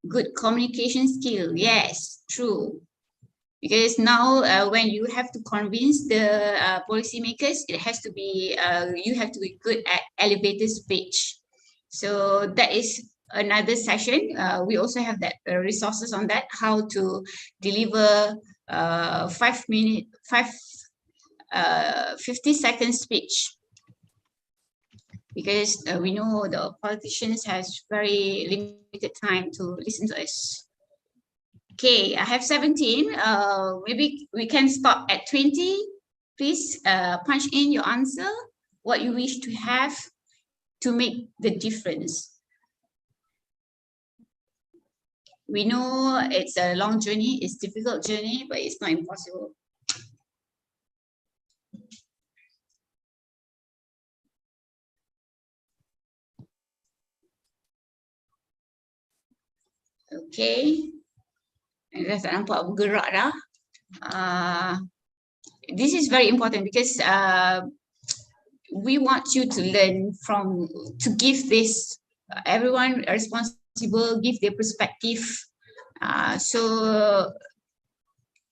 Good communication skill. Yes, true. Because now when you have to convince the policymakers, it has to be, you have to be good at elevator speech. So that is another session. We also have that resources on that, how to deliver 50-second speech. Because we know the politicians has very limited time to listen to us. Okay, I have 17. Maybe we can stop at 20. Please punch in your answer, what you wish to have to make the difference. We know it's a long journey, it's a difficult journey, but it's not impossible. Okay. Dah tak nampak bergerak dah. This is very important because we want you to learn from, to give this, everyone responsible, give their perspective. So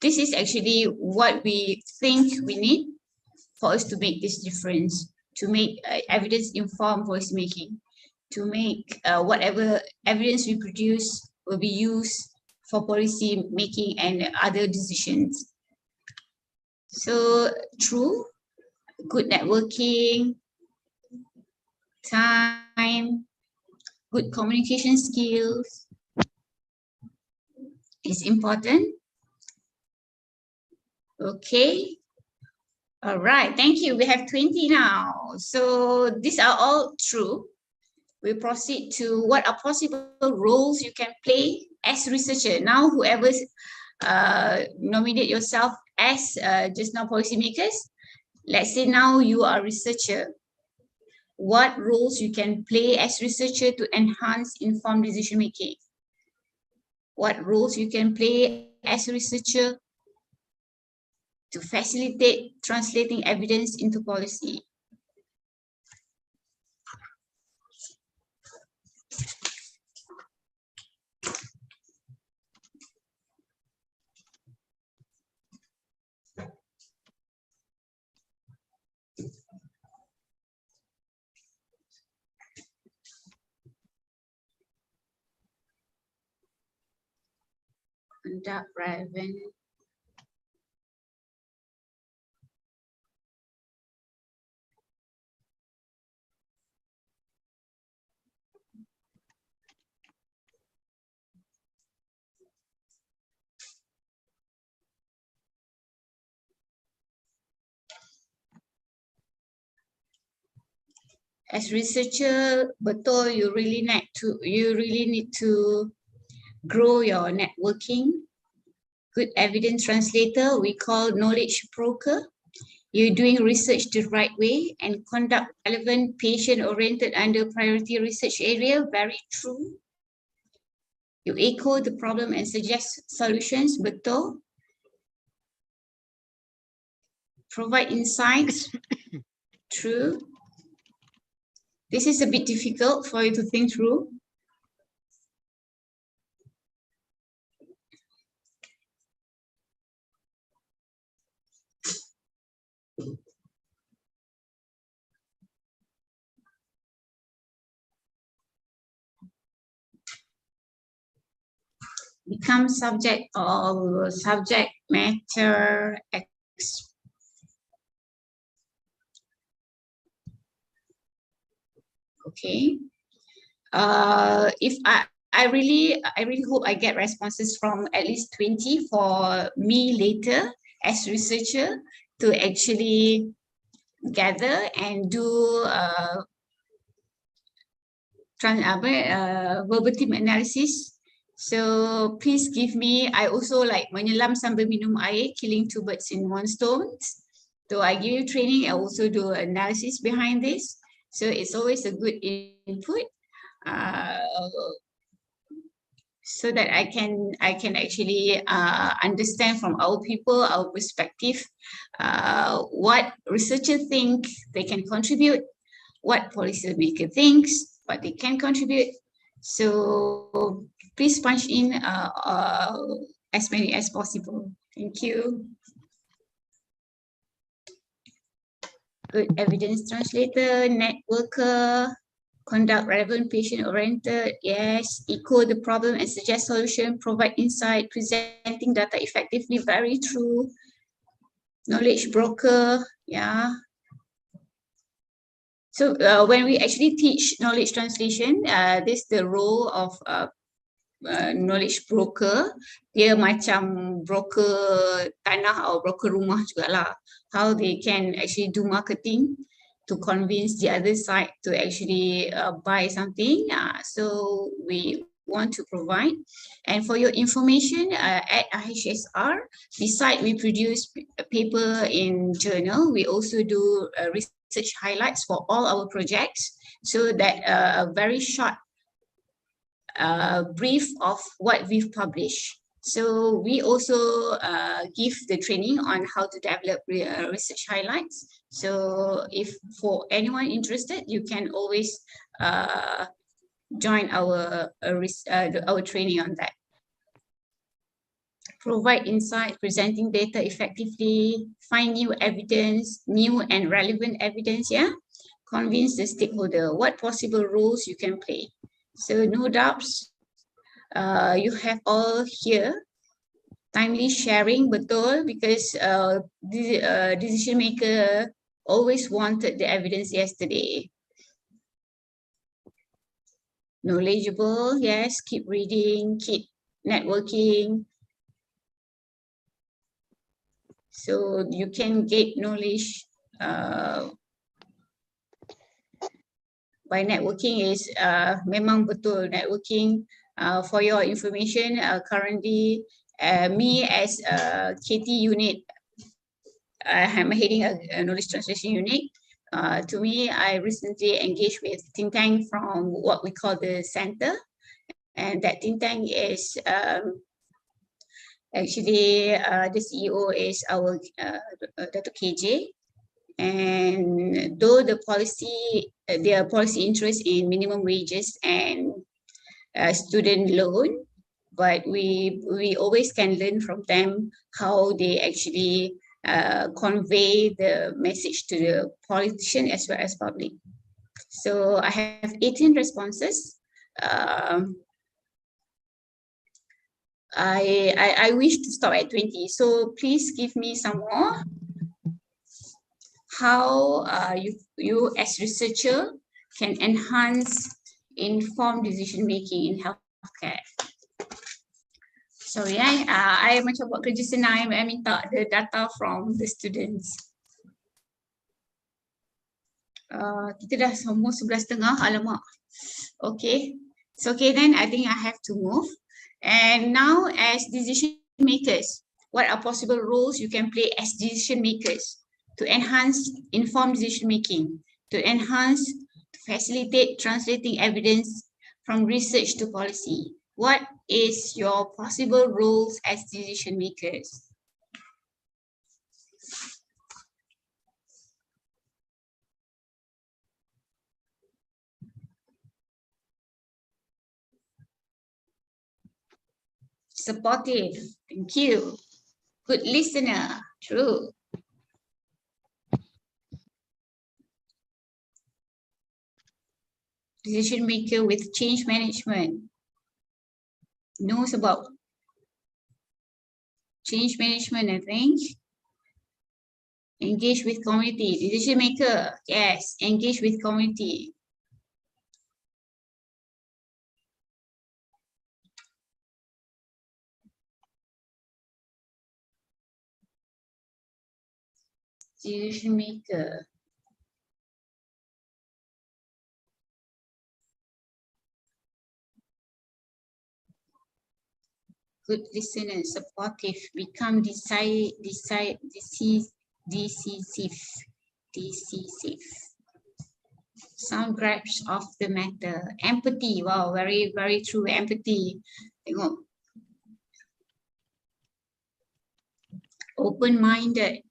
this is actually what we think we need for us to make this difference, to make evidence-informed policy making, to make whatever evidence we produce will be used for policy making and other decisions. So true, good networking, time, good communication skills is important. Okay. All right, thank you. We have 20 now. So these are all true. We proceed to what are possible roles you can play as researcher. Now, whoever nominate yourself as just now policymakers, let's say now you are a researcher. What roles you can play as researcher to enhance informed decision making? What roles you can play as a researcher to facilitate translating evidence into policy? Conduct relevant. As researcher, betul, you really need to grow your networking. Good evidence translator, we call knowledge broker. You're doing research the right way and conduct relevant, patient-oriented under priority research area. Very true. You echo the problem and suggest solutions. Betul. Provide insights. True. This is a bit difficult for you to think through. Become subject or subject matter expert. Okay. If I really hope I get responses from at least 20 for me later as researcher to actually gather and do verbatim analysis. So please give me, I also like menyelam sambil minum air, killing two birds in one stone. So I give you training, I also do analysis behind this. So it's always a good input so that I can actually understand from our people, our perspective, what researchers think they can contribute, what policymaker thinks, what they can contribute. So please punch in as many as possible. Thank you. Good evidence translator, networker, conduct relevant patient-oriented, yes. Echo the problem and suggest solution, provide insight, presenting data effectively, very true. Knowledge broker, yeah. So when we actually teach knowledge translation, this is the role of knowledge broker. Dia macam broker tanah atau broker rumah jugalah. How they can actually do marketing to convince the other side to actually buy something. So we want to provide. And for your information, at IHSR, besides we produce a paper in journal, we also do research highlights for all our projects, so that a very short brief of what we've published. So we also give the training on how to develop research highlights. So if for anyone interested, you can always join our training on that. Provide insight, presenting data effectively, find new evidence, new and relevant evidence, yeah? Convince the stakeholder what possible roles you can play. So no doubts, you have all here. Timely sharing, betul, because the decision maker always wanted the evidence yesterday. Knowledgeable, yes, keep reading, keep networking. So you can get knowledge by networking is memang betul networking. For your information, currently me as KT unit, I'm heading a knowledge translation unit. To me, I recently engaged with think tank from what we call the center, and that think tank is actually the CEO is our Dr. KJ. And though the policy, their policy interest in minimum wages and student loan, but we always can learn from them how they actually convey the message to the politician as well as public. So I have 18 responses. I wish to stop at 20, so please give me some more. How you as researcher can enhance informed decision making in healthcare. Sorry, I macam buat kerja senang, I minta the data from the students. Kita dah semua 11:30, alamak. Okay, so okay then I think I have to move. And now as decision makers, what are possible roles you can play as decision makers to enhance informed decision making, to facilitate translating evidence from research to policy? What is your possible roles as decision makers? Supportive, thank you. Good listener, true. Decision maker with change management, knows about change management, I think. Engage with community, decision maker, yes, engage with community. Decision maker. Good listener, supportive, become decisive. Sound grasp of the matter. Empathy, wow, very, very true, empathy. Tengok. Open-minded,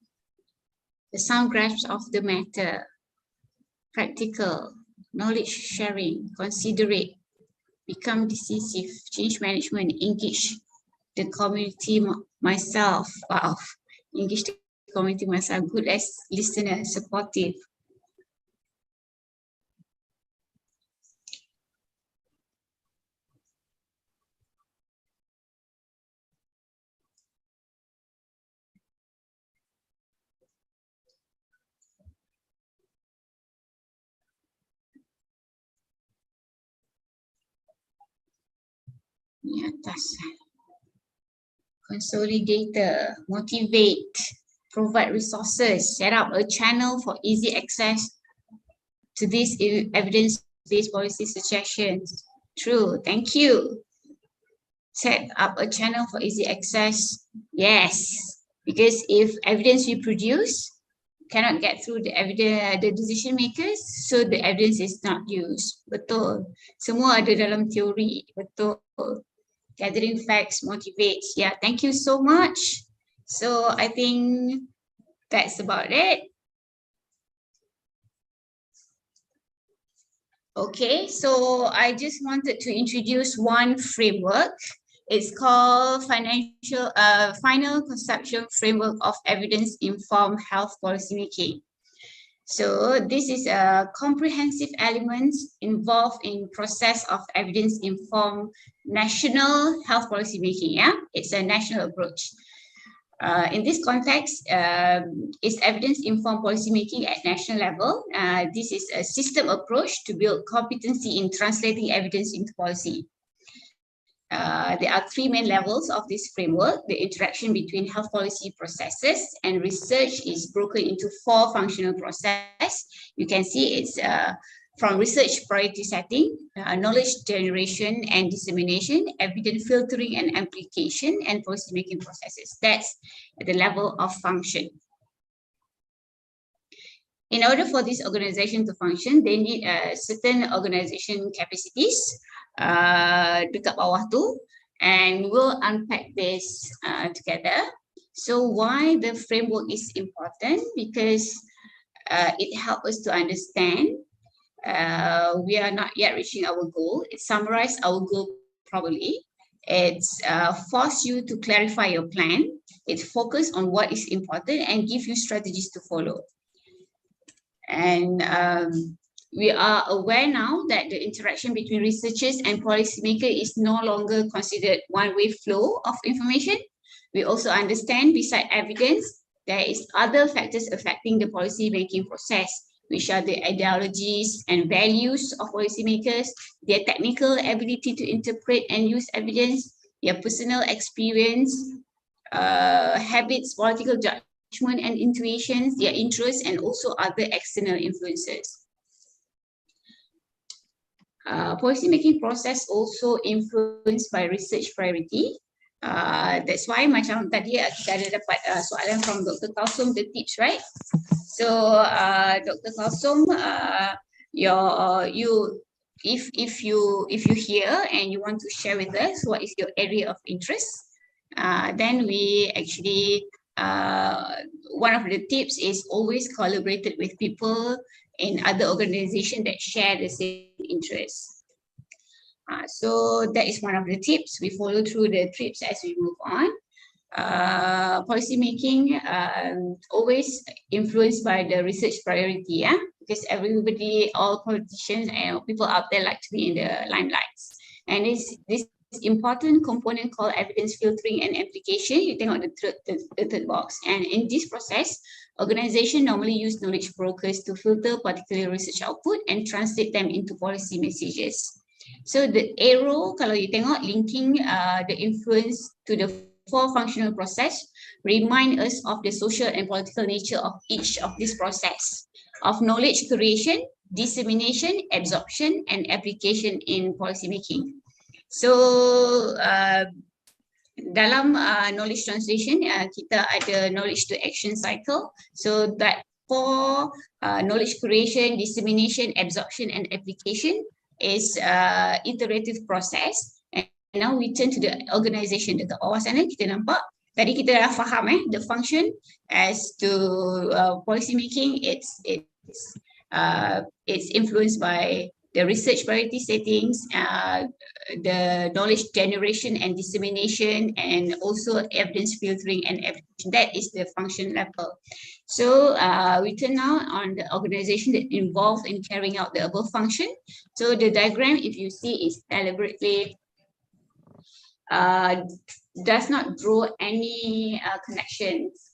the sound grasp of the matter. Practical, knowledge sharing, considerate, become decisive, change management, engage the community myself. Wow, engage the community myself, good as listener, supportive. Di atas. Consolidator, motivate, provide resources, set up a channel for easy access to these evidence-based policy suggestions. True, thank you. Set up a channel for easy access. Yes, because if evidence we produce cannot get through the evidence, the decision makers, so the evidence is not used. Betul. Semua ada dalam teori. Betul. Gathering facts motivates. Yeah, thank you so much. So I think that's about it. Okay, so I just wanted to introduce one framework. It's called Final Conceptual Framework of Evidence-Informed Health Policymaking. So this is a comprehensive element involved in process of evidence-informed national health policymaking. Yeah, it's a national approach. In this context, it's evidence-informed policymaking at national level. This is a system approach to build competency in translating evidence into policy. There are three main levels of this framework. The interaction between health policy processes and research is broken into four functional processes. You can see it's from research priority setting, knowledge generation and dissemination, evidence filtering and amplification, and policymaking processes. That's at the level of function. In order for this organization to function, they need certain organization capacities dekat bawah tu, and we'll unpack this together. So why the framework is important? Because it helps us to understand we are not yet reaching our goal. It summarizes our goal properly. It's force you to clarify your plan. It focuses on what is important and give you strategies to follow. And we are aware now that the interaction between researchers and policymakers is no longer considered one-way flow of information. We also understand, beside evidence, there is other factors affecting the policy-making process, which are the ideologies and values of policymakers, their technical ability to interpret and use evidence, their personal experience, habits, political judgment and intuitions, their interests, and also other external influences. Policymaking process also influenced by research priority. That's why macam tadi kita ada dapat soalan from Dr. Kalsum, the tips, right? So Dr. Kalsum, if you hear and you want to share with us what is your area of interest, then we actually one of the tips is always collaborated with people in other organizations that share the same interests. So that is one of the tips. We follow through the tips as we move on. Policy making always influenced by the research priority, yeah, because everybody, all politicians and people out there like to be in the limelight. And this important component called evidence filtering and application. You tengok the third box. And in this process, organization normally use knowledge brokers to filter particular research output and translate them into policy messages. So the arrow, kalau you tengok linking the influence to the four functional process, remind us of the social and political nature of each of this process of knowledge creation, dissemination, absorption, and application in policy making. So dalam knowledge translation, kita ada knowledge to action cycle. So that for knowledge creation, dissemination, absorption, and application is iterative process. And now we turn to the organization. Dekat bawah sana kita nampak, tadi kita dah faham the function as to policy making. It's influenced by the research priority settings, the knowledge generation and dissemination, and also evidence filtering and application. That is the function level. So we turn now on the organization that involved in carrying out the above function. So the diagram, if you see, is deliberately does not draw any connections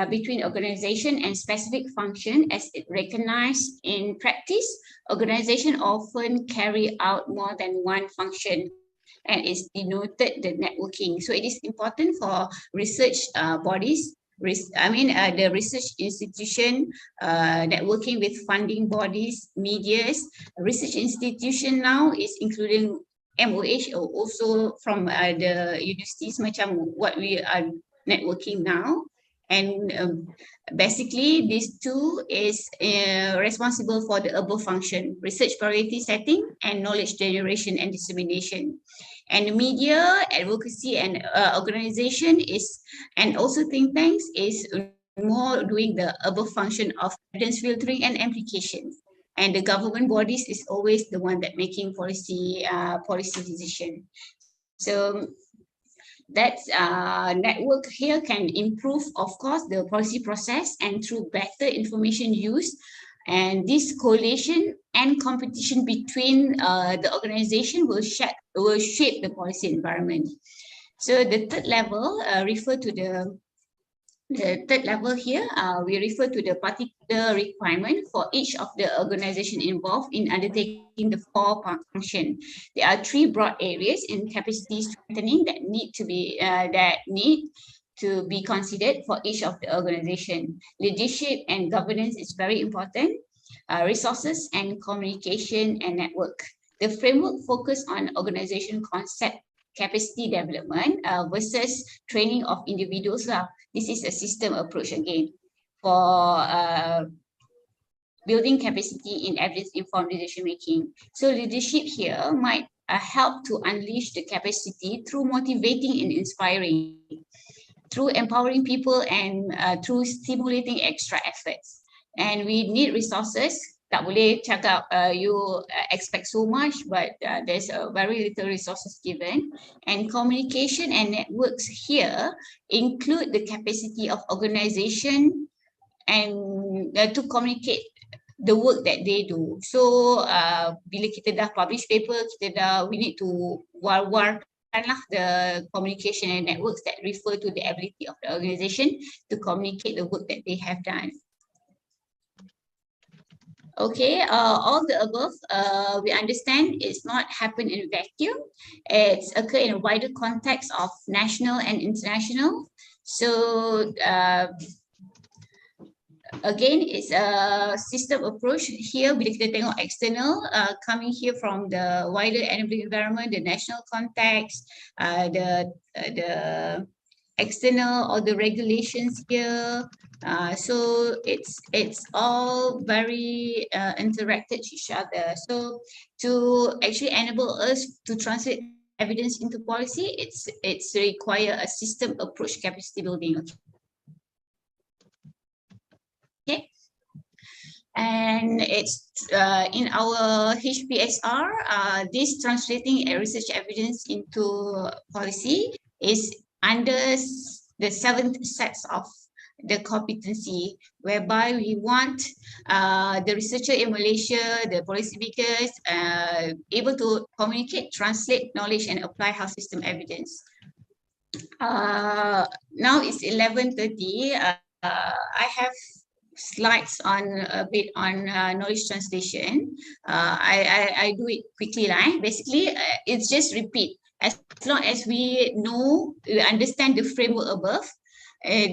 between organization and specific function, as it recognized in practice. Organization often carry out more than one function, and it's denoted the networking. So it is important for research bodies, the research institution networking with funding bodies, medias. Research institution now is including MOH, or also from the universities, macam what we are networking now. And basically, these two is responsible for the above function: research priority setting and knowledge generation and dissemination. And the media, advocacy, and organization is, and also think tanks is more doing the above function of evidence filtering and amplification. And the government bodies is always the one that making policy decision. So that network here can improve, of course, the policy process, and through better information use, and this coalition and competition between the organization will shape the policy environment. So the third level refer to the third level here, we refer to the particular requirement for each of the organization involved in undertaking the four function. There are three broad areas in capacity strengthening that need to be considered for each of the organization. Leadership and governance is very important. Resources and communication and network. The framework focus on organization concept, capacity development versus training of individuals. This is a system approach again for building capacity in evidence-informed decision making. So leadership here might help to unleash the capacity through motivating and inspiring, through empowering people, and through stimulating extra efforts. And we need resources. Tak boleh cakap you expect so much, but there's very little resources given. And communication and networks here include the capacity of organization and to communicate the work that they do. So bila kita dah publish paper, we need to war-warkan lah the communication and networks that refer to the ability of the organization to communicate the work that they have done. Okay, all the above, we understand it's not happen in a vacuum. It's occur in a wider context of national and international. So again, it's a system approach here. Bila kita tengok external, coming here from the wider enabling environment, the national context, the external or the regulations here. So it's all very interacted to each other. So to actually enable us to translate evidence into policy, it's require a system approach capacity building. Okay. And it's in our HPSR, this translating research evidence into policy is under the 7th sets of the competency, whereby we want the researcher in Malaysia, the policy makers, able to communicate, translate knowledge, and apply health system evidence. Now it's 11:30. I have slides on a bit on knowledge translation. I do it quickly, right? Basically, it's just repeat. As long as we know, we understand the framework above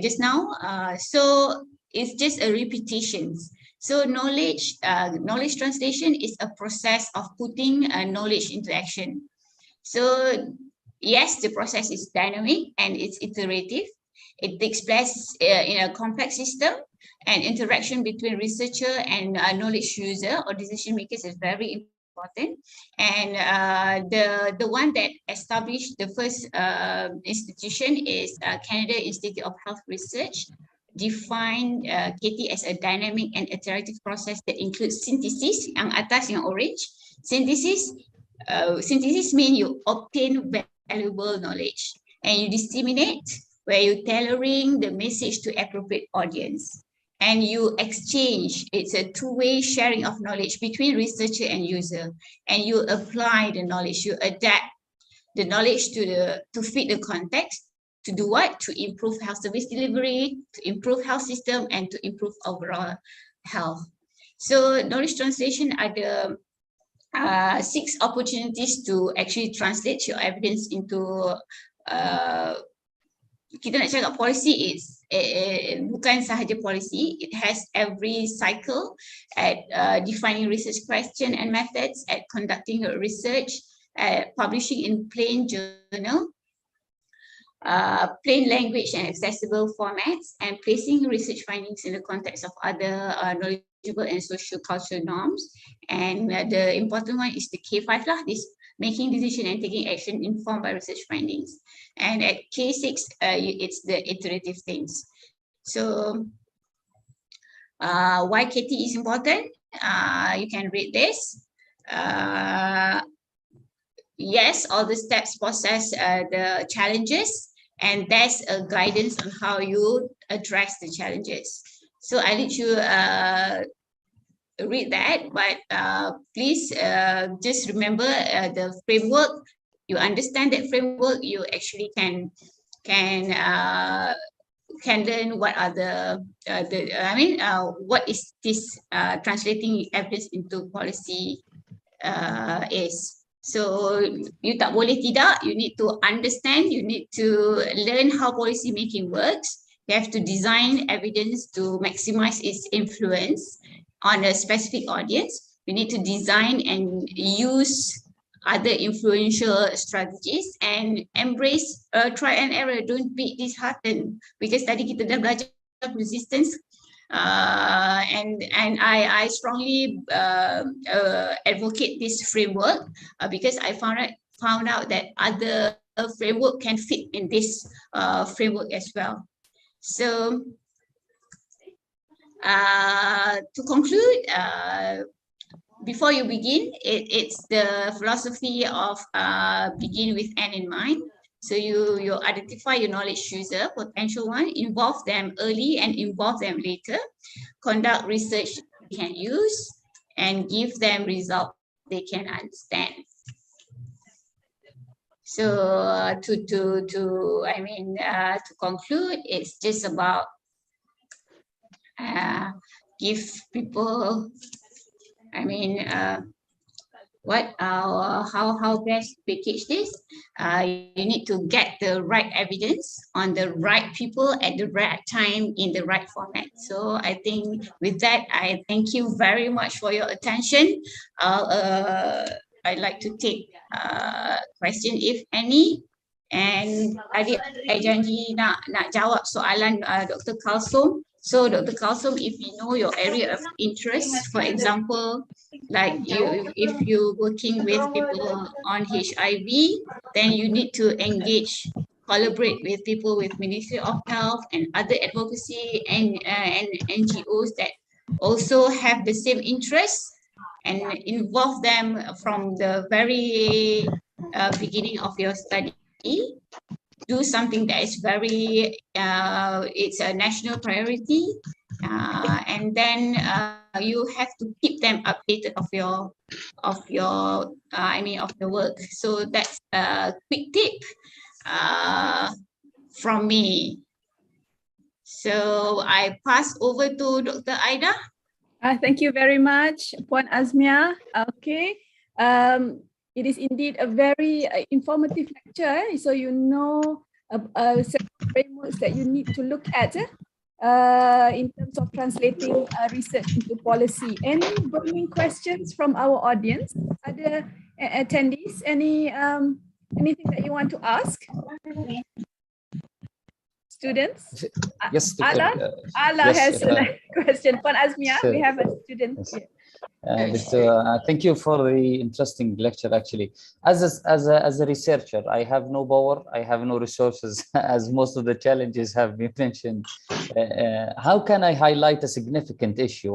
just now, so it's just a repetition. So knowledge translation is a process of putting knowledge into action. So yes, the process is dynamic and it's iterative. It takes place in a complex system, and interaction between researcher and knowledge user or decision makers is very important. And the one that established the first institution is Canada Institute of Health Research, defined KT as a dynamic and iterative process that includes synthesis, yang atas yang orange. Synthesis means you obtain valuable knowledge, and you disseminate, where you tailoring the message to appropriate audience. And you exchange, it's a two-way sharing of knowledge between researcher and user. And you apply the knowledge, you adapt the knowledge to fit the context, to do what? To improve health service delivery, to improve health system, and to improve overall health. So knowledge translation are the 6 opportunities to actually translate your evidence into kita nak cakap policy is bukan sahaja policy. It has every cycle at defining research question and methods, at conducting research, at publishing in plain journal, plain language and accessible formats, and placing research findings in the context of other knowledgeable and socio-cultural norms. And the important one is the K5 lah, this making decision and taking action informed by research findings. And at K6, it's the iterative things. So why KT is important? You can read this. Yes, all the steps process the challenges, and there's a guidance on how you address the challenges. So I let you read that, but please just remember the framework. You understand that framework, you actually can learn what are what is this translating evidence into policy is. So you tak boleh tidak, you need to understand, you need to learn how policy making works. You have to design evidence to maximize its influence on a specific audience. You need to design and use other influential strategies and embrace try and error. Don't be disheartened, because tadi kita dah belajar resistance. And I strongly advocate this framework because I found out that other framework can fit in this framework as well. So to conclude, before you begin, it's the philosophy of begin with end in mind. So you identify your knowledge user, potential one, involve them early and involve them later, conduct research they can use, and give them results they can understand. So to conclude, it's just about give people, how best package this. You need to get the right evidence on the right people at the right time in the right format. So I think with that, I thank you very much for your attention. I'd like to take question if any. And tadi I janji nak jawab soalan Dr. Kalsum. So Dr. Kalsum, if you know your area of interest, for example, like if you're working with people on HIV, then you need to engage, collaborate with people with Ministry of Health and other advocacy and NGOs that also have the same interests, and involve them from the very beginning of your study. Do something that is very, it's a national priority, and then you have to keep them updated of your work. So that's a quick tip from me. So I pass over to Dr. Aida. Thank you very much, Puan Azmiah. Okay. It is indeed a very informative lecture. So you know certain frameworks that you need to look at in terms of translating research into policy. Any burning questions from our audience? Other attendees? Anything that you want to ask? Students? Yes. Ala has a question. Puan Azmiah, we have a student here. Thank you for the interesting lecture. Actually, as a researcher, I have no power, I have no resources, as most of the challenges have been mentioned. How can I highlight a significant issue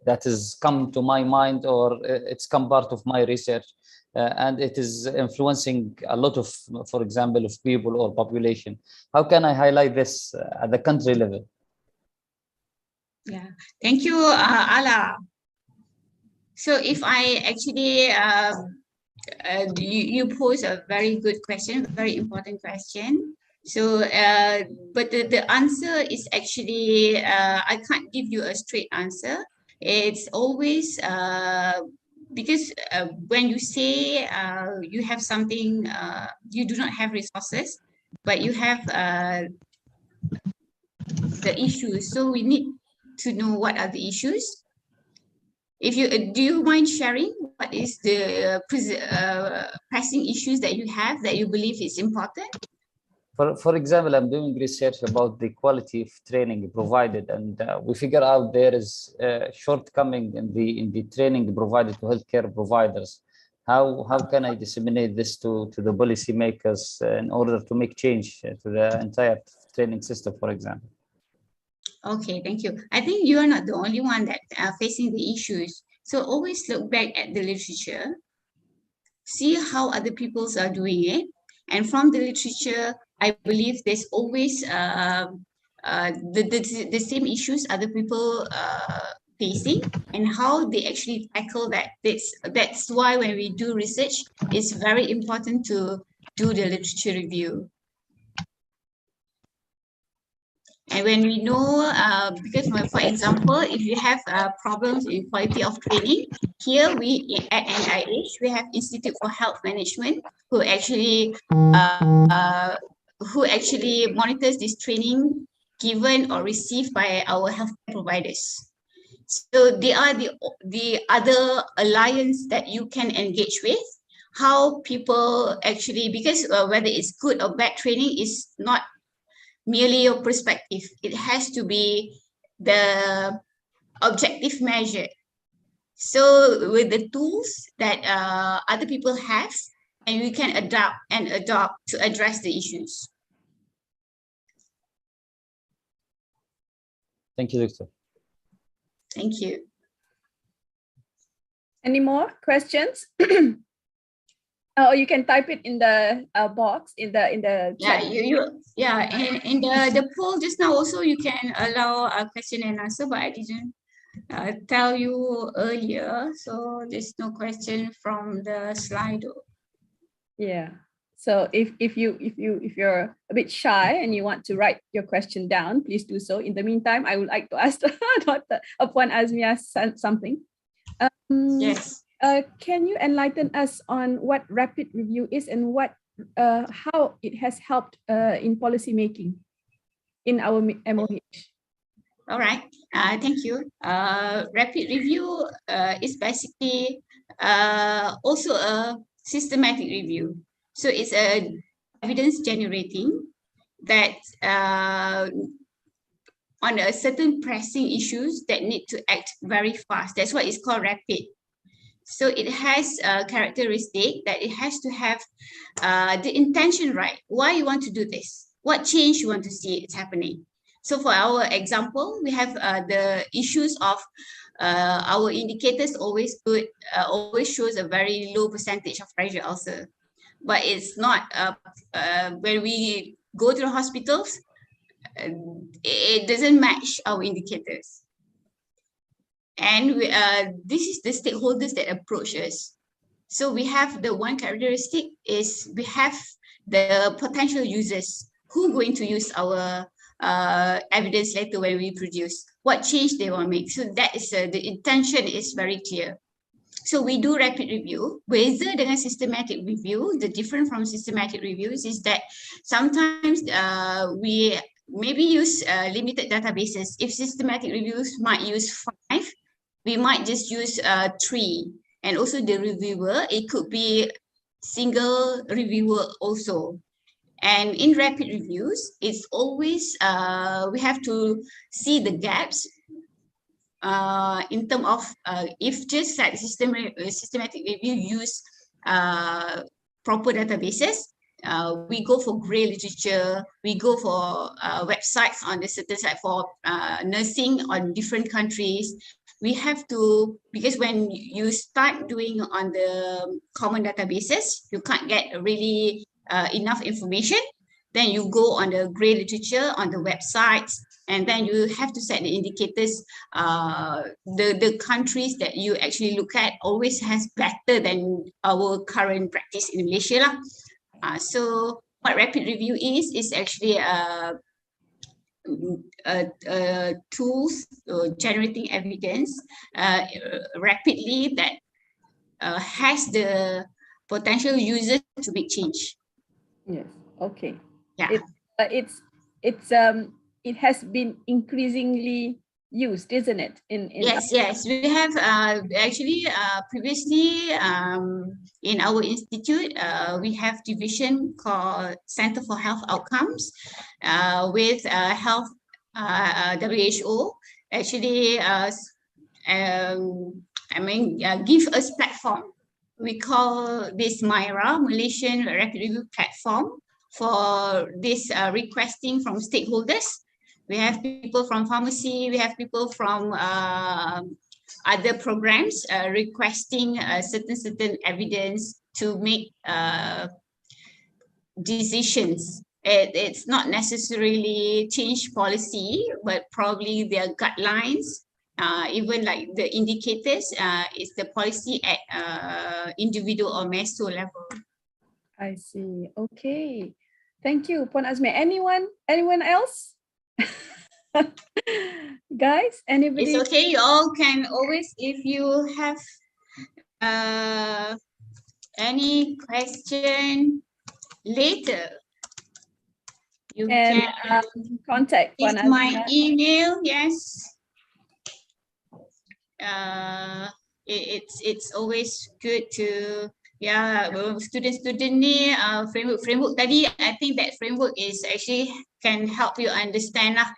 that has come to my mind, or it's come part of my research, and it is influencing a lot of, for example, of people or population? How can I highlight this at the country level? Yeah, thank you, Ala. So if I actually, you pose a very good question, very important question. So, but the answer is actually, I can't give you a straight answer. It's always, because when you say you have something, you do not have resources, but you have the issues. So we need to know what are the issues. If you do you mind sharing what is the pressing issues that you have that you believe is important? For example, I'm doing research about the quality of training provided, and we figure out there is a shortcoming in the training provided to healthcare providers. How can I disseminate this to the policymakers in order to make change to the entire training system, for example? Okay, thank you. I think you are not the only one that are facing the issues. So always look back at the literature, see how other peoples are doing it. And from the literature, I believe there's always the same issues other people facing and how they actually tackle that. That's why when we do research, it's very important to do the literature review. And when we know, because for example, if you have problems in quality of training, here we at NIH, we have Institute for Health Management who actually monitors this training given or received by our healthcare providers. So they are the other alliance that you can engage with. How people actually, because whether it's good or bad training is not merely your perspective. It has to be the objective measure. So with the tools that other people have, and we can adapt to address the issues. Thank you, Doctor. Thank you. Any more questions? Or you can type it in the box in the chat. And in the poll just now also you can allow a question and answer, but I didn't tell you earlier, so there's no question from the Slido. Yeah. So if you're a bit shy and you want to write your question down, please do so. In the meantime, I would like to ask Dr. Puan Azmiah something. Yes. Can you enlighten us on what rapid review is and how it has helped in policy making in our MOH? All right, thank you. Rapid review is basically also a systematic review. So it's a evidence generating that on a certain pressing issues that need to act very fast. That's why it's called rapid. So it has a characteristic that it has to have the intention right. Why you want to do this? What change you want to see it's happening? So for our example, we have the issues of our indicators always shows a very low percentage of pressure ulcer. But it's not, when we go to the hospitals, it doesn't match our indicators. And this is the stakeholders that approach us. So we have the one characteristic is we have the potential users who are going to use our evidence later when we produce, what change they want to make. So that is the intention is very clear. So we do rapid review. Whether dengan systematic review, the difference from systematic reviews is that sometimes we maybe use limited databases. If systematic reviews might use 5, we might just use 3. And also the reviewer, it could be single reviewer also. And in rapid reviews, it's always, we have to see the gaps in terms of if just like systematic review use proper databases, we go for grey literature, we go for websites on the certain site for nursing on different countries. We have to, because when you start doing on the common databases, you can't get really enough information. Then you go on the grey literature on the websites, and then you have to set the indicators. The countries that you actually look at always has better than our current practice in Malaysia lah. So what rapid review is actually tools generating evidence rapidly that has the potential users to make change. Yes. Okay. Yeah. It has been increasingly used, isn't it? Yes. We have actually previously in our institute we have division called Center for Health Outcomes with Health WHO actually give us platform. We call this MyRA, Malaysian Record Review Platform, for this requesting from stakeholders. We have people from pharmacy, we have people from other programs requesting certain evidence to make decisions. It's not necessarily change policy, but probably their guidelines, even like the indicators, is the policy at individual or meso level. I see. Okay. Thank you, Puan Azmiah. Anyone else? Guys, anybody? It's okay. You all can always, if you have any question later, you can contact Puan Azmiah. My email, yes. It's always good to student ni framework tadi. I think that framework is actually can help you understand lah.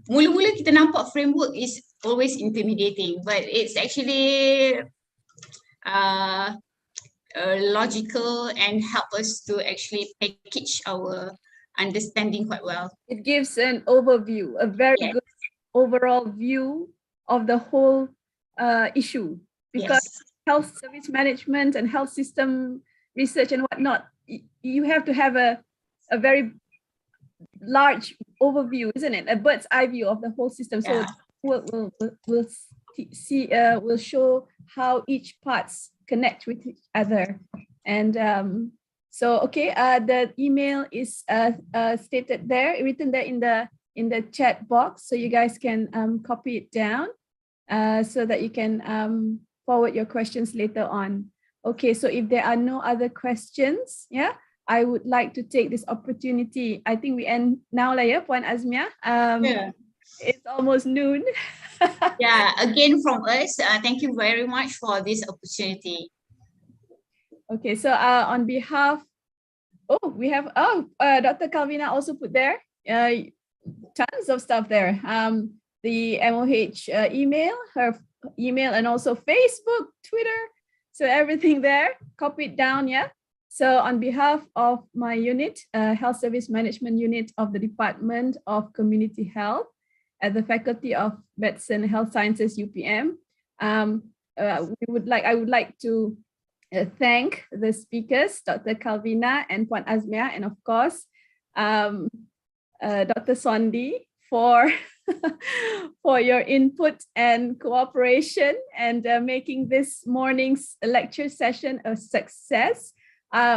Mula-mula kita nampak framework is always intimidating, but it's actually logical and help us to actually package our understanding quite well. It gives an overview, a very good overall view of the whole issue, because health service management and health system research and whatnot, you have to have a very large overview, isn't it? A bird's eye view of the whole system. So we'll show how each parts connect with each other. And the email is stated there, written there in the chat box, so you guys can copy it down so that you can forward your questions later on. Okay, so if there are no other questions, I would like to take this opportunity. I think we end now, Puan Azmiah. It's almost noon. Again from us, thank you very much for this opportunity. Okay, so on behalf, we have Dr. Kalvina also put there tons of stuff there. The MOH email, her email, and also Facebook, Twitter, so everything there, copy it down. So on behalf of my unit, Health Service Management Unit of the Department of Community Health at the Faculty of Medicine and Health Sciences, UPM, I would like to thank the speakers, Dr. Kalvina and Puan Azmiah, and of course, Dr. Sondi for your input and cooperation and making this morning's lecture session a success.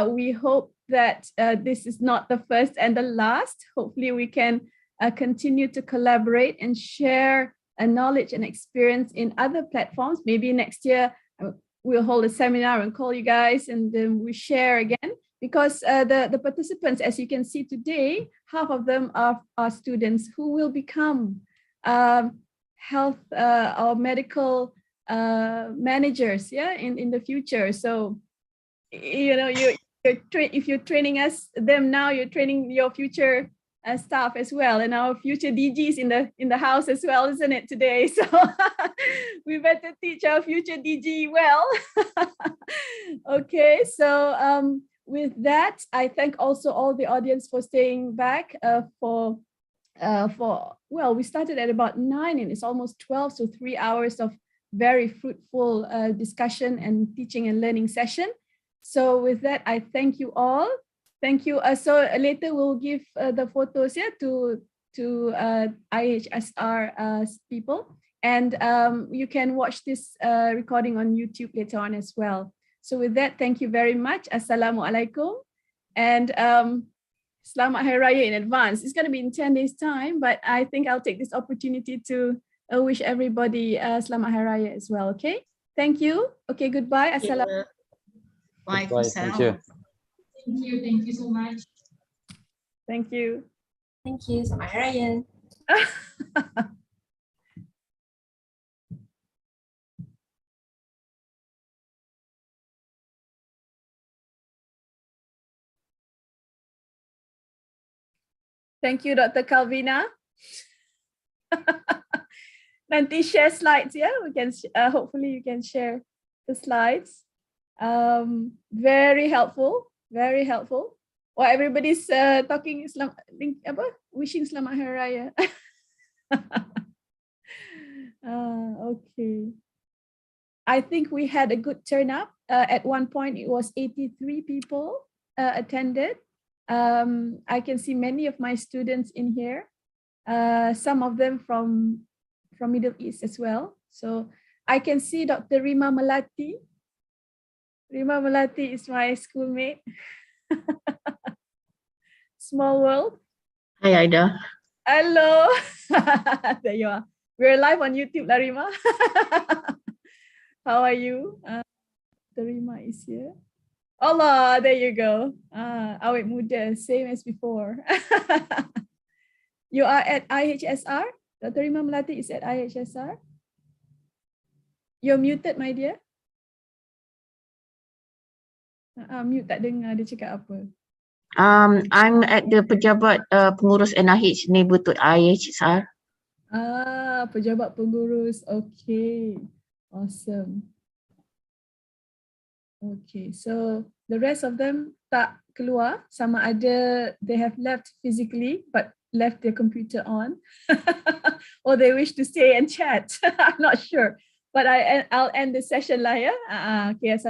We hope that this is not the first and the last. Hopefully we can continue to collaborate and share knowledge and experience in other platforms. Maybe next year we'll hold a seminar and call you guys, and then we share again, because the participants, as you can see today, half of them are students who will become health or medical managers in the future. So if you're training them now, you're training your future staff as well, and our future DGs in the house as well, isn't it today? So we better teach our future DG well. Okay, so with that, I thank also all the audience for staying back we started at about 9 and it's almost 12, so 3 hours of very fruitful discussion and teaching and learning session. So with that, I thank you all. Thank you. So later we'll give the photos to IHSR people, and you can watch this recording on YouTube later on as well. So with that, thank you very much. Assalamualaikum, and Selamat Hari Raya in advance. It's going to be in 10 days time, but I think I'll take this opportunity to wish everybody Selamat Hari Raya as well. Okay, thank you. Okay, goodbye. Assalamualaikum. Thank you. Thank you so much. Thank you. Thank you. Selamat Hari Raya. Thank you, Dr. Kalvina. Nanti share slides, yeah? We can hopefully you can share the slides. Very helpful, very helpful. Well, everybody's talking wishing Selamat Hari Raya. Okay. I think we had a good turnout. At one point, it was 83 people attended. I can see many of my students in here. Some of them from Middle East as well. So I can see Dr. Rima Melati. Rima Melati is my schoolmate. Small world. Hi, Aida. Hello. There you are. We're live on YouTube, Larima. How are you? Dr. Rima is here. Allah, there you go. Awet muda, same as before. You are at IHSR? Dr. Rima Melati is at IHSR? You're muted, my dear. Mute, tak dengar dia cakap apa. I'm at the pejabat pengurus NIH neighbour to IHSR. Pejabat pengurus. Okay. Awesome. Okay, so the rest of them tak keluar, sama ada they have left physically but left their computer on or they wish to stay and chat. I'm not sure, but I'll end the session lah, yeah. Okay,